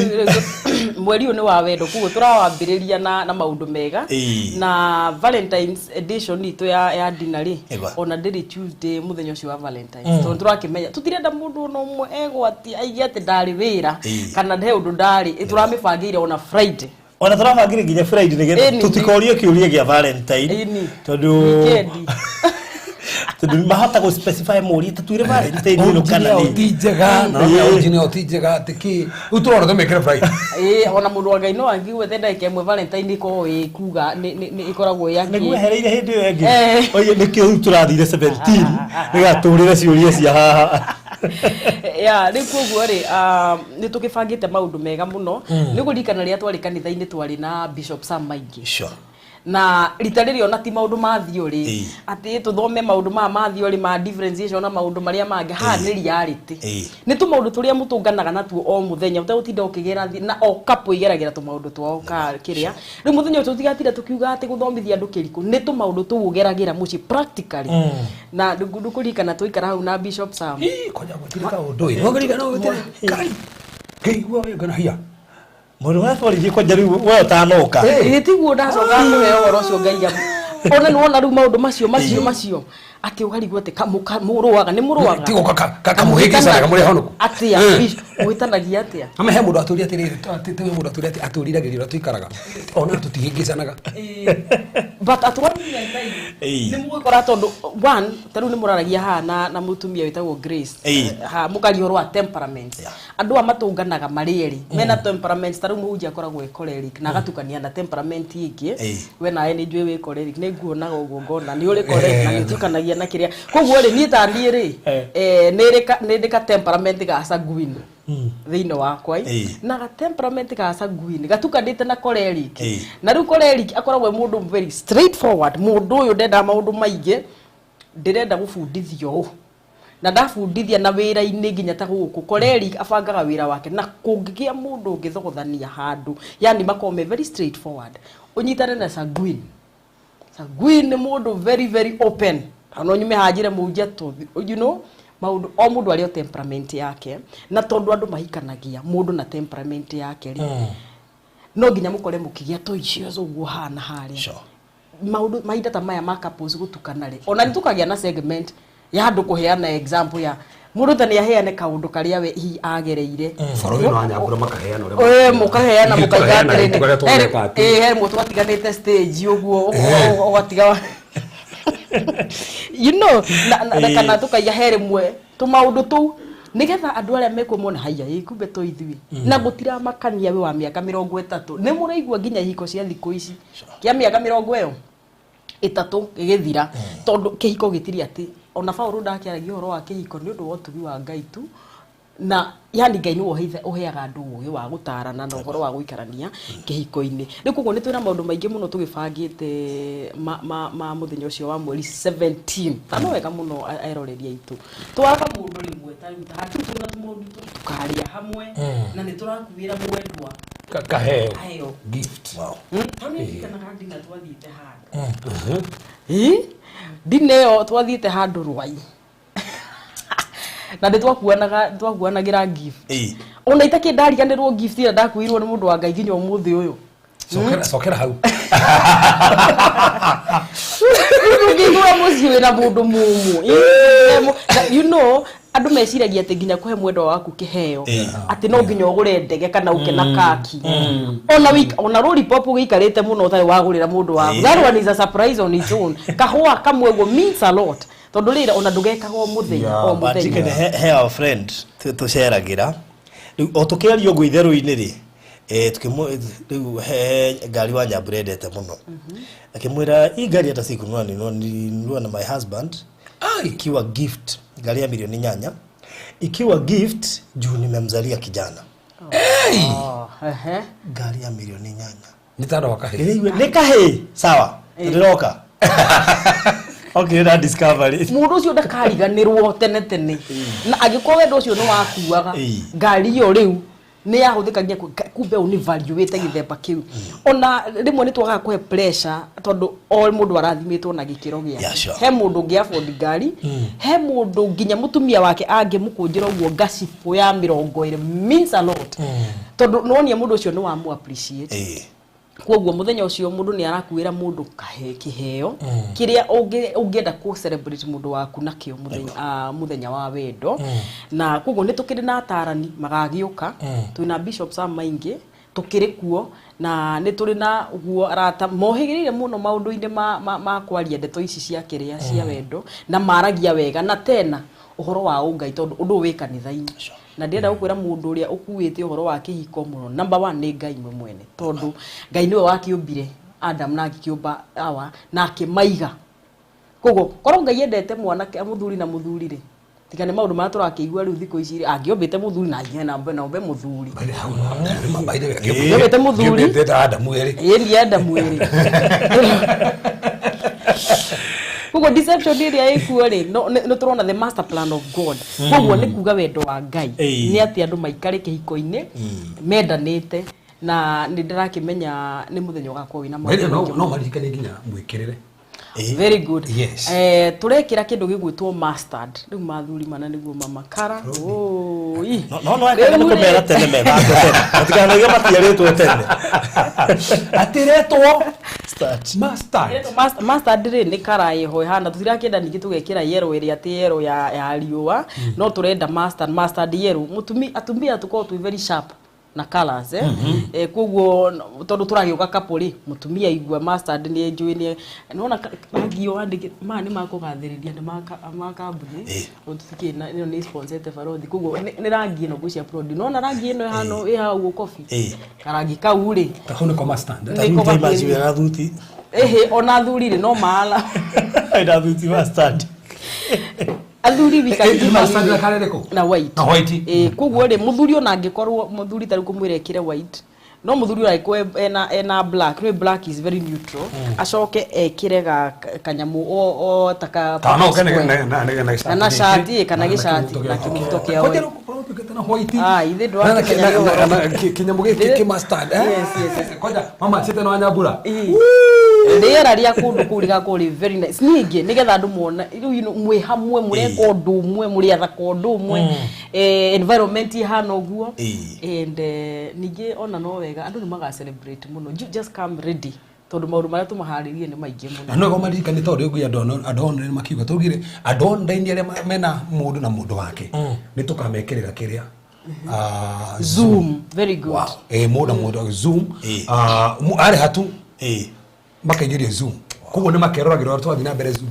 Mweri ũyũ nĩ wa wendo koguo tũrawambĩrĩria na maũndũ mega na Valentine's edition itũ ya dinner rĩ ona ndĩrĩ Tuesday mũthenya ũcio wa Valentine's tondũ tũrakĩmenya tũtirenda mũndũ ona ũmwe egwati aige atĩ ndarĩ wĩra kana he ũndũ ndarĩ tũramĩbangĩire ona Friday ona tũrabangire nginya Friday nĩgetha tũtikorie kĩũria gĩa Valentine tondũ mahota go specify mũri tatuire Valentine ino kana ni tijega na original tijega tiki utoro ndo mekera Friday ona mũndũ wa Ngai no angĩgwe thenda ĩkemwe Valentine iko ĩkuga nĩ ikoragwo yake nĩguo hereire hĩndĩ ĩyo ĩngĩ oye nĩkĩo tũrathire 17 nĩgatũrĩre ciũria cia haha ya rĩ koguo rĩ nĩ tũkĩbangĩte maũndũ mega mũno nĩ kũririkana rĩrĩa twarĩ kanitha-inĩ twarĩ na Bishop Sam Maingĩ na rita rĩrĩ ona ti maũndũ ma theory atĩ tũthome maũndũ ma theory ma differentiation na maũndũ marĩa mangĩ ha nĩ reality nĩ tu maũndũ tũrĩa mũtũnganaga natuo o mũthenya ũtegũtinda ũkĩgera na o kapo igeragĩra tu maũndũ twao kĩrĩa rĩu mũthenya ũcio tũtigatira tũkiuga atĩ gũthomithia andũ kĩriko nĩ tu maũndũ tũu ũgeragĩra mũciĩ practically na ndũkũririkana tũikara hau na Bishop Sam koja gũtirika ũndũ ũyũ ũgũririkana ũgũtirika kĩigua wĩngana hiya mũndũ wa borithi kwa njari wewe utanoka tiguo ndacoka kũhe ũhoro ũcio Ngai ona nĩ wona rĩu maũndũ macio ati ũgarigwo atĩ mũrũaga nĩ mũrũaga tigo kamuhĩngĩcanaga mũrĩ honoku atĩa gwĩtanagia atĩa amehe mũndũ atũria atĩrĩrĩ tũhe mũndũ atũria atũriragĩria tũikaraga ona tũtihĩngĩcanaga but atũrania Ngai nĩ mũgũkora tondũ one tarĩu nĩ mũraragia haha na mũtumia wĩtagwo Grace ha mũkari ũhoro wa temperament andũ matũnganaga marĩ erĩ mena temperament tarĩu mũhunjia akoragwo choleric na agatukania na temperament ingĩ we nawe nĩ njũĩ wĩ choleric nĩ nguonaga ũguo ngona nĩ ũrĩ choleric na nĩtukanagia na kiria koguo rĩ niĩ ta niĩ rĩ nĩ ndika temperament ga sanguine thĩinĩ wakwa na ga temperament ga sanguine gatukanĩte na choleric na rĩu choleric akoragwo mũndũ very straightforward mũndũ ũyũ ndenda maũndũ maingĩ ndĩrenda gũbundithio na ndabundithia na wĩra-inĩ nginya ta gũkũ choleric abangaga wĩra wake na kũngĩgĩa mũndũ ũngĩthogothania handũ yani makome very straightforward ũnyitane na sanguine nĩ mũndũ very very open no nyume hanjire mũnjia tu you know maũndũ o mũndũ arĩ o temperament yake na tondũ andũ mahikanagia mũndũ na temperament yake rĩ no nginya mũkore mũkĩgĩa to icio ũguo hana harĩa maũndũ mahinda ta maya ma couples gũtukana rĩ ona nĩtukagia na segment ya andũ kũheana example ya mũndũ ta nĩ aheane kaũndũ karĩa we hi agereire bũrũri na Nyambura makaheana ũrĩa mũkaheana mũkaiga he mũtu atiganĩte stage ũguo ũgatiga you know na kana tukaiya here mwe tu maundu tu nigetha andu aria mekwona haya kumbe to ithui na gutira makania we wa miaka 30 ni muraigua nginya hiko cia thikũ ici kia miaka 30 gigithira tondu kihiko gitiri ati ona Paulo ndakiaragia uhoro wa kihiko ni undu wa utugi wa Ngai tu na yani Ngai ni uheaga andu uyu wa gutarana na uhoro wa guikarania kihiko-ini ni kuguo ni twina maundu maingi muno tugibangite ma muthenya ucio wa mweri 17 tano wega muno aeroreria itu twaraga mundu rimwe ta hakiu tuna tumundu tukaria hamwe na ni turakuira mwendwa kaheo gift wow kana kandi na twathiite handu dineo twathiite handu rwai na nditwakuanagira gift ona itake ndariganirwo gift ira ndakuirwo ni mundu wa Ngai nginya umuthi uyu sokera hau ngigura muci wina mundu mumu you know andu meciragia ati nginya kuhe mwendo waku kiheo ati no nginya ugure ndege kana ukena kaki ona roli pop gikarite muno utai wagurira mundu waku that one is a surprise on its own kahua kamwe means a lot tondu rira ona ndugekagwo muthenya o muthenya he our friend tuceragira o tukiario ngui theru-ini ri tukimu he ngari wa Nyambura endete muno akimwira i ngari ata sikunwa ni na my husband ikiwa gift ngari ya milioni 8 ikiwa gift juu nimemzalia kijana ngari ya milioni 8 nitanda wakahe nikahe sawa ndiroka okay na discovery mundu ucio ndakariganirwo tene na agikwo wendo ucio no wakuaga ngari yo riu ni yahuthikagia kumbe uni value wete githemba kiu ona rimwe ni twaga kuhe pressure tondu all mundu arathimitwo na gikiro gia he mundu ngi afford ngari he mundu nginya mutumia wake angimukunjira uguo ngacipũ ya 20 means a lot tondu nonia mundu ucio no wamu appreciate koguo muthenya ucio mundu ni arakuira mundu kiheo kiria ungienda ku celebrate mundu waku nakio muthenya wa wendo na koguo ni tukiri na atarani magagiuka twina Bishop Sam maingi tukiri kuo na ni turi na guo arata mohigirire muno maundu-ini ma kwaria ndeto ici cia kiria cia wendo na maragia wega na tena uhoro wa ungai tondu undu wi kanitha-ini na ndenda gukwira mundu uria ukuite uhoro wa kihiko muno number 1 ni Ngai mwene tondu Ngai niwe wakiumbire Adam na akiumba awa na akimaiga kogo korwo Ngai endete mwanake muthuri na muthuri ri tika nä maå ndå marä a tå rakä igua rä u thikå ici angä ombä te må thuri na nombe må thuri ombä te må thuri ndienda mwä rä koguo deception ĩrĩa ĩkuo rĩ nĩ tũrona the master plan of God koguo nĩ kuga wendo wa Ngai nĩ atĩ andũ maikare kĩhiko-inĩ mendanĩte na nĩ ndĩrakĩmenya nĩ mũthenya ũgakorwo wĩna maũndũ no maririkane nginya mwĩkĩrĩre. Very good. Yes. Turekira kindu gigwitwo mustard. Riu mathuri mana niguo mamakara. No aka kumera tene mega. Atikana ngiye matiaritwo tene. Atiretwo mustard. Mustard ri ni kara yeho hana tutirakenda ningi tugekira yellow iri ati yellow ya riua no turenda mustard yellow. Atumia tuko tu very sharp na colors koguo tondu turagioka couple mutumia igua mustard ni njui ni nona rangio andike mani makugathiriria ni makambuni tufikie ino ni sponsored farodi koguo ni rangi ino gucia prodi nona rangi ino hano hau coffee karangi kau ri kahone ko mustard ni ko maji ya thuti ona thuri ri no mala ina thuti mustard athuri bikari mustard karereko na white koguo ri muthuri ona angikorwo muthuri tari kumwirekire white no muthuri raiko ena black no black is very neutral acoke ekire kanyamu o taka kana na shati kana gishati na kingito kia white ithe ndo kinyamu giki mustard koja mama chete no anyambura rĩera rĩa kũndũ kũu rĩgakorwo very nice ningĩ nĩgetha andũ mona rĩu mwe hamwe mũreka ũndũ ũmwe mũrĩathaka ũndũ ũmwe environment ihana ũguo and ningĩ ona no wega andũ nĩ maga celebrate mũno just come ready tondu maũndũ marĩa tũmaharĩrie nĩ maingĩ mũno no go maririkane tondũ ũguo andũ nĩ makiuga tũgire andũ ndaini arĩa mena mũndũ na mũndũ wake nĩ tũkamekĩrĩra kĩrĩa Zoom very good mũndũ Zoom arĩ hatu makaingĩria Zoom koguo nĩ makeroragĩra ũrĩa twathi na mbere Zoom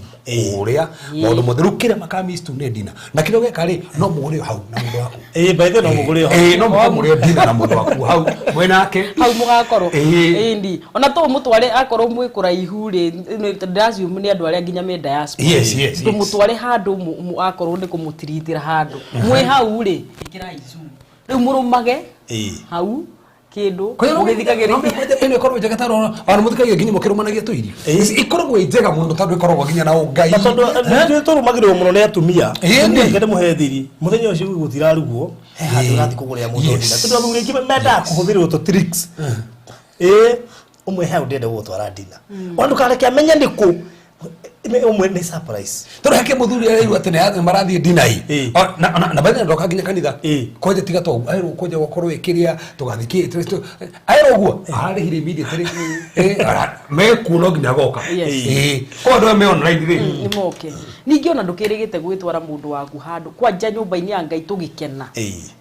ũrĩa maũndũ mothe rĩu kĩrĩa makamiss tu nĩ ndina na kĩrĩa gĩka rĩ no mũgũrĩ hau na mũndũ waku by the no mũgũrĩ no mũgũrĩ ndina na mũndũ waku hau mwenake hau mũgakorwo ndi ona to mũtware akorwo mwĩ kũraihu rĩ ndacium nĩ andũ arĩa nginya me diaspora mũtware handũ akorwo nĩ kũmũtiritĩra handũ mwĩ hau rĩ ĩkĩrai Zoom rĩu mũrũmage hau kindu ugithikagirira ino ikorwo njega taro ana muthikagia nginya mukirumanagia tu irio ikoragwo njega muno tondu ikoragwo nginya na ungai tondu nĩ tũrũmagĩrĩrwo mũno nĩ atumia ngende mũhe thiri muthenya ũcio gũtirarugwo handu rathi kũgũrĩa mũndũ ndina tondu athuri aingĩ mendaga kũhũthĩrwo to tricks umwe hau ndenda gũtwara ndina ona ndũkareke amenye nĩ kũ umwe nĩ surprise tondu hake muthuri araigua atĩ nĩ marathie ndina hii na baada ndoka nginya kanitha koje tiga to aero koje gũkorwo ĩkĩrĩa tũgathikĩ aero ũguo ararĩhire immediately mekuno nginya goka kwa andũ me online rĩ nĩ moke ningĩ ona ndũkĩrĩgĩte gwĩtwara mũndũ waku handũ kwanja nyũmba-inĩ ya Ngai tũgĩkena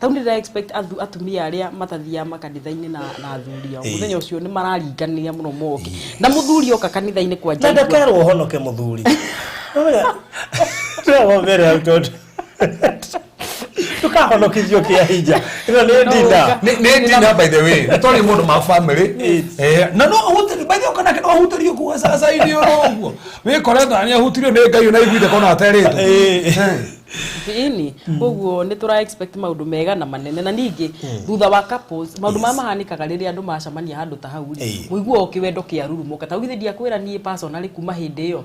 tau nĩ ndĩra expect atumia arĩa matathiaga makanitha-inĩ na athuri ao mũthenya ũcio nĩ mararinganĩra mũno moke na mũthuri oka kanitha-inĩ kwanja ndakerwo honoke mũthuri Ndio mbere mtoto. Tukahonokithio kia hija. Ino nĩ ndina. Nĩ ndina by the way. Tũrĩ mũndũ ma family. Na no hutiri by the way kana no hutirio kuwa sasa hivi ũguo. Wĩkoretwo ani hutirio nĩ Ngai na iguite kona aterĩtwo. Ini koguo nĩ tũra expect maũndũ mega na manene na ningĩ thutha wa couples maũndũ ma mahanĩkaga rĩrĩa andũ macemania handũ ta hau mũigua kĩwendo kĩa rurumuka ta ugithĩ ndiakwĩra niĩ personally kuma hĩndĩ ĩyo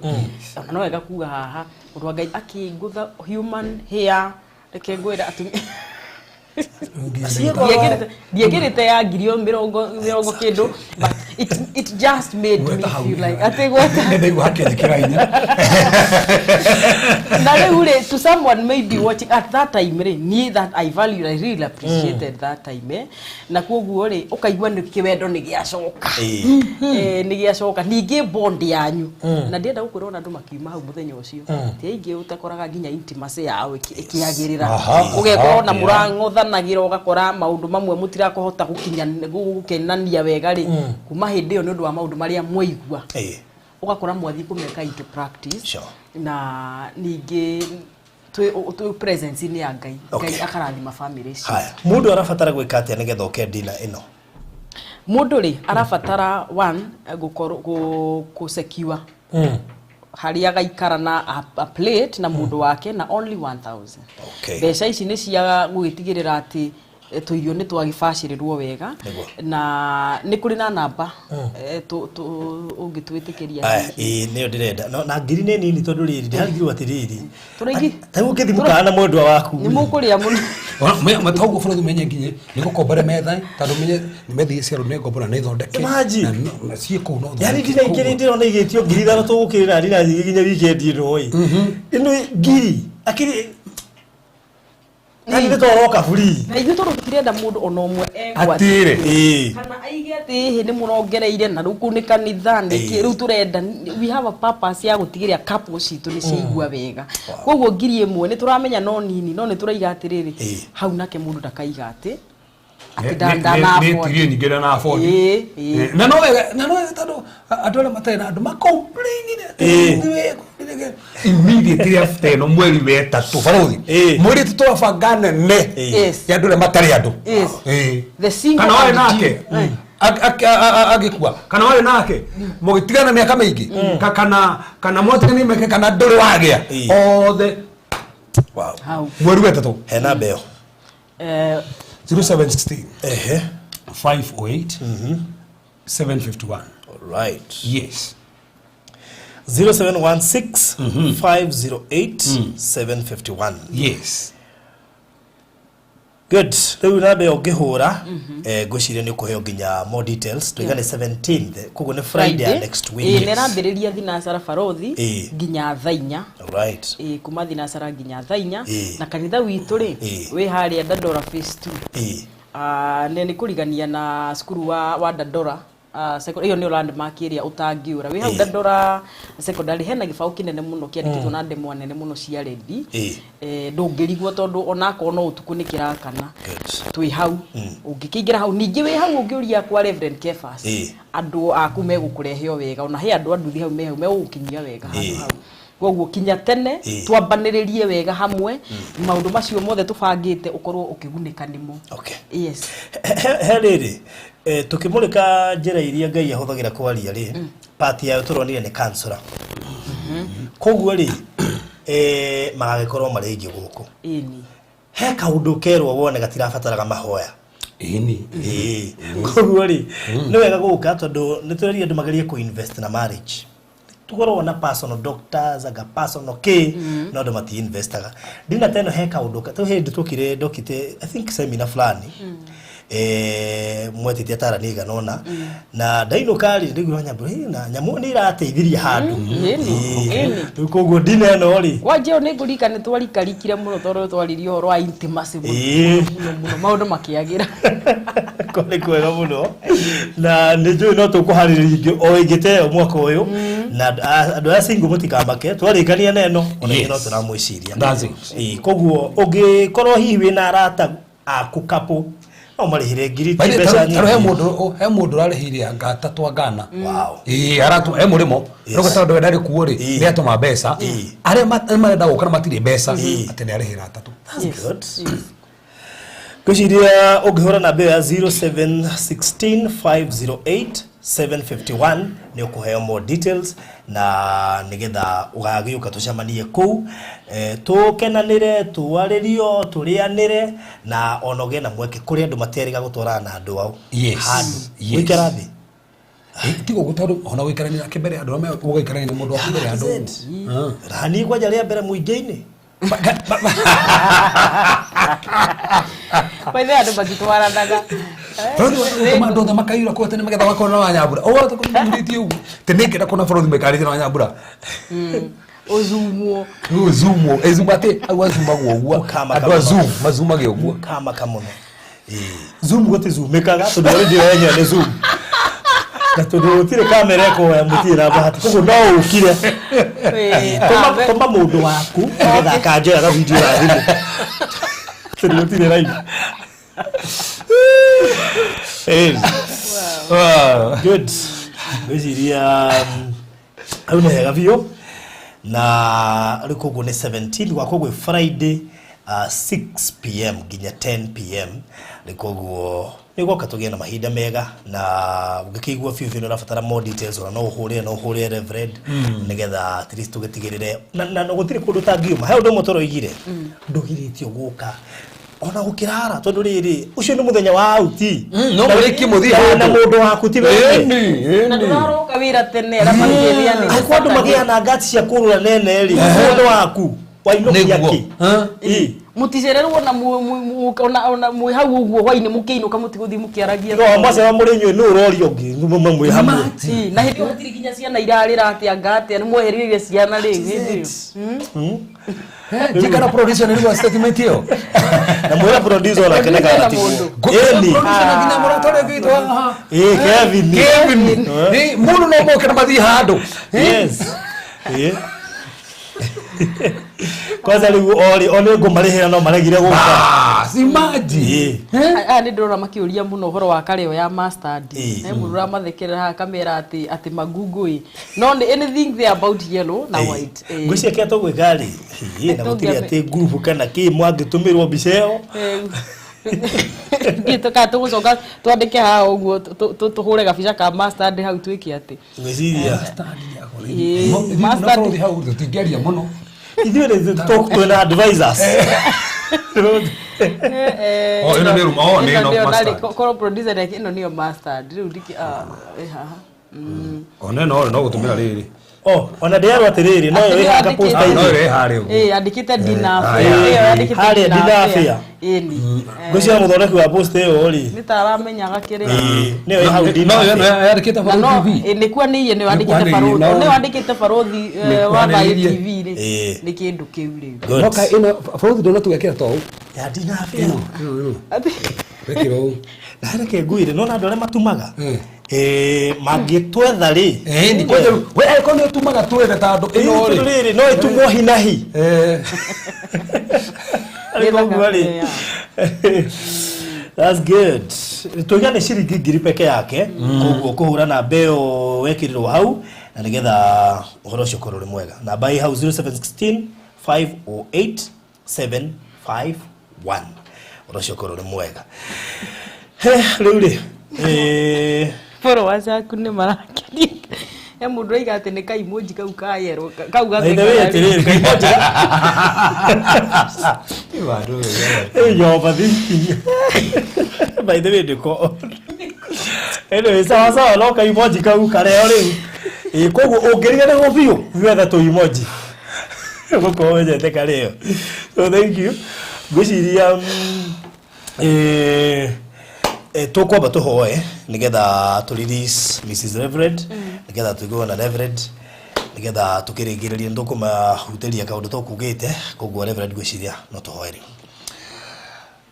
ona no wega kuga haha ũndũ wa Ngai akĩngũtha human hair reke ngwĩra atumia ndiagĩrĩte ya ngiri mĩrongo kĩndũ but it just made me feel like ategwata nĩguo hakĩthikĩra hinya na rĩu rĩ to someone may be watching at that time rĩ niĩ that I value I really appreciated that time na koguo rĩ ũkaigua nĩ kĩwendo nĩ gĩacoka nĩ gĩacoka ningĩ bond yanyu na ndĩenda gũkwĩra ona andũ makiuma hau mũthenya ũcio ti aingĩ ũtakoraga nginya intimacy yao ĩkĩagĩrĩra ũgekorwo na mũrang'othanagĩra ũgakora maũndũ mamwe mũtirakũhota gũkenania wega rĩ kuma hĩndĩ ĩyo nĩ ũndũ wa maũndũ marĩa mwaigua ũgakora mwathi kũmeka into practice na ningĩ twĩ presence ni ya Ngai Ngai akarathima families haya mũndũ arabatara gwĩka atĩa nĩgetha oke ndina ĩno mũndũ rĩ arabatara one gũkorwo secure haria gaikara na a plate na mundu wake na only 1000. Okay. Mbeca ici ni cia gugitigirira ati tuirio ni twagibacirirwo wega na ni kuri na namba ungitwitikiria niyo ndirenda na ngiri ni nini tondu riri ndiragirwo atiriri tagu kithi mukana mwendwa waku ni mukuria muno mataugo bũrũri menye nginye nĩ gũkombora metha tondũ menye metha ciarũ nĩ ngombora nĩ thondeke na ciĩkũu no thondeke yani nginya ingĩ ndĩrona igĩtio ngiri ithano tũgũkĩrĩra rina nginya weekend ĩno ĩno ngiri akĩrĩ nĩ toroka free na ithuĩ tondũ tũtirenda mũndũ ona ũmwe atire kana aige atĩ hĩ nĩ mũrongereire na rĩu kũu nĩ kanitha nĩkĩ rĩu tũrenda we have a purpose ya gũtigĩrĩra couple citũ nĩ ciaigua wega koguo ngiri ĩmwe nĩ tũramenya no nini no nĩ tũraiga atĩrĩrĩ hau nake mũndũ ndakaiga atĩ nĩ nyingĩ na afford na no wega tondũ andũ arĩa matarĩ na andũ macomplainire immediately after no mweri wetatũ barũthi mweri tũtwabanga nene ya andũ arĩa matarĩ andũ kana warĩ nake agĩkua kana warĩ nake mũgĩtigana mĩaka mĩingĩ kana mwatigania mĩaka kana ndũrĩ wagĩa othe mweri wetatũ hena mbeo 0716 508 751. All right. Yes. 0716 508 751. Yes. Good. Rĩu nabe ongĩhũra ngwĩciria nĩ ũkũheo nginya more details tuigane 17th koguo nĩ Friday next week. Nĩ rambĩrĩria thinacara barothi nginya thaa 4. Right. Kuma thinacara nginya thaa 4 na kanitha witũ rĩ wĩ harĩa Dandora phase 2. Nĩ kũrigania na cukuru wa Dandora iyo ni landmark area utangiura we hau Dandora secondary hena gibao kinene muno kiandikitwo na ndemwa nene muno cia rendi ndungirigwo tondu onako no utuku ni kirakana twi hau ungikingira hau ningi we hau ungiuria kwa Reverend Kefas andu aku megukurehio wega ona he andu anduthi hau me hau megukinyia wega hau koguo kinya tene twambaniririe wega hamwe maundu macio mothe tubangite ukorwo ukigunika nimo. Okay. Yes. Herere tukimulika njira iria Ngai ahuthagira kwaria ri party ya turonire ni kansora. Koguo ri magagikorwo mari ingi guku. Ini. He kaundu kerwo wone gatirabataraga mahoya. Ini. Koguo ri ni wega guka tondu ni tureria andu magerie ku invest na marriage. Tukoro na personal doctors aga personal care no do mati investaga dina teno he kaundu to he tukire dokite I think seminar fulani mwetite atara niga nona na daino kali ndigwa nyambura na nyamu ni irateithiria handu koguo dina no ri waje ni ngurika ni twarikarikire muno toro twaririo rwa intimacy muno maundu makiagira kole kwega muno na nijui no tukuhariririo o igite mwaka uyu na andu a single mutikambake twarikania neno ona no turamwiciria koguo ungikorwo hihi wina arata akukapu no marihire ngiri tibeca nyingi he mundu rarihiria ngata twa Ghana aratu he murimo no gatandu ndari kuo ri ni atuma mbeca aria marenda gukana matire mbeca ati ni arihira atatu. That's good. Kujiria ungihora na bea 0716 508 751 ni ukuheo more details na nigetha ugagiuka tucamanie kuu tukenanire tuaririo turianire na onoge na mweke kuri andu materiga gutwara na andu au wikarathi tigo gutoru ona wikarania kibere andu ame ugikarania na mundu akibere andu rani kwa jari mbere muingeini Baithe andu bagitwara ndaga Mando da makaira ko tene magetha wakona wa Nyambura o to kumuriti u tene kenda kona forothi mekarite na Nyambura ozumo ezumate awazuma gwo andu azum mazuma gwo kama kamuno zoom gote zoom mekaga to dore dio yenye ne zoom kato tire kamera yako ya mutira bahati kuko ndo ukire toma mundu waku ngetha kanjera ga video ya thimu tire tire live wow good weziria au nega vio na rikugo ni 17 kwa kogwe Friday 6 pm ginya 10 pm rikugo niguo katugie na mahinda mega na ngikigwa fiu no rafatara more details ona no hurire reverend nigetha at least tugetigirire na gutiri kundu tangiuma he undu motoro igire ndugiritio guka ona gukirara tondu riri ucio ni muthenya wa auti no muriki muthia na mundu waku ti wewe na ndaroka wira tene aramangeria ni akwandu magia na ngati cia kurura nene ri mundu waku wainokia ki muticererwo na ona mwe hau uguo hwaini mukiinuka mutiguthi mukiaragia no mwase wa murinyo ni urori ongi mwe hamwe na hindi gutiri kinya ciana irarira atia ngate ni mweherire ciana ri jikana producer ni wa statement hiyo na mwe producer la keneka ati eni na moratore vitu Kevin ni mulu no mo kana mathi hando yes kwanza riu oli ngumarihira no maregire guka simaji ni ndorora makiuria muno horo wa kareo ya mustard murura mathekerera kamera ati magugui no anything there about yellow na white ngwiciria kia togwe gari na gutiri ati group kana ki mwangitumirwo biceo gito ka tugucoka twandike ha uguo tuhure gabica ka mustard hau twiki ati ngwiciria mustard hau tutingeria muno ithuĩ nĩ twĩna advisors ĩno nĩ ruma nĩ mustard korwo producer yake ĩno nĩyo mustard rĩu ndiki haha ona no gũtũmĩra rĩrĩ ona ndirarwo atiriri no yo ihanga poster no yo ihari andikite dinafia iyo andikite dinafia ini ngũcia muthondeki wa poster iyo ri nitaramenya gakire no yo hau dinafia no yo andikite Barothi TV ni kwa niye ni andikite Barothi no andikite Barothi wa TV ri ni kindu kiu ri noka ino Barothi ndo tugekira to ya dinafia ati rekiro na reke nguire no na ndore matumaga magitwetha ri ni kwa we kono tumaga twethe tando ino ri no itumwo hinahi that's good tugane shiringi ngiri peke yake koguo kuhura na mbeo wekirirwo hau na nigetha uhoro ucio korore mwega na buy hau 0716 508 751 uhoro ucio korore mwega riu ri foro wacaku ni marakeria ya mundu aiga ati ni kaimoji kau ka yero kau ga kaimoji yo bathi by the way ndiko eno sawa no kaimoji kau kareo riu koguo ungirigana go biu wetha to emoji goko wethe kareo so thank you gwiciria tukwamba tuhoe nigetha tu release Mrs. Reverend nigetha tuigwe na Reverend nigetha tukiringireria ndukuma huteria kaundu tukugite koguo Reverend gwiciria no tuhoe ri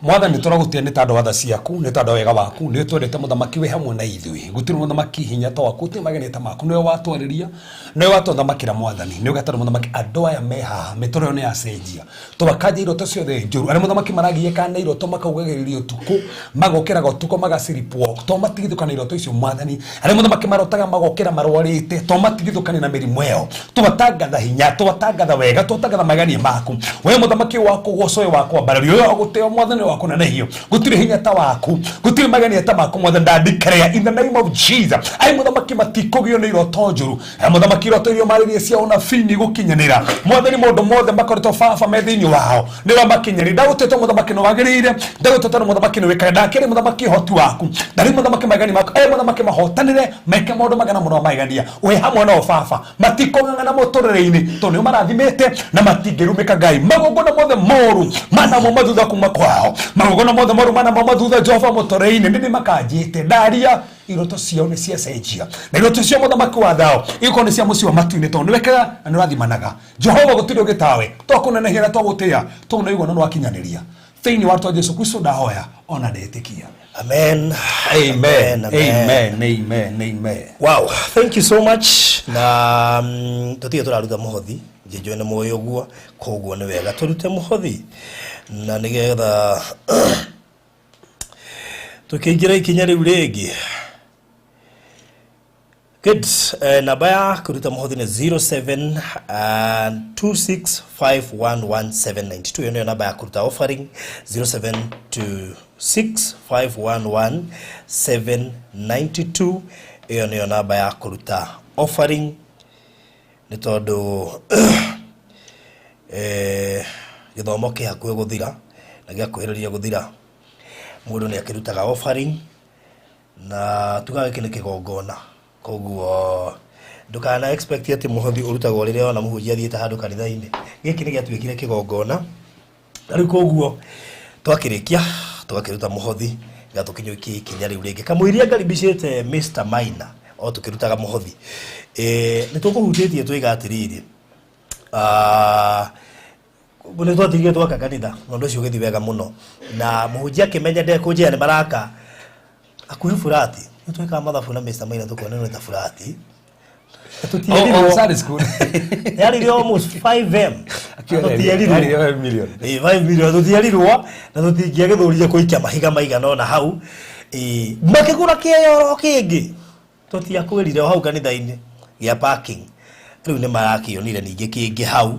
mwathani turagutia ni tando watha ciaku ni tando wega waku ni twendete muthamaki we hamwe na ithui gutiri muthamaki hinya to waku ti magene ta maku niwe watwariria niwe watuthamakira mwathani niwe gataro muthamaki andu aya meha mitoro ni acenjia tubakaje iroto ciothe njuru ari muthamaki maragiye kana iroto makaugagiririo tuku magokera gotuko magasiripwo to matigithukana iroto icio mwathani ari muthamaki marotaga magokera marwarite to matigithukana na mirimu yao tubatangatha hinya tubatangatha wega tubatangatha magania maku we muthamaki waku gocoe wakwa barario yo guteo mwathani wako na hiyo gutire hinya ta waku gutire magania ta maku mwathani ndandikrea in the name of Jesus ai muthamaki matikogio ni iroto njuru muthamaki iroto irio maririe cia ona fini gukinyanira mwathani mundu mothe makoretwo baba methini wao niwe makinyari ndagutete muthamaki no wagirire ndagutete muthamaki no wekare ndakire muthamaki hoti waku ndari muthamaki magani maku muthamaki mahotanire meke mundu magana muno magania we hamwe no baba matikongana muturire-ini to ni marathimete na matingirumika ngai magongona mothe moru mana mo mathutha kuma kwao magongona mothe moru mana mo mathutha Jehova muturire-ini ndini makanjite ndaria iroto ciao ni cia cenjia na iroto cia muthamaki wa thao iko ni cia muci wa matu-ini to ni wekega na nurathimanaga Jehova gutiri ugitawe to kunenehera to gutia to no igona no akinyanĩria thĩinĩ wa rĩĩtwa Jesũ Kristo ndahoya ona ndetikia amen amen amen amen amen wow thank you so much na tutige turaruta muhothi jejo ne moyo guo koguo ni wega turute muhothi na nigetha tukingira ikinya riu ringi good namba ya kuruta muhothi ni 0726511792 ndio namba ya kuruta offering 0726511792 6511792 iyo niyo namba ya kuruta offering ni tondu githomo kia kwe guthira na gia kwiriria guthira mundu ni akirutaga offering na tugawe kile kigongona koguo ndukana expect ati muhothi urutagwo riria ona muhunjia thiete handu kanitha-ini giki ni giatuikire kigongona ari koguo twakirikia tugakiruta muhothi gatukinyo iki kinya riu ringi kamwiria ngaribicite Mr Maina o tukirutaga muhothi ni tukuhutĩtie twiga atiriri bune twatigie twaka kanitha nondu cio githi wega muno na muhunjia kimenya ndekunjia ni baraka akuhi furati ni twika mathabu na Mr Maina tukone no ta furati Oh, Sunday school. Yari almost 5M. Yari 5 million. 5 million tutiarirwo na tutingia githuria kuikia mahiga maigana na hau. Makigura kĩyoro kĩngĩ. Tutia kwirire hau kanitha-ini ya parking. Riu ni marakionire ningi kĩngĩ hau.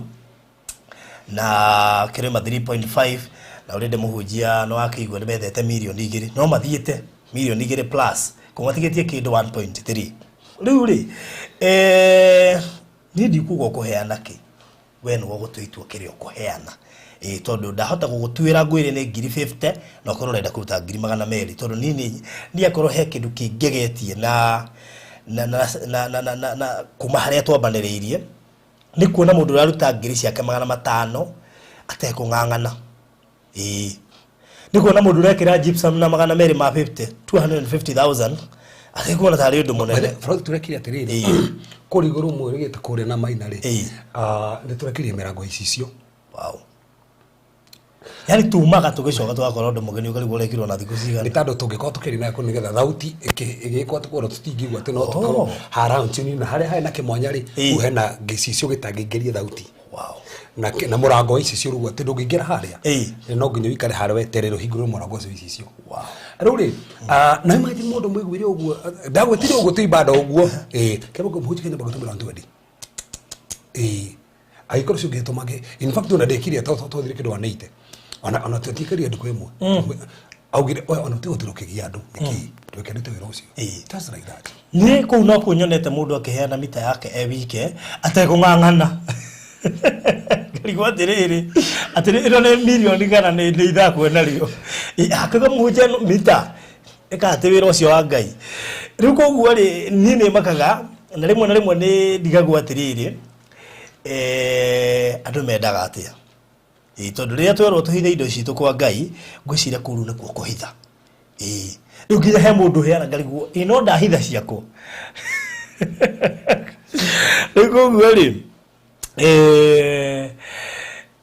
Na kirema 3.5 na urende muhunjia no akigwa ni methete milioni 2 no mathiete milioni 2 plus kumatigetie kindu 1.3. Riu ri ni ndikugwo kuheana ki we no gutwitwo kirio kuheana tondu ndahota gugutwira ngwire ni 50 na korwo renda kuruta 200 tondu nini ni akorwo he kindu kingegetie na kuma haria twambaniriirie ni kuona mundu uraruta ngiri ciake 500 atekung'ang'ana ni kuona mundu urekira gypsum na 250 250,000 athikuona tari undu munene Front turekiria atiriri kuri iguru mwirigite kuri na Maina ri ni turekirie mirango icicio wow yani tumaga tugicoka twakora undu mugeni ukarigwo rekirwo na thiku cigana ni tando tungikorwo tukiri na ko nigetha thauti igikwa tukorwo tutingigwa ati no tukorwo around chini na haria na kimwanya ri uhena gicicio gitangiingeria thauti wow na murango icicio rugo ati ndungiingira haria no nginya wikare haria weterero hinguru murango icicio wow riu ri na imagine mundu mwigwire uguo ndagwetire uguo tuibanda uguo kebo muhuje kenya bagutumira ntu wedi aikoro cio ngitumage in fact ona ndekirie twathire kindu aneite ona tutikaria nduko imwe augire ona tuguturukigia andu niki twekenete wira ucio just like that ni ku no kunyonete mundu akiheana mita yake wike atekung'ang'ana ngarigo atiriri iro ni milioni kana ni ithakwe nario akaga muhuje mita eka wira ucio wa Ngai riu koguo ri ni ni makaga na rimwe ni ndigagwo atiriri andu mendaga atia tondu riria twerwo tuhithe indo citu kwa Ngai ngwiciria kuru ni kuhitha riu nginya he mundu heana ngarigwo no ndahitha ciako riu koguo ri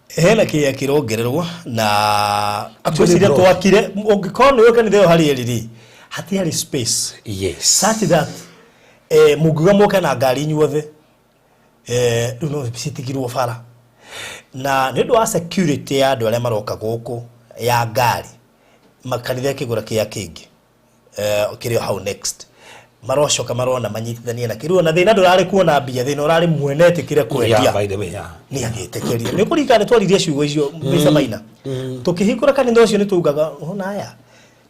hena kia kirongererwa na ngwiciria twakire ungikorwo ni kanitha yo hari eriri hati hari space yes such that mugiga moka na ngari nyuothe riu no citigirwo bara na nĩ ũndũ wa security ya andũ arĩa maroka gũkũ ya ngari makanitha kĩgũra kĩa kĩngĩ kĩrĩ hau next marocoka marona manyitithanie na kĩrũo na thĩna ndũrarĩ kuona mbia thĩna ũrarĩ muonete kĩrĩa kwendia nĩ agĩtekeria nĩ kũringana twaririe ciugo icio Mr Maina tũkĩhingũra kanitha ũcio nĩ tugaga ona aya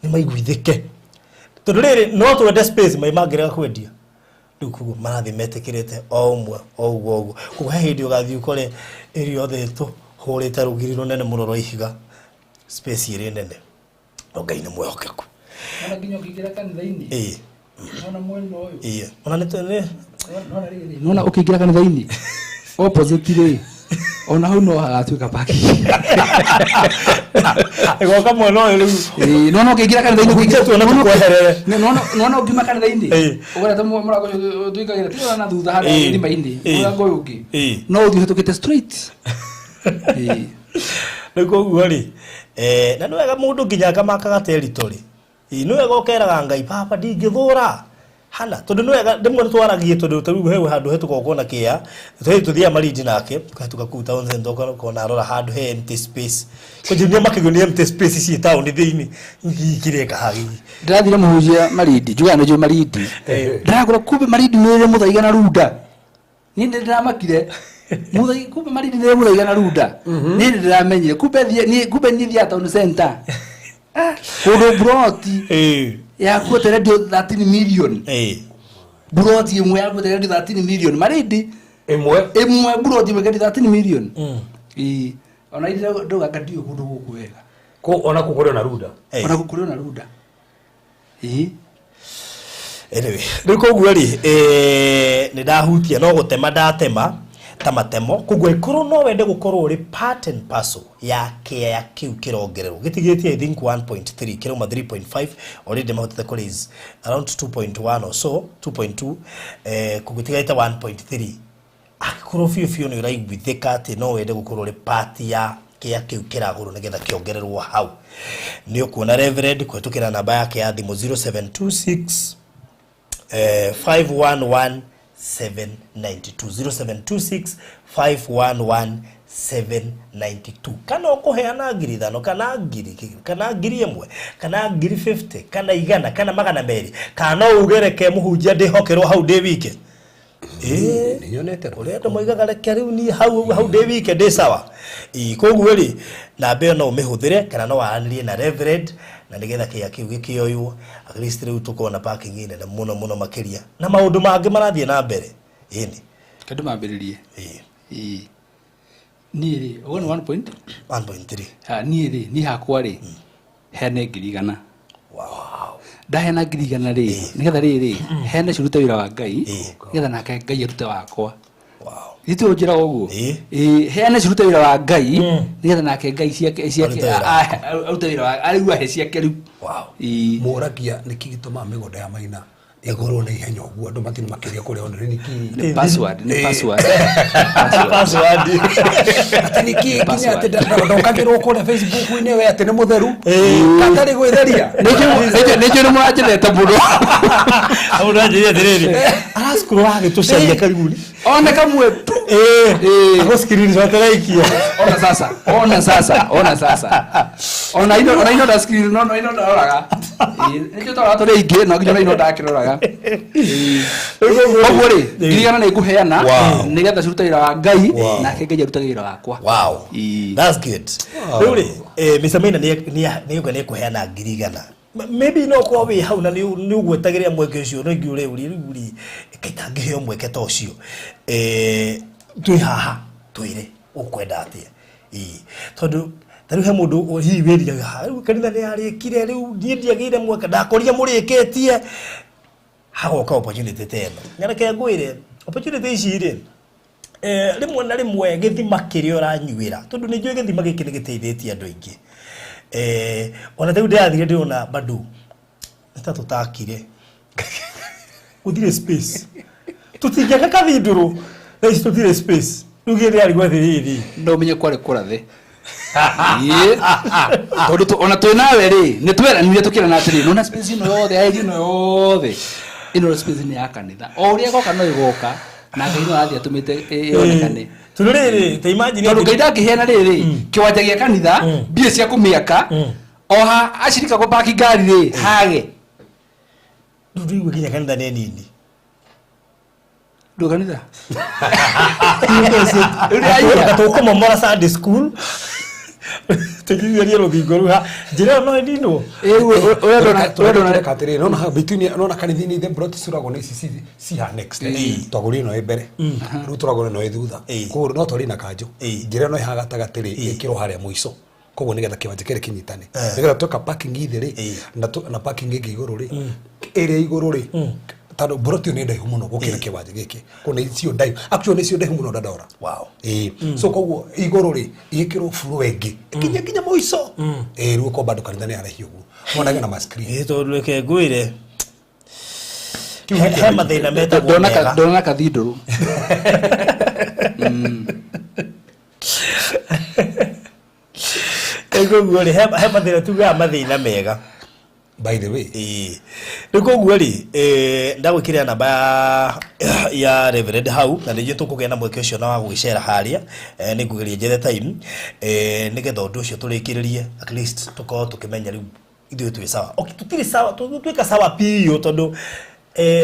nĩ maiguithĩke tondũ rĩrĩ no twende space maimangĩrĩga kwendia riu kugo marathi metekirite o umwe o uguo kugo he hindi ugathi ukore iri othe tu hurite rugiri runene muno rwa ihiga space iri nene Ngai ni mwehokeku ona nginya ukigira kanitha-ini ona mwena uyu ona nitone nona ukigira kanitha-ini opposite ri ona hau no hagatuika parking ego mwena uyu riu nona ukigira kanitha-ini ukigira tu ona kweherere nona ugima kanitha-ini ugoreta murago tuikagira tira na thutha hari ndima-ini murago uyu no uthi hetukite straight niko guori na no wega mundu nginya kamakaga territory no wega ukeraga Ngai papa ndingithura hana tondu no wega ndimwe twaragie tondu tariu hewe handu hetuko kuona kia tuthia maridi nake tukatuka ku town center kona arora handu he empty space kujimia makigo ni empty space ci town thiini ngikireka hagi ndathire muhujia maridi jugana jo maridi ndagura kube maridi nire muthaiga na runda ni ndiramakire muthai kube maridi nire muthaiga na runda ni ndiramenyire kube ni thia town center Kudo broti ya kuote radio 13 million broti imwe ya kuote radio 13 million maridi imwe broti imwe 13 million ona ile ndo gakadio kudo gukwega ko ona kukore na ruda anyway riko gweri ni ndahutia no gutema ndatema tamatemo kugwe ikuru no wende gukorwo uri part and parcel ya kia kiu kirongererwo gitigetie I think 1.3 kiroma 3.5 already mahotete kuri around 2.1 or so 2.2 kugutigaita 1.3 akuru fio ni uraiguithika ati no wende gukorwo uri part ya kia kiu kiraguru nigetha kiongererwo hau ni ukuona Reverend kwetukira namba yake ya thimo 0726 511 792 0726511792 kana okuheana ngiri thano kana ngiri imwe kana ngiri 50 kana igana kana magana meri kana ugereke muhunjia ndihokerwo hau ndi wike niyonete urenda moigaga reke riu ni hau ndi wike ndi sawa koguo ri na mbe no umihuthire kana no waanirie na Reverend na nigetha kia kiu gikioywo at least riu tukona parking ine na muno makiria na maundu mangi marathie na mbere ini kadu mambiririe ni 1.3 ha ni hakwa ri hene ngirigana ndahena ngirigana ri nigetha ri hene cirute wira wa Ngai nigetha nake Ngai arute wakwa itu njira uguo hene cirute wira wa Ngai nigetha nake Ngai ciake arute wira wa arigua he ciake riu muragia nikigituma migondo ya maina igoro na ihenya uguo andu matini makiria kuria onere ni password atini ki kinya ati ndokagirwo kuria Facebook ine we ati ni mutheru katari gwitheria nijo ni mwajirete muno auna njire diriri araskuru wage tucaria karibuni ona kamwe ako screen shot laikia ona sasa ona ino da screen no ino da oraga nijo tora tore ingi no nginya ino da kiroraga ogore ngirigana ni kuheana nigetha ciruta wira wa Ngai na ke Ngai aruta wira wakwa that's good really Mr. Maina ni yuko ni kuheana ngirigana maybe no kwa we hau na ni ugwetagiria mweke ucio no ngiure uri kaitangiheo mweke ta ucio twi haha twire ukwenda atia tondu tari he mundu hi wiriaga riu kanitha ni arikire riu ndiagire mweke ndakoria murikitie hagoka opportunity tena ngareke ngwire opportunity ici ri rimwe na rimwe githima kiria uranyuira tondu ni njui githima giki ni giteithitie andu aingi ona teu ndathire ndiona badu nita tutakire uthire space tutingiaga kathinduru na ici tuthire space rugire ari gwathiriri ndo menye kware kurathe tondu ona twi nawe ri ni tweranire tukira na atiri nona space ino yothe airi ino yothe ino space ni ya kanitha o uria goka no igoka na Ngai no athia atumite yonekane turiri te imagine tondu Ngai ndakihena riri kiwanja gia kanitha mbia cia kumiaka oha ashirika ko baki ngari ri hage ndu ginya kanitha ne nini ndo kanitha uri ayo to mo mora Sunday school tegiria rogingo ha njira no ndino we ndo katiri no between no na kanithini the brought surago ni si ha next twaguri no ebere ru turago no ethutha ko no tori na kanjo njira no ha gatagatiri ikiro haria muico koguo nigetha kiwanja kire kinyitane nigetha toka parking ithiri na parking ingi iguru ri ere iguru ri tado broti ni ndaihu muno gukira kiwanja giki kuna icio ndaihu actually icio ndaihu muno ndadora so koguo iguru ri ikiro furu wengi kinya muico ru ko bado kanitha ni arahi ugu monaga na maskrini to reke gwire he mathina meta dona kathinduru ego gwire he mathina tuga mathina mega by the way niko gweri ndagwikira namba ya Reverend hau na nije tukugena mweke ucio na wa gwicera haria ni ngugeria jethe time nigetha undu ucio turikiririe at least tuko tukimenya riu ithuĩ twi sawa okay tutiri sawa twika sawa pio tondu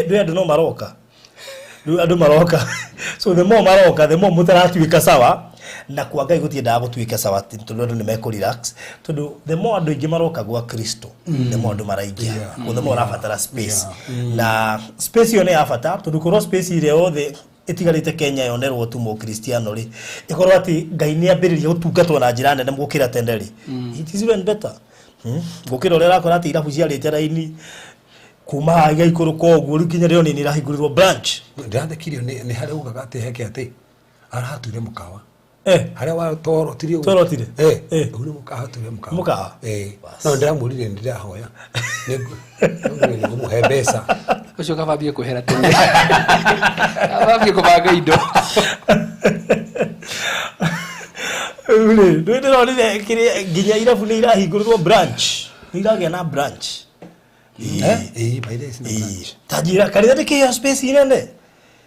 ndu andu no maroka ndu andu maroka so the more maroka the more mutaratuika sawa na kwa Ngai gutiendaga gutuika sawa tondu ni meko relax tondu the more andu ingi maroka gwa Kristo the more andu maraingia the more arabatara space na space yo ne afata tondu korwo space ile othe itigarite Kenya yonerwo tu mo Kristiano ri ikorwo ati Ngai ni ambiriria gutungatwo na njira nene mugukira tenderi it is even better gukira ule rakora ati irabu cia rite raini kuma iga ikuru koguo rikinya ryo ni rahigurirwo branch ndathikirio ni hari ugaga ati heke ati arahatire mukawa haria wa torotire uri mukawa tire mukawa no ndiramurire ndirahoya ni ngumuhe mbeca ucio kababie kuhera tene ababie kubanga indo ule ndĩronire kĩrĩa nginya irabu nĩ irahingũrĩrwo branch nĩ iragĩa na branch by the way tajira kanitha ndĩkĩheo space nene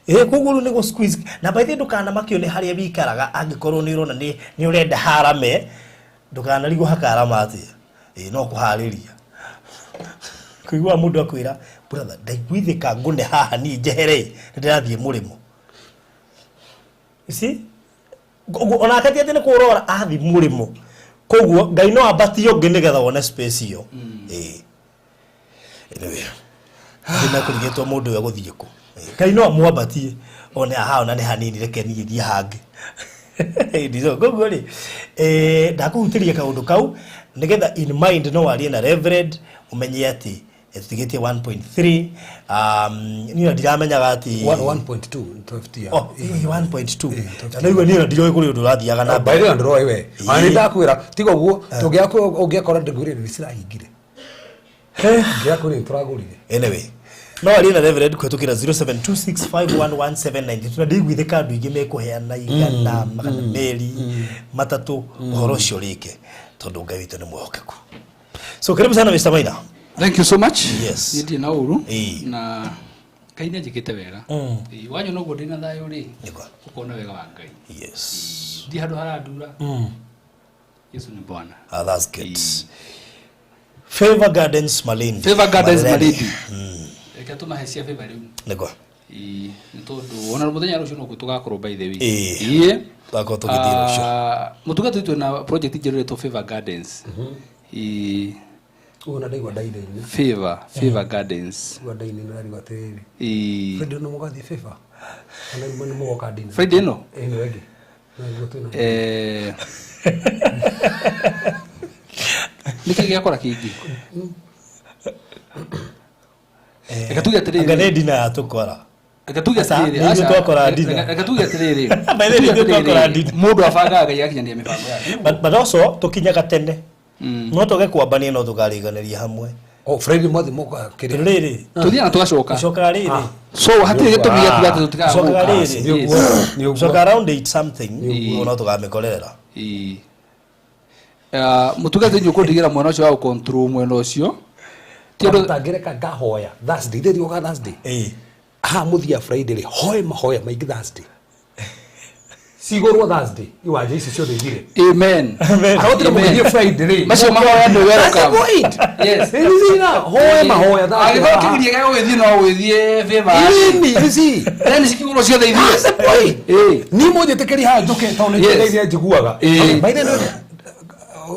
kũgũrũ nĩ squeeze na by the way ndũkana makĩone harĩa wikaraga angĩkorwo nĩ ũrona nĩ ũrenda harame ndũkanarigwo hakarama atĩa no kũharĩria kũigua mũndũ akwĩra brother ndaiguithĩka ngũne haha niĩ njehere ndĩrathiĩ mũrĩmo isi ona akati ati ni kurora athi murimo koguo Ngai no abatio ngi nigetha wone space iyo anyway ndina kurigetwo mundu we guthie ku Ngai no amwabatie one aha ona ni hanini reke ni thie hangi ndizo koguo ri ndakuhutiria kaundu kau nigetha in mind no warie na reverend umenye ati etigetie 1.3 ni ndiramenya gati 1.2 12 oh 1.2 na iwe ni ndiroe kuri undu rathiaga na by the way ndiroe we ani ndakwira tiga guo tungiakora ungiakora ndugure ni cirahingire ngiakora ni turagurire anyway no ari na reverend kwetukira 0726511790 tundigwithe kandu ingi mekuheana igana magana meri matatu uhoro cio rike tondu Ngai witu ni mwohokeku so karibu sana Mr. Maina. Thank you so much. Yes. Nindi na uru na kaine njikite wega. Wanyu no godina thayo ri. Ukona wega wa Ngai. Yes. Ndi handu haradura. Yesu ni Bwana. That's good. Favor Gardens Malindi. Favor Gardens Malindi. Eka tumahecia favor riu. Nego. Ntondu ona muthenya rucio no tugakorwo by the way. Bako tugithira rucio. Mutuga tuitwe na project njereretwo Favor Gardens. Una ndaigwa ndaire ni Favor Gardens wa ndaine na riwa tiri Friday no mugathi Favor ana ni mugoka ndine Friday no ni wege niki giakora kingi ekatuga atiriri ngane dina atukora ekatuga atiriri acha twakora dina ekatuga atiriri by the way twakora dina mundu afangaga yakinyania mipango yake but also tukinyaga tene no toge kwambania no tukariganiria hamwe Friday mothe moka kiriri tuthia na tugacoka coka riri so hatire gitumia tuga tutikaga coka riri coka around 8 something no tugamekorera mutuga thinyu kundigira mwana ucio wa control mwena ucio tiro tangireka ngahoya Thursday ndi oga Thursday muthia Friday ri hoye mahoya maingi Thursday sigorwo Thursday iwaje ici cio thire amen ahotire muthia Friday ri macio mahoya ndo welcome yes nizina hoye mahoya Thursday akigirie gago githie no withie favor ici then sikigoro cio thithie ni mujetekeri ha njuke taone ngeithia njiguaga by the way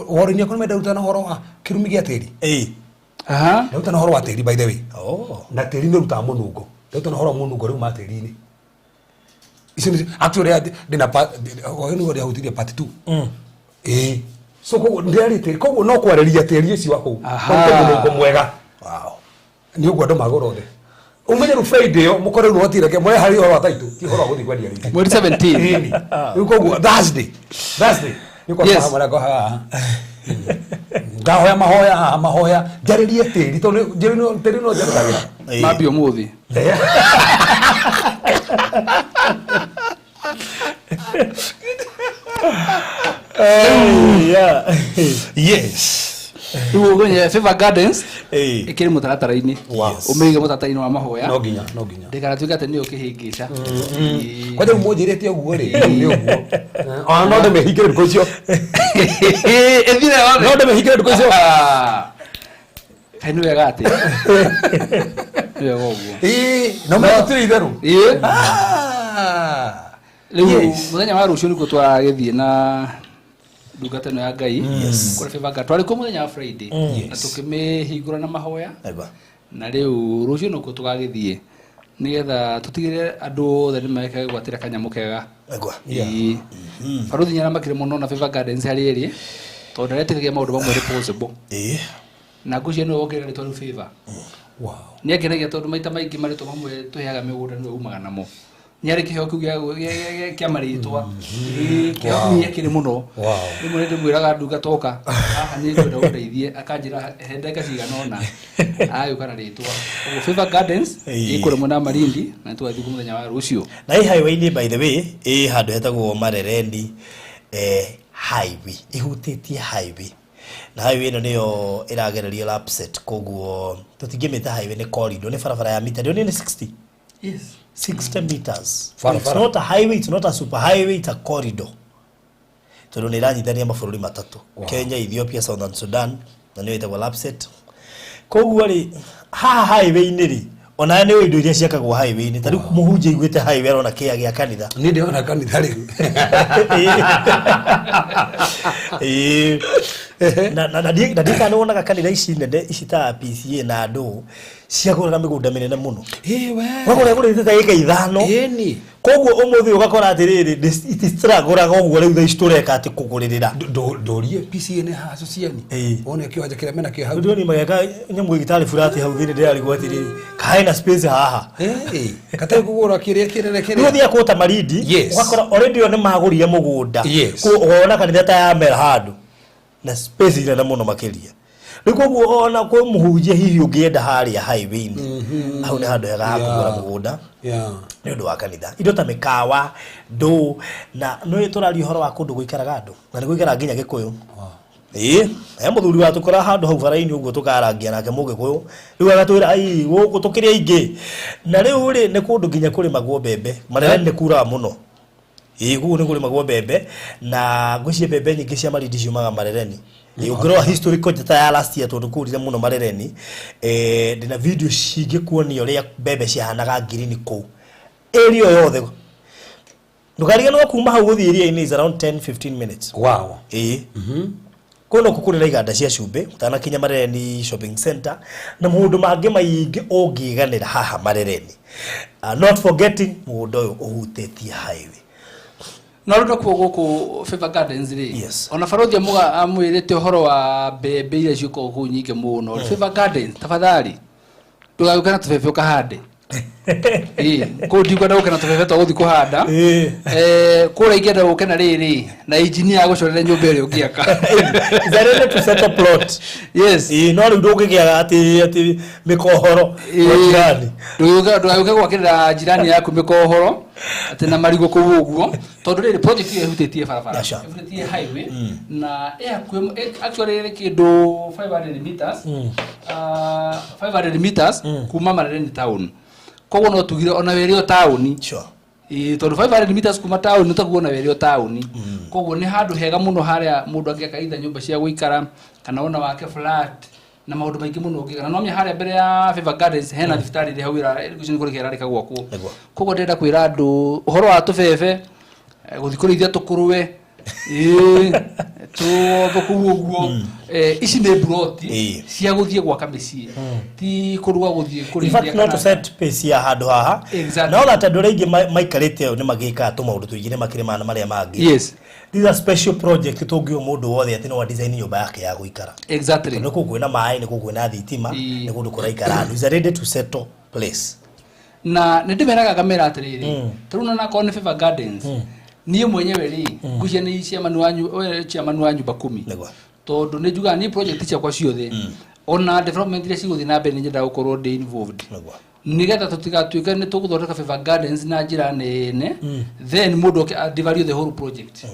wori ni akonme ndaruta na horo wa kirumi gia tiri ndaruta na horo wa tiri by the way na tiri ni ruta munungo ndaruta na horo wa munungo riu ma tiri ni isi actually dina ni wori hutiria part 2 so ko ndari tiri ko no kwareria tiri isi wako kwa munungo mwega ni ugwa ndo magorothe umenye ru Friday yo mukore ru hotireke mwe hari horo wa taitu ti horo guthi kwadia ringi mweri 17 ni ko Thursday niko fahamu la goha ngahoya mahoya jaririe tiri to jerino terino jaragira mabi omuthi yes Ugonye Favor Gardens ikiri mutaratara-ini umeiga mutaratara-ini wa mahoya no ginya ndikara tuika ati ni ukihingica kwa ndio mujirete uguo ri ni uguo no nde mehikire ndiko icio ethire wale no nde mehikire ndiko icio kaini wega ati wega uguo no me tutire itheru Riu muthenya wa rucio niko twagithie na ndungata no ya Ngai kuri Favor Garden twari ku muthenya wa Friday na tukimihingura na mahoya na riu rucio niko tugagithie nigetha tutigire andu othe nimeke gwatira kanyamu kega baruthi nyara makire muno na Favor Gardens hari eri tondu retikagia maundu mamwe possible na ngucio no wongerera ritwa Favor ni akenagia tondu maita maingi marito mamwe tuheaga migunda no umaga namo nyari kiheo kiu kia maritwa kiheo ni akiri muno ni mwende mwiraga nduga toka aha ni ngwenda undeithie akanjira hendeka ciganona ayo kana ritwa Favor Gardens ikure muna Malindi na twathi kumuthenya wa rucio na hii highway ni by the way handu hetagwo Marereni highway ihutitie highway na highway ino niyo iragererio lapset koguo tutingimita highway ni corridor ni barabara ya mita ndio ni 60 yes 60 meters. It's not a highway, it's not a super highway, it's a corridor. Tondu ni ranyithania mabũrũri matatu. Kenya, Ethiopia, Southern Sudan, na niyo itagwo lapset. Koguo ri highway ni ri ona ni indo iria ciakagwo highway ni tari muhunjia igwete highway arona kia gia kanitha. Ni ndiona kanitha ri. Na ndika no ona kanitha ici nene ici ta PCA na andu ciagura migunda minene muno we wagura gurite ta ika ithano ni koguo umuthi ugakora atiriri it is struggle koguo riu tha istureka ati kuguririra ndorie PCA ni haco ciani one kiwanja kira mena ki hau ndio ni mageka nyamu gitari furati hau thini ndirari gwatiriri kai na space haha kata kugura kiria kirere ndio thia kuota Malindi ugakora already one magurire mugunda ona kanitha ta ya Melhado na space ira na muno makiria rikoguo ona kwa muhunjia hihi ungienda haria highway ni au ni handu hega kugura mugunda ni undu wa kanitha indo ta mikawa ndo na no turari horo wa kundu guikaraga andu na ni guikara nginya Gikuyu muthuri wa tukora handu hau bara-ini uguo tukarangia nake Mugikuyu riu agatwira ai guku tukiria ingi na riu ri ni kundu nginya kurimagwo mbembe Marereni ni kuraga muno guku ni kurimagwo mbembe na ngucie mbembe nyingi cia Malindi ciumaga Marereni Ukiroa historical data ya last year tondu kurire muno Marereni ndina video cingi kuonio ria mbembe ciahanaga green ku area yothe ndukarige no kuma hau guthi area ini is around 10-15 minutes kono kukurira iganda cia cumbe utana kinya Marereni shopping center na mundu mangi maingi ungiganira haha Marereni not forgetting mundu uyu uhutetie highway na rundo kwa guku Favor Gardens ri ona farodia muga amwirite horo wa mbembe iria ciuko ku nyingi muno Favor Gardens tafadhali ndugagukana tufefe ukahande ko ndigwa na ukana tufefe to guthi kuhanda kura ingenda gukena riri na engineer agucorere nyumba iri ungiaka zarene to set a plot no ri ndugigiaga ati mikohoro jirani ndugagukana gwakira jirani yaku mikohoro ati na marigo kuguguo tondu riri project iyo ihutitie barabara ihutitie highway na actually kindu 500 meters 500 meters kuma Marereni town koguo no tugire ona werio town tondu 500 meters kuma town utakuona werio town koguo ni handu hega muno haria mundu angiaka itha nyumba cia guikara kana ona wake flat na maundu maingi muno ngigana no mia haria mbere ya Favor Gardens hena thibitari ri hawira irikucini kuri kirarika gwaku koguo ndenda kwira andu uhoro wa tufefe guthikurithia tukuruwe tu bokuguo ici ne broti cia guthie gwaka micii ti kuruga guthie kuri in fact not set pace ya handu haha na ona tandu reingi maikarite ni magika tu maundu tuigire makire mana maria mangi these are special project tungio mundu wothe ati no wa design nyumba yake ya guikara exactly ni kukwina mai ni kukwina thitima ni kundu kuraikara andu is ready to settle place na ndimeraga kamera atiriri turuna na kone Favor Gardens niye mwenyewe ri ngucia ni chairman wa nyumba 10 tondu ni juga ni project cia kwa ciothe ona development ria ciguthi na mbere njenda gukorwo ndi involved nigetha tutigatuika ni tuguthondeka Favor Gardens na njira nene then mundu divario the whole project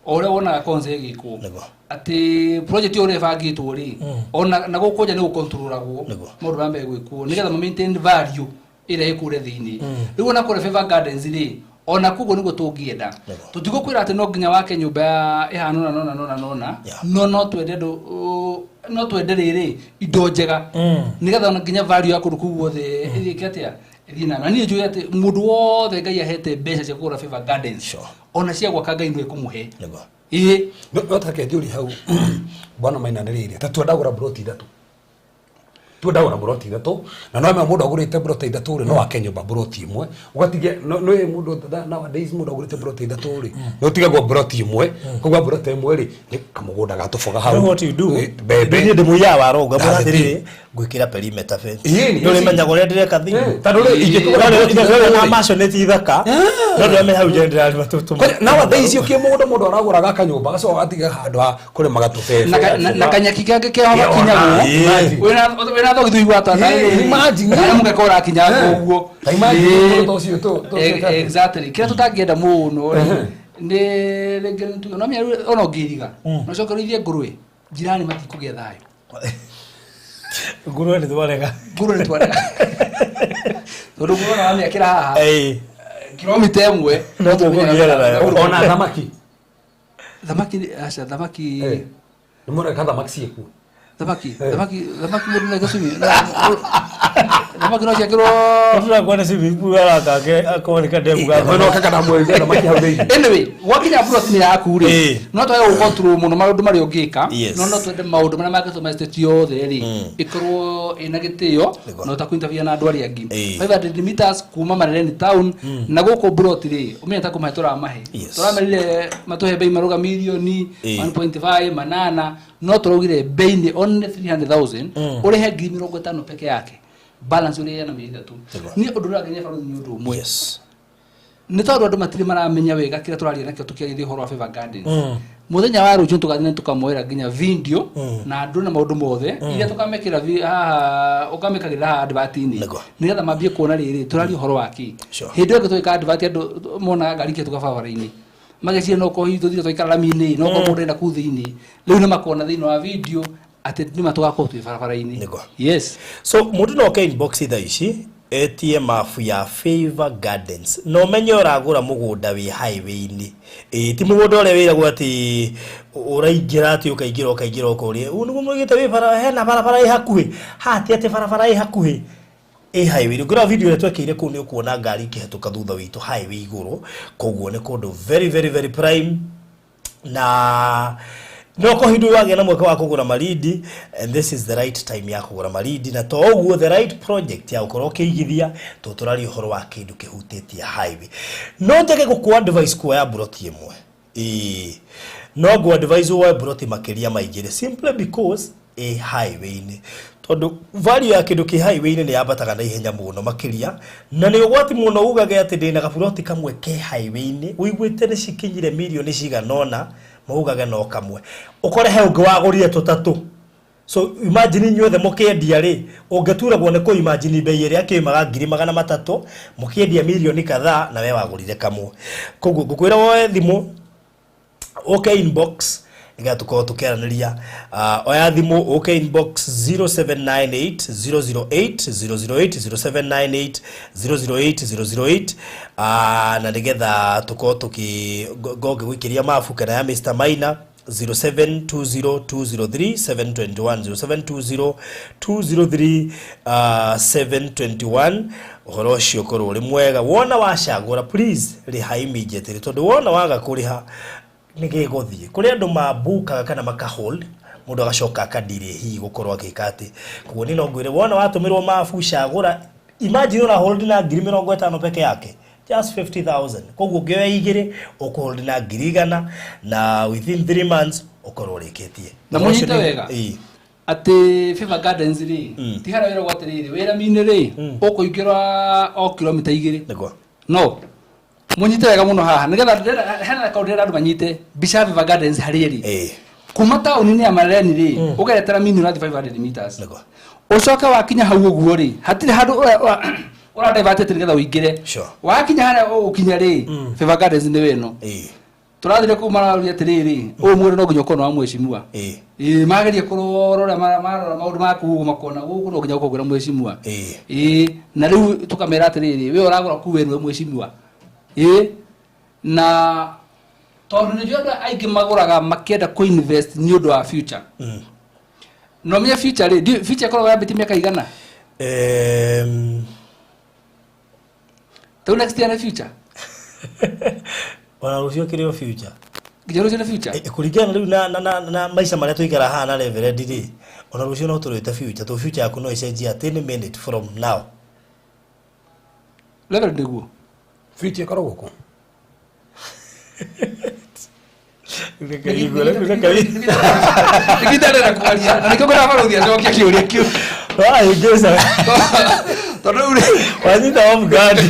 ore wona konse giko ati project ore bangitwo ri ona na gukuja ni gukontrolagwo mundu bambe gwikwo nigetha maintain value ira ikure thini riu na kore Favor Gardens ri ona kugo niguo tungienda tutigukwira ati no nginya wake nyumba ihana no twende riri indo njega nigetha nginya value yaku kuguo the ithike atia Ithina na niĩ njũĩ atĩ mũndũ wothe Ngai ahete mbeca cia kũgũra Favor Gardens ona cia gwaka Ngai nĩ ekũmũhe no take njũri hau bwana Maina nĩ rĩrĩ ta twendagũra broti ithatũ twendagũra broti ithatũ na no mũndũ agũrĩte broti ithatũ rĩ no ake nyũmba broti ĩmwe ũgatigia no mũndũ nowadays mũndũ agũrĩte broti ithatũ rĩ no ũtigagwo broti ĩmwe kũgwa broti ĩmwe rĩ nĩ kamũgũnda gatũboga hau what you do bebe nĩ ndĩmũiya waro ngabona atĩrĩrĩ ngwĩkĩra perimeter fence ndũrĩ menya ũrĩa ndĩreka thĩinĩ tondũ rĩ ingĩkũgũra na macio nĩ ti thaka no ndĩramenya hau general matũtũ nowadays ũkĩ mũndũ aragũra gaka nyũmba gacoka gatiga handũ ha kũrĩma gatũbebe na kanyaki kangĩ kĩho gakinyagwo wĩna thogithi igwata na imagine mũgeka ũrakinya ũguo imagine mũndũ ũcio tũ exactly kĩrĩa tũtangĩenda mũno nĩ rĩngĩ no mĩaru ona ũngĩriga no coka rĩithie ngũrũwe jirani matikũgĩa thayũ ngũrũwe nĩ twarega tondũ ngũrũwe na wamĩakĩra haha kilomita ĩmwe no tũgũgĩra ona thamaki nĩ mũreka thamaki ciĩkuo thamaki mũndũ na gacumi thamaki no ciakĩrwo tũrakwona swimming pool arakake akoneka ndemu no kakana mwezi thamaki hau thĩinĩ anyway wakinya plot ni yaku rĩ no twage gũkontrol mũno maũndũ marĩa ũngĩka no twende maũndũ marĩa mangĩtũma estate yothe rĩ ikorwo ĩna gĩtĩo no ta kuinterview na andũ arĩa angĩ 500 meters kuma Marereni town na gũkũ plot rĩ ũmenya ta kũmahe tũramahe tũramerire matũhe bei maruga milioni 1.5 manana no tũraugire bei ni only 300,000 ũrĩhe 50,000 peke yake balance ũrĩa yana mĩenda tu ni ũndũ ũrĩa ngenya baro ni ũndũ ũmwe nĩ tondũ andũ matirĩ maramenya wega kĩrĩa tũraria nakĩo tũkĩarĩria ũhoro wa Favor Gardens mũthenya wa rũciũ tũgathiĩ tũkamoera nginya video na andũ na maũndũ mothe iria tũkamekĩra haha ũkamekagĩra haha advert-inĩ nĩgetha mambie kuona rĩrĩ tũraria ũhoro waki hĩndĩ ĩyo tũĩka advert andũ monaga ngari kĩhĩtũka barabara-inĩ mageciria no ko hithi tũthire tũikara lami-inĩ no ko mũndũ enda kuu thĩinĩ rĩu nĩ makona thĩinĩ wa video atĩ nĩma tũgakorwo twĩ barabara-inĩ yes so mũndũ no ke inbox thaa ici etie mafu ya Favor Gardens no menye ũragũra mũgũnda wĩ highway-inĩ ti mũgũnda ũrĩa wĩragwo atĩ ũraingĩra atĩ ũkaingĩra ũkũrĩa ũũ nĩguo mũgĩte wĩ bara hena barabara ĩ hakuhĩ hati atĩ barabara ĩ hakuhĩ highway ngora video ĩrĩa twekĩire kũu nĩ ũkuona ngari ikĩhetũka thutha witũ highway igũrũ koguo nĩ kũndũ very prime na no ko hindu wage na mwaka wa kugura maridi and this is the right time ya kugura maridi na to uguo the right project ya ukoro kiigithia to turari uhoro wa kindu kihutĩtie highway no njage gũkũ advice kwa ya broti ĩmwe no go advise wa broti makiria maingire simply because highway ni tondu value ya kindu ki highway ni yambataga na ihenya muno makiria na ni ugwati muno ugage ati ndina gaburoti kamwe ke highway ni uigwite ni cikinyire milioni ciganona maugaga no kamwe ukore he ungi wagurire tutatu so imagine inyuothe mukiendia ri ungeturagwo ni ku imagine bei iria kimaga 300,000 mukiendia milioni kadhaa na we wagurire kamwe koguo ngukwira woe thimu okay inbox igatuko tukiaraniria oya thimu okay inbox 0798 008 008 na nigetha tuko tuki goge wikiria mafu kana ya Mr Maina 0720203721 0720203721 uhoro ucio korwo uri mwega wona wacagura please riha immediately tondu wona waga kuriha nigegothie kuri andu mabuka kana makahold mundu agacoka akadire hi gukorwa gikati kugo ni no ngwire wona watumirwo mafu cagura imagine ura hold na 50 peke yake just 50,000 koguo ngewe igire ukuhold na 100 na within 3 months ukorwo rikitie na munyite wega ati Favor Gardens ri tihara wira gwatiriri wira mine ri ukuingirwa o kilomita 2 nego no munyite wega muno haha nigetha hena kaundira andu manyite bica Favor Gardens hariri kuma tauni-inĩ ya Marereni ri ugeretera mini na 500 meters nego ucoka wakinya hau uguo ri hatire handu ura divert nigetha uingire wakinya hana ukinya ri Favor Gardens ni weno turathire kumararia atiriri uyu mwiri no nginya ukono wa mwecimua magerie kurora marora maundu maku makona guku no nginya ukogura mwecimua na riu tukamera atiriri we uragura ku we mwecimua na tondu ni jondu aingi maguraga makienda ku invest ni undu wa future no me future ri future korwo yambite miaka igana to next year na future wana rucio kirio future gijoro na future kuringana riu na maisha maria tuikara haha na reverend ri ona rucio no turite future to future yako no icenjia 10 minute from now level ndiguo future korogwo ko Nikitaka na kualia. Na nikogora hapa ndio ndio kiuria kiu. Ah, ingeza. Tondo ule wazita wa mgadi.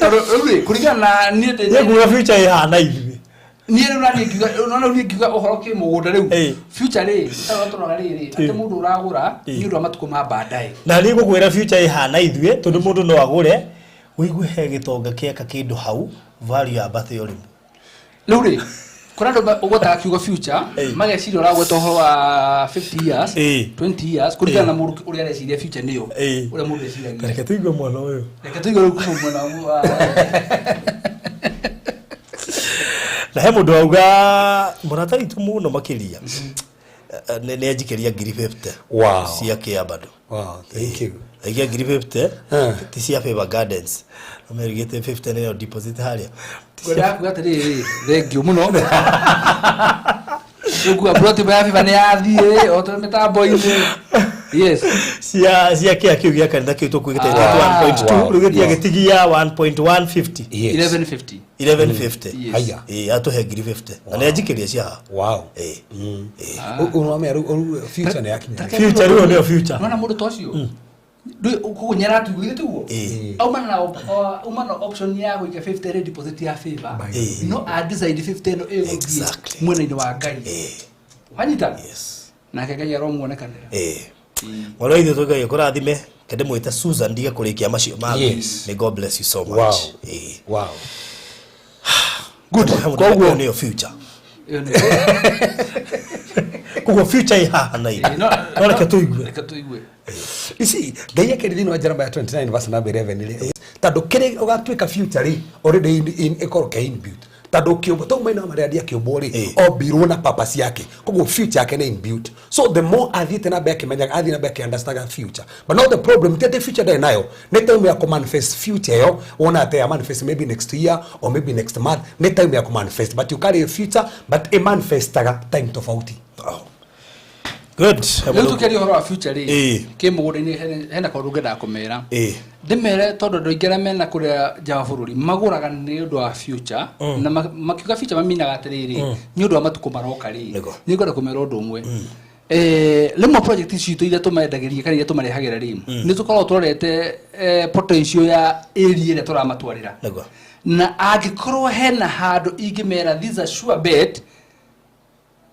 Tondo ule kuringana ni kuga future ihana hivi. Ni rurani kiuga unaona uri kiuga uhoro ki mugunda riu. Future ri toroga riri ati mundu uragura ni undu amatuko ma baadaye. Na ni gukwira future ihana ithwe tondu mundu no agure wigue he gitonga kieka kindu hau value ya bathe yori luri kurando ugota kiugo future mageciria uragwe toho wa 50 years 20 years kurigana na mundu uri areciria future niyo uri mundu areciria reke tuigue mwana uyu reke tuigue rukumu mwana wa na he mundu auga muratari tu muno makiria ne ajikiria ngiri 50 wow cia kia bado wow thank you aigia ngiri 50 tisia Favor Gardens amerigete 50 nayo deposit haria goda kugatiri thengio muno ugu abroti ba Favor ne athie otro metambo ini yes cia kia kiugia kanitha kiu tukwigite 1.2 rugetia gitigia 1.150 1150 haya atuhe ngiri 50 na ne ajikiria cia wow unomea ru future ne yakinya future ru ne future nona mundu tocio kugunyera tugite tuo umana option ya kuiga 50 deposit ya Favor no a decide 50 no exactly mwena wa ngai wanyita yes na kega ro muonekanira wala ithu tugai kurathime kende mwita Susan ndiga kurikia macio ma may God bless you so much wow good kwa ni future kugo future iha na ile no reke tuigue isi gaya kedi no Jeremiah 29 verse number 11 ile tado kere ugatwika future ri already in ekoroke inbuilt tado kiombo to maina maria kiombo ri obirwo na purpose yake kugo future yake na inbuilt so the more athite na back menya athi na back understand future but now the problem the future there nayo ne time ya manifest future yo ona ate ya manifest maybe next year or maybe next month ne time ya manifest but you carry a future but a manifestaga time tofauti good leo tukiri horo wa future ri ke mugunda-ini hena ko rugenda kumera ndimere tondu ndoingera mena kuria jawa bururi maguraga ni undu wa future na makiuga future maminaga atiriri ni undu wa matuko maroka ri ni ngora kumera undu umwe lemo project citu ire tumendagiria kana ire tumarehagira ri ni tukorwo turorete potential ya area ire turamatwarira na agikorwo hena handu ingimera this a sure bet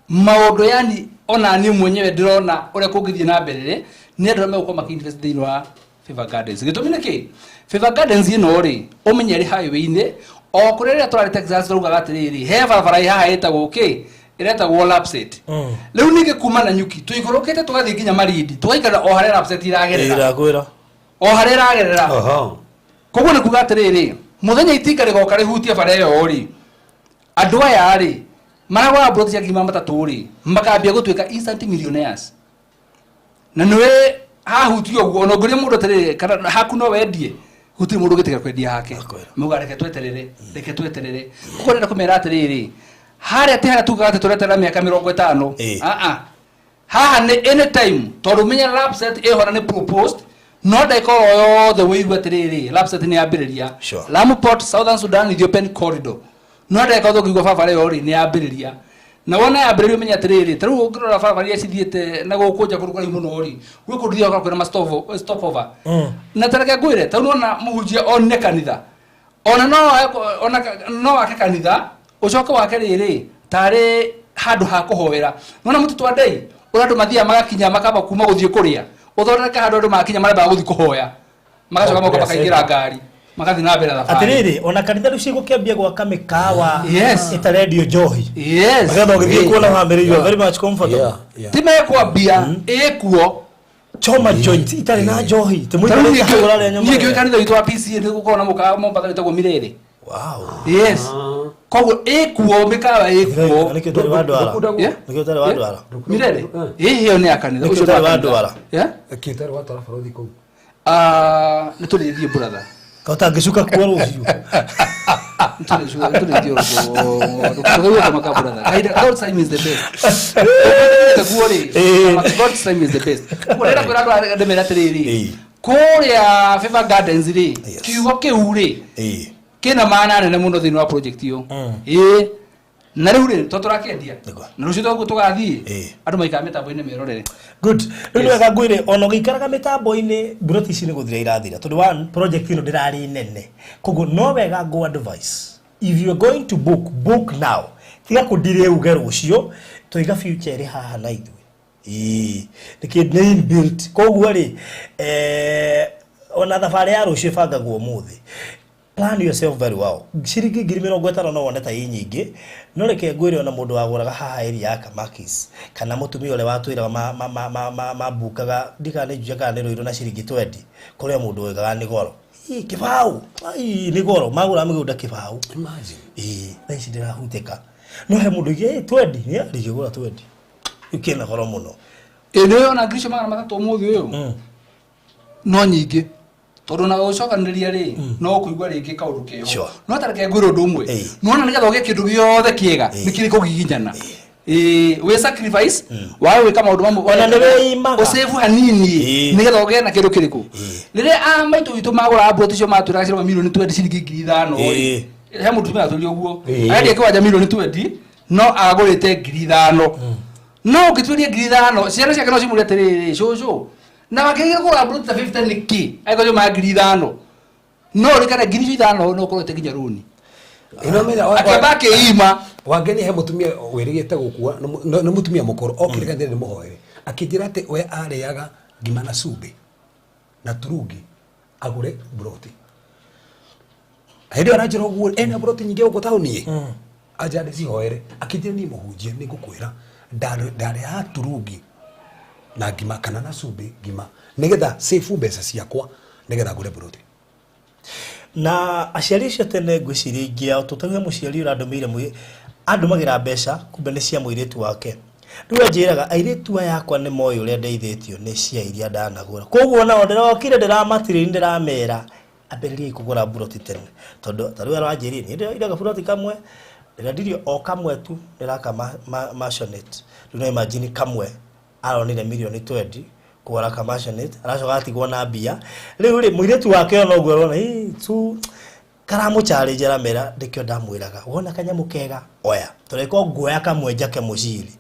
maodo yani ona ni mwenyewe ndirona ure kugithie na mbere ni ndoro megukwa makinvest thini wa Favor Gardens gitumine ki Favor Gardens ino ri umenyeri highway-ini o kurere turari Texas ruga gatiriri he barabara iha etagwo ki ireta wall upset riu ninge kuma na nyuki tuigorokete tugathie nginya Marindi tugaikara o harera upset iragerera o harera iragerera koguo ni kuga atiriri muthenya itikare goka rihutia bara iyo ri andu aya ri maragwa broti ya ngima matatu ri makambia gutwika instant millionaires na nwe hahutio guo no ngoria mundu tere kana hakuno wendie guti mundu gitika kwendia hake muga reke tweterere kuko renda kumera atiriri haria tihara tugate turetera miaka 50 haha ni anytime tondu menya lapset ehora ni proposed no daiko yo the way atiriri lapset ni ambiriria Lamu Port Southern Sudan Ethiopian corridor no daiko thoko igwa baba leo ri ni ambiriria na wona ambiriria menya atiriri taru ngirora baba ria cithiete na gukunja kurugari muno ri gwe kuruthia kwa kwina stop over na tareke gwire taru na muhujia onne kanitha ona no wake kanitha ucoke wake riri tare handu ha kuhoera nona mutu twa ndei urandu mathia magakinya makaba kuma guthie kuria uthoreka handu andu makinya mareba guthie kuhoya magacoka moka makaingira ngari magathi na mbere thabarĩ atiriri ona kanitha rucio gukiambia gwaka mikawa ita radio johi magetha ugithie kuona family you are very much comfortable time kwambia ekuo choma joint itari na johi timuite kanitha itu wa PCA ni gukona muka Mombasa itagwo Mirere wow koguo ikuo mikawa ikuo Nikio tari wa ndwara. Nikio tari wa ndwara. Mirere hiyo ni akanitha Nikio tari wa ndwara. Kitari wa tara borothi kou. Nitulithie brother. Kauta ngicuka kwa rucio. Nitulithie rucio kama ka brother. God's time is the best. God's time is the best. Kurera kwa andũ ndemera tiriri. Kuria Favor Gardens ri. Kiugo kiu ri. Kina maana nene muno thini wa project iyo. Na riu ri toturakendia. Na rucio tugathii. Andu maika mitambo-ini merorere. Good. Riu wega ngwire ono gikaraga mitambo-ini broti ici ni guthira irathira. Tondu one project ino ndirari nene. Koguo no wega go advice. If you are going to book now. Tiga kudire uge rucio. Tuiga future ri haha na ithui. Niki name built. Koguo ri ona thabari ya rucio bangagwo umuthi. Plan yourself very well. Ciringi 50,000 no wone ta nyingi. No reke ngwire ona mundu waguraga haha area ya Kamakis. Kana mutumia ule watwira mabukaga ndikane njuje kana ni ruiru na ciringi 20. Kuria mundu wegaga ni goro. Kibau. Ni goro. Magura migunda kibau. Imagine. Na ici ndirahuteka. No he mundu ye 20 ni aligura 20. Ukena goro muno. Eno ona ngrisho magana matatu umuthi uyu. No nyingi. Tondu na ucokaniriria ri no kuigwa ringi kaundu keho no tareke ngwiro ndumwe nuona nigetha uge kindu giothe kiega nikiri kugiginyana we sacrifice wawe wika maundu mamwe ona niwe imaga usevu hanini nigetha uge na kindu kiriku riria maitu witu magura broti cio matwira ciro milioni 20 ciringi 5,000 he mundu tumia tuli uguo ayendi kiwanja milioni 20 no agurite 5,000 no ukituria 5,000 ciana ciake no cimure tiriri cucu na wakiriga kugura broti ta 50 niki aikojo magiri 5 no rikana ngiri 5 no korete nginya runi ino menya akabake ima wangeni he mutumia wirigite gukua no mutumia mukoro okirika ndene muhoere akijira ati we ariaga ngima na sube na turungi agure broti hedi anajira uguo ena broti nyingi uko tauni ajade cihoere akijira ni muhunjie ni gukwira ndare ya turungi na ngima kana na sube ngima nigetha save mbeca ciakwa nigetha ngure broti na aciarisha tene ngwiciringia tutauge muciari urandumiire mwi andumagira mbeca kumbe ni cia muiritu wake riu anjiraga airitu yakwa ni moyo uria ndeithitio ni cia iria ndanagura koguo nao ndirokire ndiramatiri ndiramera ambiririe kugura broti tene tondu tariu aranjiri ni ndiraga broti kamwe ndirendirio o kamwe tu ndiraka masionate riu no imagine kamwe aronire milioni 20 kugura kamassionate aracoka atigwo na mbia riu ri muiritu wake no guo rona tu karamu challenge ramera ndikio ndamwiraga wona kanyamu kega oya tureko nguoya kamwe njake muciri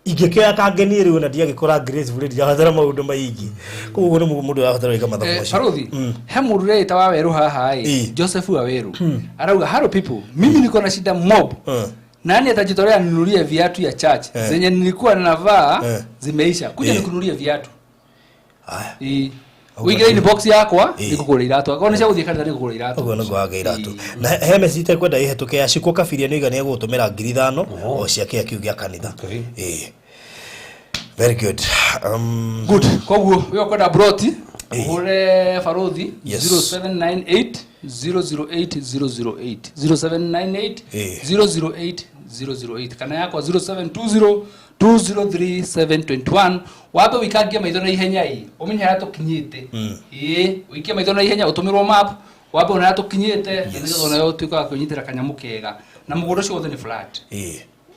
ingikea kangeni riu na ndiagikora graceful ndiathara maundu maingi koguo ni mundu wathara ika mathabu macio Farothi he mundu reta wa weru haha Joseph wa weru arauga hello people mimi niko na shida mob nani atajitolea ninunulie viatu ya church zenye nilikuwa ninavaa zimeisha kuja nikununulie viatu haya wigire ni box yakwa nikugura iratu akaonesha guthie kanitha nikugura iratu ugo no gwaga iratu na he message kwenda ihetuke ya ciko kabiria ni igani gutumira 5,000 o ciake akiugia kanitha very good good koguo yo kwenda broti ule Farothi 0798 008 008 0798 008 kana yako 0720 203 wabe wikangia maitho na ihenya umenya hata kinyite wikia maitho na ihenya utumirwo map wabe una hata kinyite ndio unayo tuka kunyitira kanyamu kega na mugoro cio wothe ni flat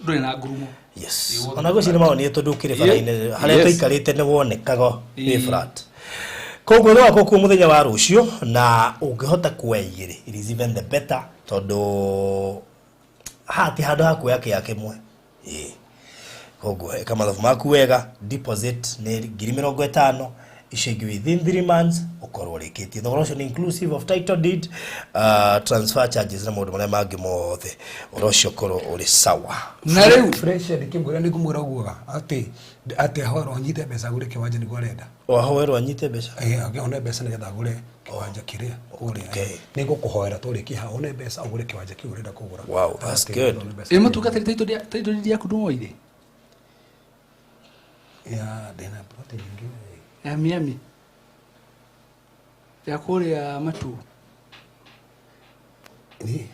nduri na ngurumo yes ona go cire maoni tondu kire faraine haria tuikarite ni wonekago ni flat koguo no akoko muthenya wa rucio na ungihota kuegire it is even the better tondu hati hado hako yake mwe koguo kama thafu maku wega deposit ni 50,000 ishingi within 3 months ukorwo rikitie thogora ucio ni inclusive of title deed transfer charges na mundu maria mangi mothe urocio korwo uri sawa na riu fresh ndikimwira ni kumwira guoga ati horo anyite mbeca gure kiwanja ni gorenda horo anyite mbeca one mbeca ni getha gure kiwanja kiria kuria ni gukuhoera turi kiha one mbeca ugure kiwanja kiu urenda kugura wow that's good imutuka title deed yaku ndumoire ya dena broti nyingi ya Miami ya kuria matu ni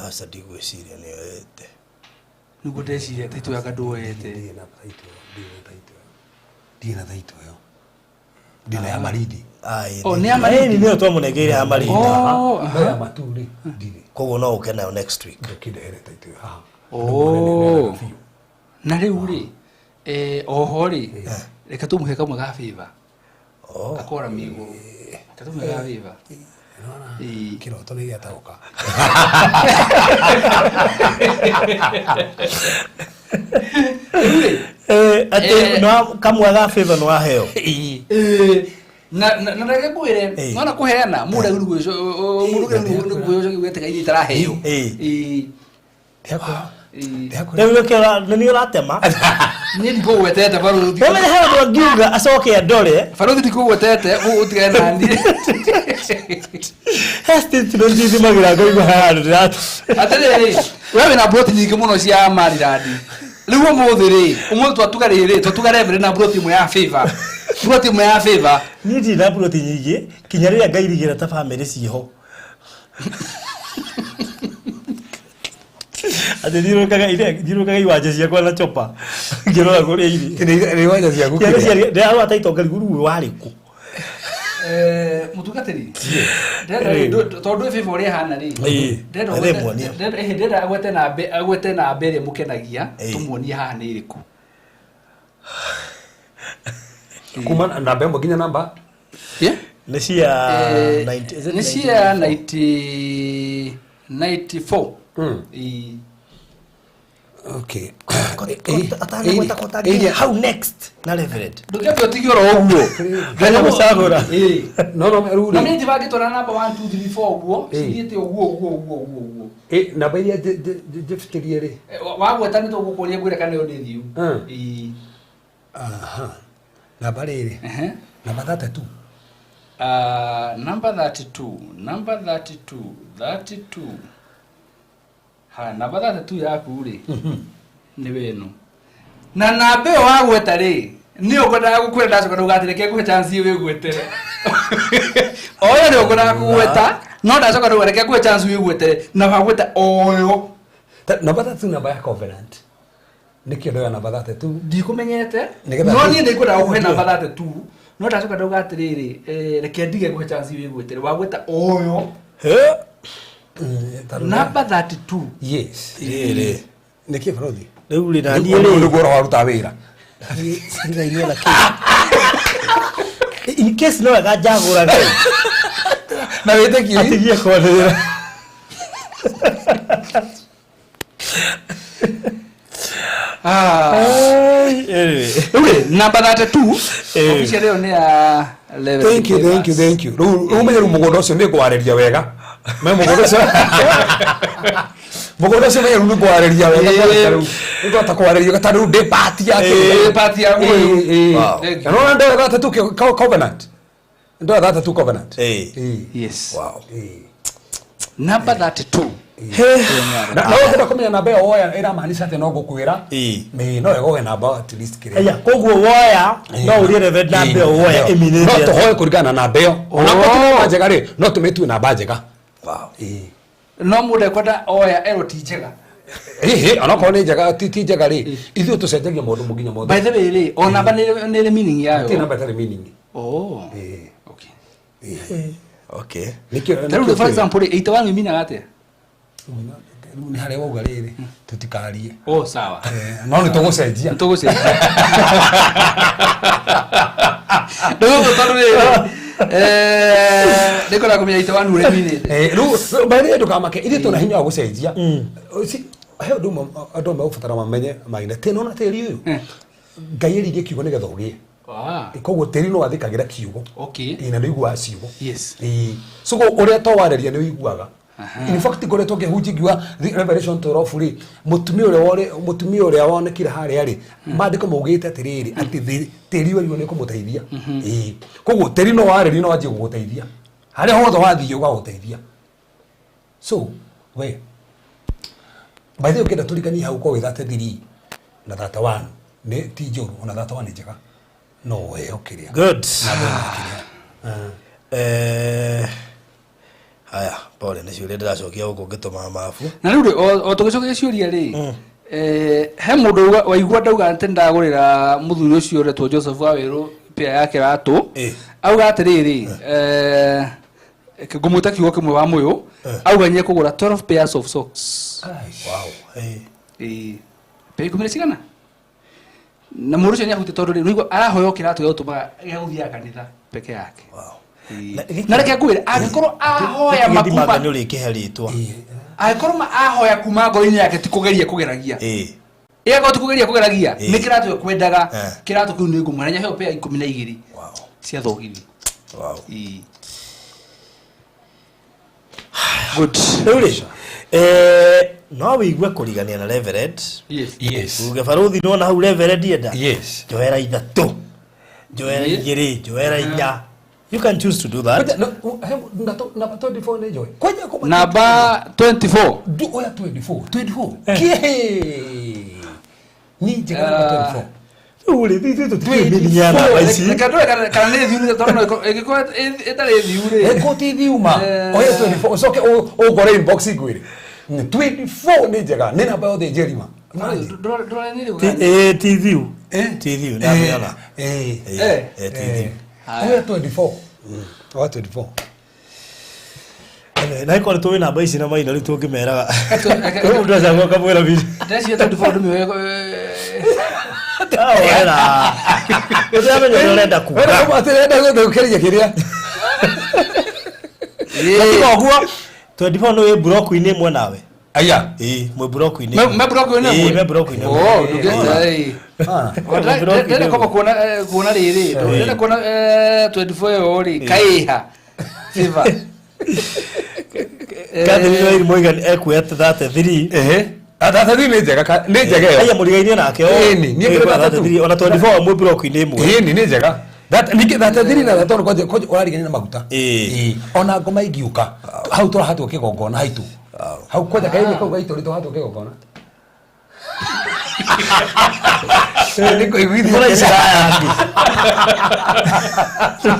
asa ndigwiciria ni oete nugo ndeciria taito ya kandu oete ndina taito yo ndina ya maridi ni ya maridi niyo twamunegeire ya maridi ya maturi ndire koguo no uke nayo next week ndikindere taito ha na riu ri oho ri reka tumuhe kamwe ga favor akora migo reka tumuhe ga favor kiroto ni yatauka ati no kamwe ga favor no aheo na reke kwire no na kuheana muda gurugweco gurugweco gigwete kaini taraheo Ndio kila nani uratema ni ndiko wetete baruthi wewe hewa ndo ngiuga asoke ya dole baruthi ndiko wetete utige nandi hasti tunozizi magira goigo hano rat atele wewe na broti nyingi muno cia mariradi riu muthiri umwe twatugare mbere na broti mwe ya favor broti mwe ya favor ni ndi na broti nyingi kinyarira ngairigira ta family ciho ate ndirukaga iwanja ciakwa na chopa ngirora kuria iri iwanja ciaku ndio aro ataitongari guru wariku mutugatiri ndenda tondu favor ri hana ri ndenda agwete na mbere mukenagia tumuonie haha ni iriku kuma namba ĩmwe nginya namba nĩ cia 90 nĩ cia 94 okay atana gweta kotagia how next na reverend ndukebyo tigiro oguo ndana musagura no ruri na mimi ndivagitwa namba 1 2 3 4 oguo cithiite oguo namba iria jefitirie ri wagweta ni tugukuria gwire kana yo ni thiu aha namba riri namba 32 number 32 ha namba 32 yaku ri ni wenu na namba yo wagweta ri ni ukwenda gukwenda ndacoka ndugatireke guhe chance we gwetere oyo ni ukwenda kugweta no ndacoka ndugareke guhe chance we gwetere na wagweta oyo namba 32 namba ya covenant nikio ndo namba 32 ndikumenyete no ni ndikwenda guhe namba 32 no ndacoka ndugatiriri reke ndige guhe chance we gwetere wagweta oyo namba 32 yes ire nikio barothi riu ri na niĩ ri ndugo waruta wira sira inyo la in case no ga jagura ngai na wete ki atigie kone okay namba 32 official leo ni ya level thank you rumenyeru mugondo cio ni kwareria wega me mugondo cio menyeru ni kwareria wega ndo atakwareria gataru de party yake party ya wewe no ndo 32 covenant ndo 32 covenant yes wow namba 32 na no kumenya namba yo oya era maanisha ate no gukwira me no ego namba at least kire aya koguo woya no uri reverend namba yo woya eminente no to hoye kurigana namba yo ona ko njega ri no tumetu namba njega wow no mude kwenda oya eroti njega ona ko ni njega ti njega ri ithu tucenjagia mundu muginya mothe by the way ri ona namba ni meaning yayo ti namba tari meaning okay nikio for example 81 meaning agate ni hare woga riri tutikarie sawa no ni tugucenjia ndogo tondu ndiko na kumenya 81 ure minute ru bari ndukamake ithe tuna hinya wa gucenjia he andu magubatara mamenye maina teno na teri uyu ngai eririe kiugo ni getha ugie koguo teri no athikagira kiugo ina ndigua ciugo so uria to wareria ni uiguaga in fact ngoretwo ngihunjingiwa revelation 12 ri mutumia uria wonekire haria ri mandiko maugite atiriri ati teri wari ni kumuteithia koguo teri no wareria no anjie guguteithia haria hothe wathie ugaguteithia so we by the way ukenda tulikani hau kwa 33 na 31 ni ti njuru na 31 ni njega no we ukiria good haya pole nä ciå ndäracokia gå kå ngä tå ma mabu na rä o tå gä cokia ciå rä he må ndå waigua ndauga atä ndagå rä ra må thuri å cio retwo Joseph Wawä pia yake ratå auga atä rä rä ngå mwä ta kiugo kä mwe wa mwä å auga nye kå gå ra 12 pairs of socks pea 10 na cigana na må rå cio nä ahutä tondå rä rä arahoya kä ratå gä gå tå maga gä gå thiaga kanitha peke yake na reke ngwä re angä korwo ahoya makuma nä å rä kä he rä twa angä korwo ahoya kuma ngoro-inä yake ti kå geria kå geragia ĩgakorwo ti kå geria kå geragia nä kä ratå kwendaga kä ratå kä u nä ngå mwarenya heo pea 12 cia thogithi good rä no wä igue kå rigania na Reverend uge baruthi no na hau Reverend enda njoera ithatå njoera igä njoera inya. You can choose to do that. Number 24 ni joy. Number 24. Do oya 24. Kie. Ni jega number 24. Ule vitu tukimenyana basi. Nikadoe kana ne thiure tono egiko etare thiure. Eko ti thiuma. Oya 24. Soke o gore inbox igwire. 24 ni jega. Ni namba yothe jerima. Dora ni ri. TV. TV na yana. TV. Oya 24. Oya 24. Na iko ni tuwe namba ici na maina ri tungimeraga. Ko mundu acango kamwira bici. Ndeci 24 ndu miwe. Wera. Utamenya ni urenda kuga. Wera kama atirenda guthukiriria kiria. Lakini ogwo 24 no we block ini mwe nawe. Aya. Mwe block ini. Me block ini mwe. Me block ini. Oh, ndugete. Ndenda kama kuona riri. Ndenda kuona 24 yori kaiha. Siva. Catherine iri Morgan ekwete 33. That ni njega ni njega yo. Aya murigainio nake o. Ni ngireta 33 ona 24 mwe block ini mwe. Ni njega. That ni that 3 na that kwa urarigania na maguta. Ona ngoma igiuka. Hau tora hatu kigongona haitu. Hau kwaja kaini kwa gaitu rito hatu kigongona. Niko igwidi Mbona isiraya.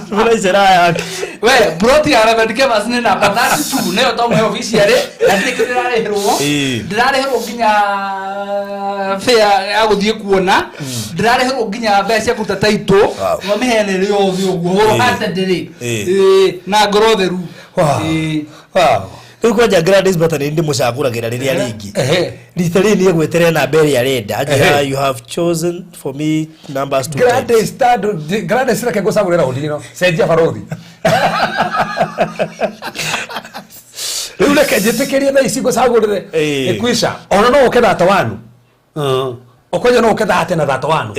Mbona isiraya. We broti arabandike masine na batatu tu ne otomo he official na ndikirira reherwo ndirareherwo nginya fair ya guthie kuona ndirareherwo nginya mbeca kuta taito no mihene ri othi uguo hata ndiri na ngoro theru Riu kwanja Gladys Batani ndi mucaguragira riria ringi rita ri ni gweterera na mbere ya renda you have chosen for me numbers 2 Gladys reke gucagurira udino cenjia barothi riu reke njitikirie tha ici gucagurire ikwisha ona no uke thata wanu okoja no uke thate na thata wanu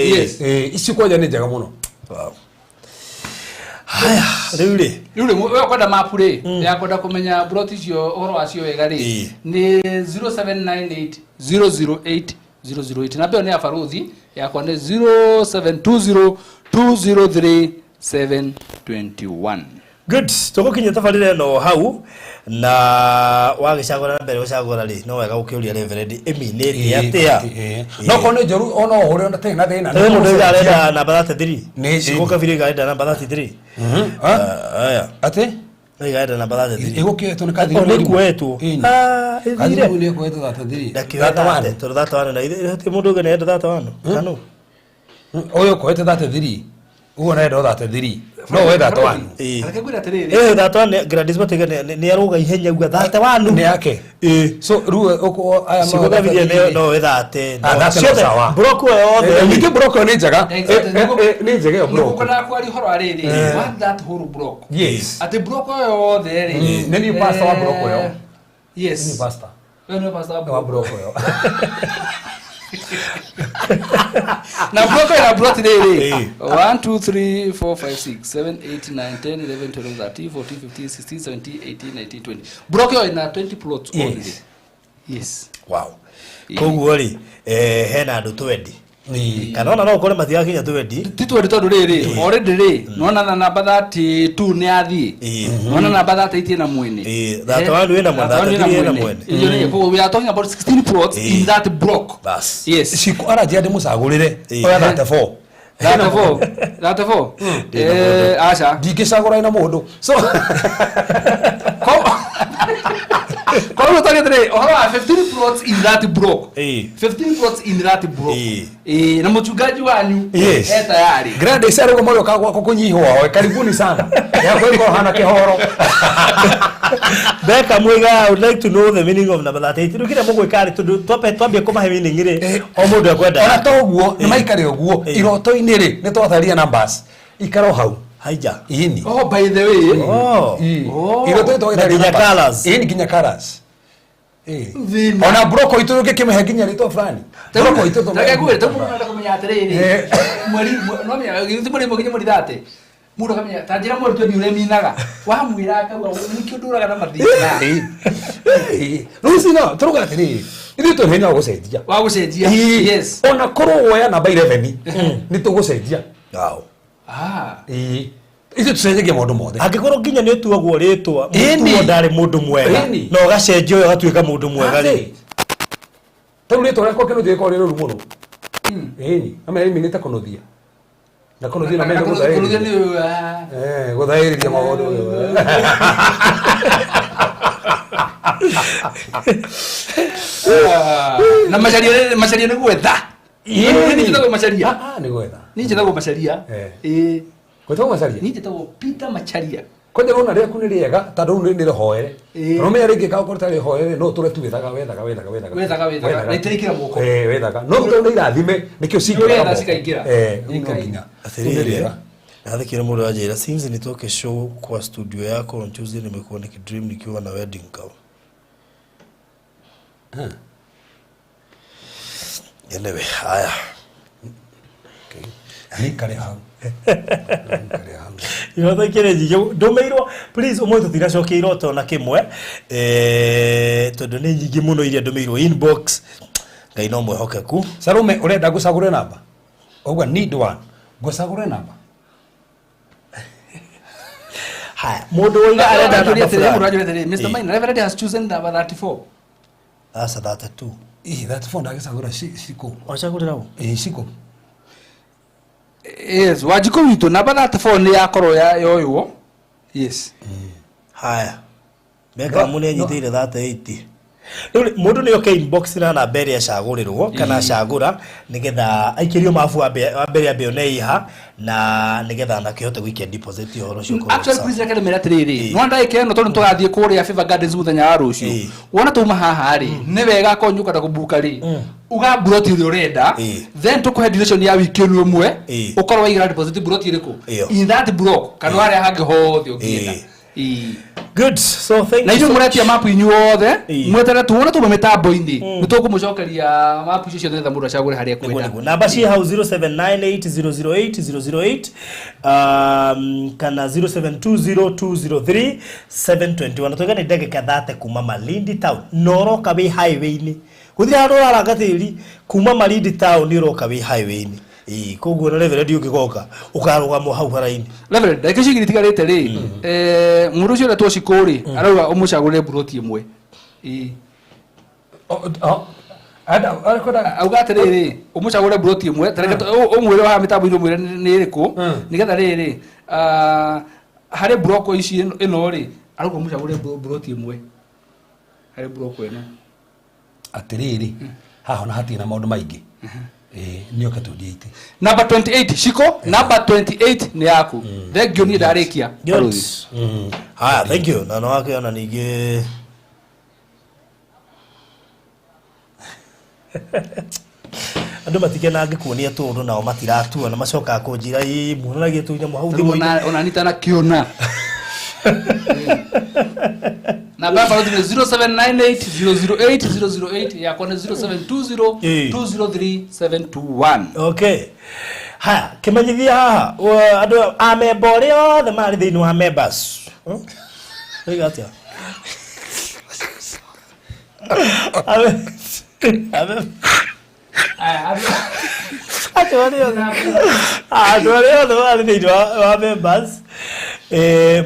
ici koja ni njega muno haya riu we kwenda mapu ri ya kwenda kumenya broti cio uhoro wacio wega ri ni 0798008008 na pia ni ya baruthi yakwa ni 0720203721. Good. Tugukinya tabarire no hau na wagicagura na mbere ucagura ri no wega ukiuria Reverend eminete atia no kone joru ono hore onda tena thina no mundu arenda namba 33 ni sikoka vile gaenda namba 33 aya ati ni gaenda namba 33 igukieto ni kathi ni kuetu kathi ni kueto 33 dakika wane to that one na ite mundu gane that one kanu oyo kueto 33 uwo na ndo 33 no we that one akakwira tiriri that one Gladys Batega ni aruga ihenya uga that one ni yake so ruo oko aya ma sikoka vile no we that sawa broko yothe ni broko ni njega ni njega yo broko kuna kwari horo ariri what that whole broko yes ati broko yothe ri ni pastor wa broko yo yes ni pastor ni pastor wa broko yo na broko ya broti riri 1 2 3 4 5 6 7 8 9 10 11 12 13 14 15 16 17 18 19 20 broko ina 20 plots only yes wow koguo ri hena andu 20 kana ona no ukore mathiga kinya 20 titwe tondu riri already ri nona na namba 32 ni athi nona namba 38 na mwene that one we na mwene 38 na mwene we are talking about 16 plots in that block bas yes siku ara jade musagurire oya 34 34 acha dikisagura ina mundu so Kwa hiyo tagethre ohoro 15 plots in that block. 15 plots in that block. Na mchungaji wanyu tayari. Grande isare kwa moyo kwa kunyihwa. Karibuni sana. Ya kwa hiyo hana kihoro. Beka Mwiga, I would like to know the meaning of number 38. Tukira mugo ikari twambie kuma he meaning ri o mundu akwenda. Ona to guo ni maikare guo iroto-ini ri ni twatharia numbers. Ikaro hau. Haija. Ini. Oh, by the way. Iroto to Kinya colors. Ini kinya colors. Ona broko itu ngikimehe nginya rito fulani. Broko itu to. Ndagagwire to mundu nda kumenya atiriri. Mweri no mya ngithi muri muginye muri date. Mundu kamenya tanjira muri tu ni uraminaga. Wamwira akauga nikio nduraga na mathina. Rusina turuga atiriri. Ithu to henya gucenjia. Wa gucenjia. Yes. Ona korwo woya namba 11 ni tugucenjia. Wow. Ithu tucenjagia maundu mothe. Angikorwo nginya ni tuagwo ritwa mutuo ndari mundu mwega no gacenjio yo gatuika mundu mwega ri taru ritwa rako kenu thie ko ri ru muno ni ame imi nita konothia na konothia na mende konothia ni guthairiria maundu na macharia ni gwetha ni njitagwo macharia ni gwetha ni njitagwo macharia gwetagwo macharia ni njitagwo Peter Macharia Koja rona riaku ni riega tondu ni rihoere no me ringi ka ukorta rihoere no ture tu wethaga na itirikira moko wethaga no tondu irathime nikio sikira sikaingira nginya athirira athikire mundu ajira since nitoke show kwa studio yako on Tuesday nimekuwa nikidream nikiwa na wedding gown Elewe haya ni kare hau Yothe kireji ndumeirwo please umwe tutira cokia iroto na kimwe tondu ni nyingi muno iria ndumeirwo inbox ngai no mwehokeku Sarume urenda gucagure namba ogwa need one gucagure namba haya mundu wiga arenda turia tere murajo tere Mr. Mine Reverend has chosen number 34 asa 32 34 ndagicagura siko wacagurira u siko Yes, wajiko witu number 34 ni yakoro ya yoyo. Yes. Haya. Beka mune nyitire 38. Mundu ni okay inbox na na bere ya cagurirwo kana cagura nigetha aikirio mafu wa bere ya beoneiha na nigetha na kihote gwikia deposit horo cio ko. Actually please rekele mera tiriri. Nwanda ikeno tondu tugathie kuria Fever Gardens muthenya wa rucio. Wona tuma haha ri ni wega konyuka ta kubuka ri. Uga broti uri urenda then tukuhe duration ya wiki ĩmwe ukorwo waigira deposit broti iriku in that block kana wale hangi hothe ukienda. Good. So thank you. Na inyuĩ mũretia map inyu othe mwetere tuone tume mitambo-ini nitũkũmũcokeria map icio ciothe nĩgetha mũndũ acagũre harĩa kwenda. Namba ci hau 0798008008 kana 0720203721 tuga ni ndagĩka 30 kuma Malindi town noroka wi highway-ini guthira handu rarangatiri kuma Malindi town ni roka wi highway-ini koguo na Reverend ungigoka ukarugamo hau haraini Reverend ndagĩka icio itigarĩte rĩ mũndũ ũcio ũrĩa twacikũrĩ arauga ũmũcagũre buroti ĩmwe auga atĩrĩrĩ ũmũcagũre buroti ĩmwe ũmwĩre haha mĩtambo-inĩ ũmwĩre nĩ ĩrĩkũ nĩgetha rĩrĩ harĩ buroko ici ĩno rĩ arauga ũmũcagũre buroti ĩmwe harĩ buroko ĩno atiriri haha na hatina maundu maingi nioka tu diite number 28 shiko number 28 ni yaku thengio ni ndarikia haya thank you na no wake ona ningi andu matikena ngikuonia tundu nao matiratua na macoka kunjira muonagie tu nyamu hau thimu ona nita na kiona na baba ni 0798008008 yako ni 0720203721 okay haya kimenyithia haha andu a member othe mari thiini wa members igatia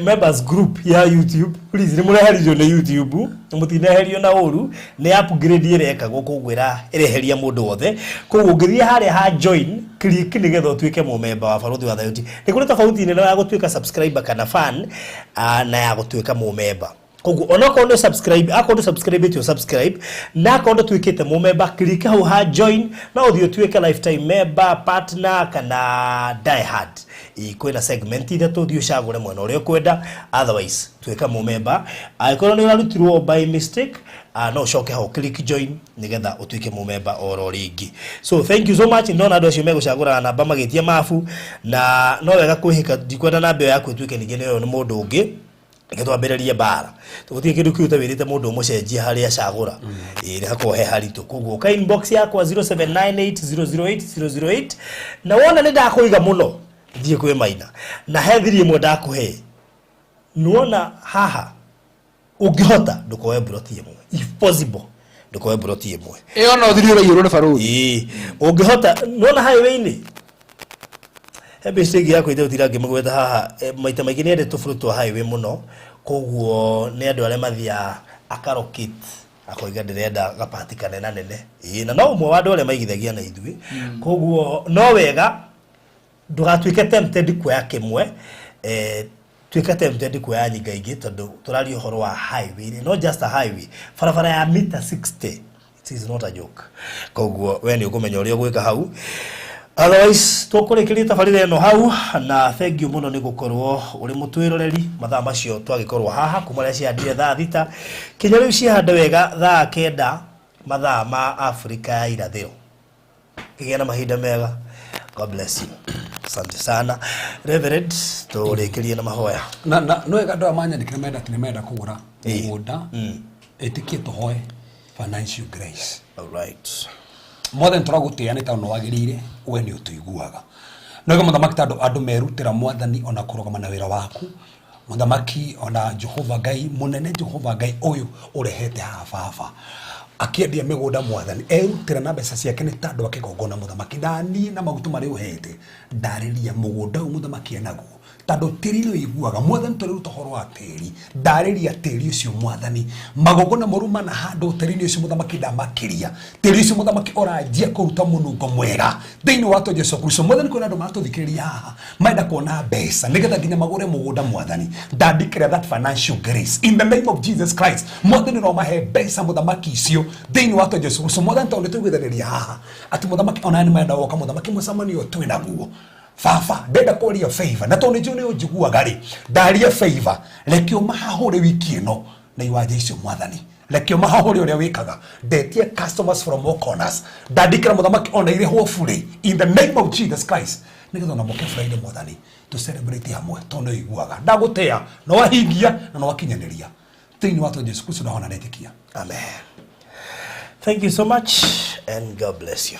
members group ya YouTube please nimureherio ni YouTube mutineherio na uru ni upgrade ireka gukugwira ireheria mundu wothe koguo ngithia haria ha join click nigetha utuike mu member wa Baruthi wa Thayoti ni kuri tofauti nene ya gutuika subscriber kana fan na ya gutuika mu member koguo ona ko ndo subscribe akondo subscribe to subscribe na akondo twikite mu member click hau ha join na uthio twike lifetime member partner kana die hard kwina segment ida tuthio shagure mwena uria kwenda otherwise twika mu member aikoro ni urarutirwo by mistake no shoke hau click join nigetha utwike mu member oro ringi. So thank you so much. Ndona ndo cio megucagura namba magitia mafu na no wega kwihika ndikwenda na mbeo yaku twike ninge niyo ni mundu ungi ikatwambiririe bara tugutie kindu kiu tawirite mundu mucenjia hari acagura ni hakohe haritu koguo ka inbox yakwa 0798008008 na wona ni ndakuiga muno thie kwi maina na hethiri imwe ndakuhe nuona haha ungihota ndukoe broti imwe if possible ndukoe broti imwe no thiri ura yuro na faruri ungihota nuona highway ni hebe stage yako ite utira ngimugweta haha maita maingi ni ende tufurutwo highway muno koguo ni andu aria mathia akarokit akoiga ndirenda gapati kanena nene na no umwe wa andu aria maigithagia na ithui koguo no wega ndugatwike tempted kuya kimwe twika tempted kuya nyinga ingi tondu turari uhoro wa highway no just a highway farafara ya mita 60 it is not a joke koguo we ni ukumenya uria gwika hau. Otherwise tukurekeria tabarire eno hau na thank you muno ni gukorwo uri mutwiroreri mathaa macio twagikorwo haha kumaria ciandire thaa thita kinya riu cihande wega thaa kenda mathaa ma Afrika ya irathiro kigia na mahinda mega. God bless you. Asante sana Reverend turekerie na mahoya na no wega ndo amanya ndikire menda kugura mugunda etikie tuhoe financial grace. All right. Mothe turaguteane ta no wagirire we ni utuiguaga no muthamaki tando andu merutira mwathani ona kurugama na wira waku muthamaki ona Jehova Ngai munene Jehova Ngai uyu urehete hafafa akiendia migunda mwathani erutira na mbeca ciake ni tando akigongona muthamaki ndani na magutu mari uhete ndariria mugunda muthamaki enaguo tando tiri no iguaga mwathani turi rutohoro wa tiri ndariria tiri ucio mwathani magongona moruma na hando tiri ucio muthamaki ndamakiria tiri ucio muthamaki oranjia kuruta munungo mwega thiini wa to Jesu Kristo mwathani kuna andu matuthikiria haha maenda kuona mbeca nigetha nginya magure mugunda mwathani ndandikira that financial grace in the name of Jesus Christ mwathani no mahe mbeca muthamaki icio thiini wa to Jesu Kristo mwathani to nditugithariria haha ati muthamaki onani maenda woka muthamaki musamani otwe naguo Fafa ndenda kuria favor na tone jone ujigua gari ndaria favor lekio mahahore wiki ino na iwaje icio mwathani lekio mahahore uria wikaga ndetie customers from all corners ndandikira muthamaki ona ire hopefully in the name of Jesus Christ nigetha na moke Friday mwathani to celebrate hamwe tono iguaga ndagutea no wahingia na no wakinyaniria thini watu Jesu Kristo na hona netikia. Amen. Thank you so much and God bless you.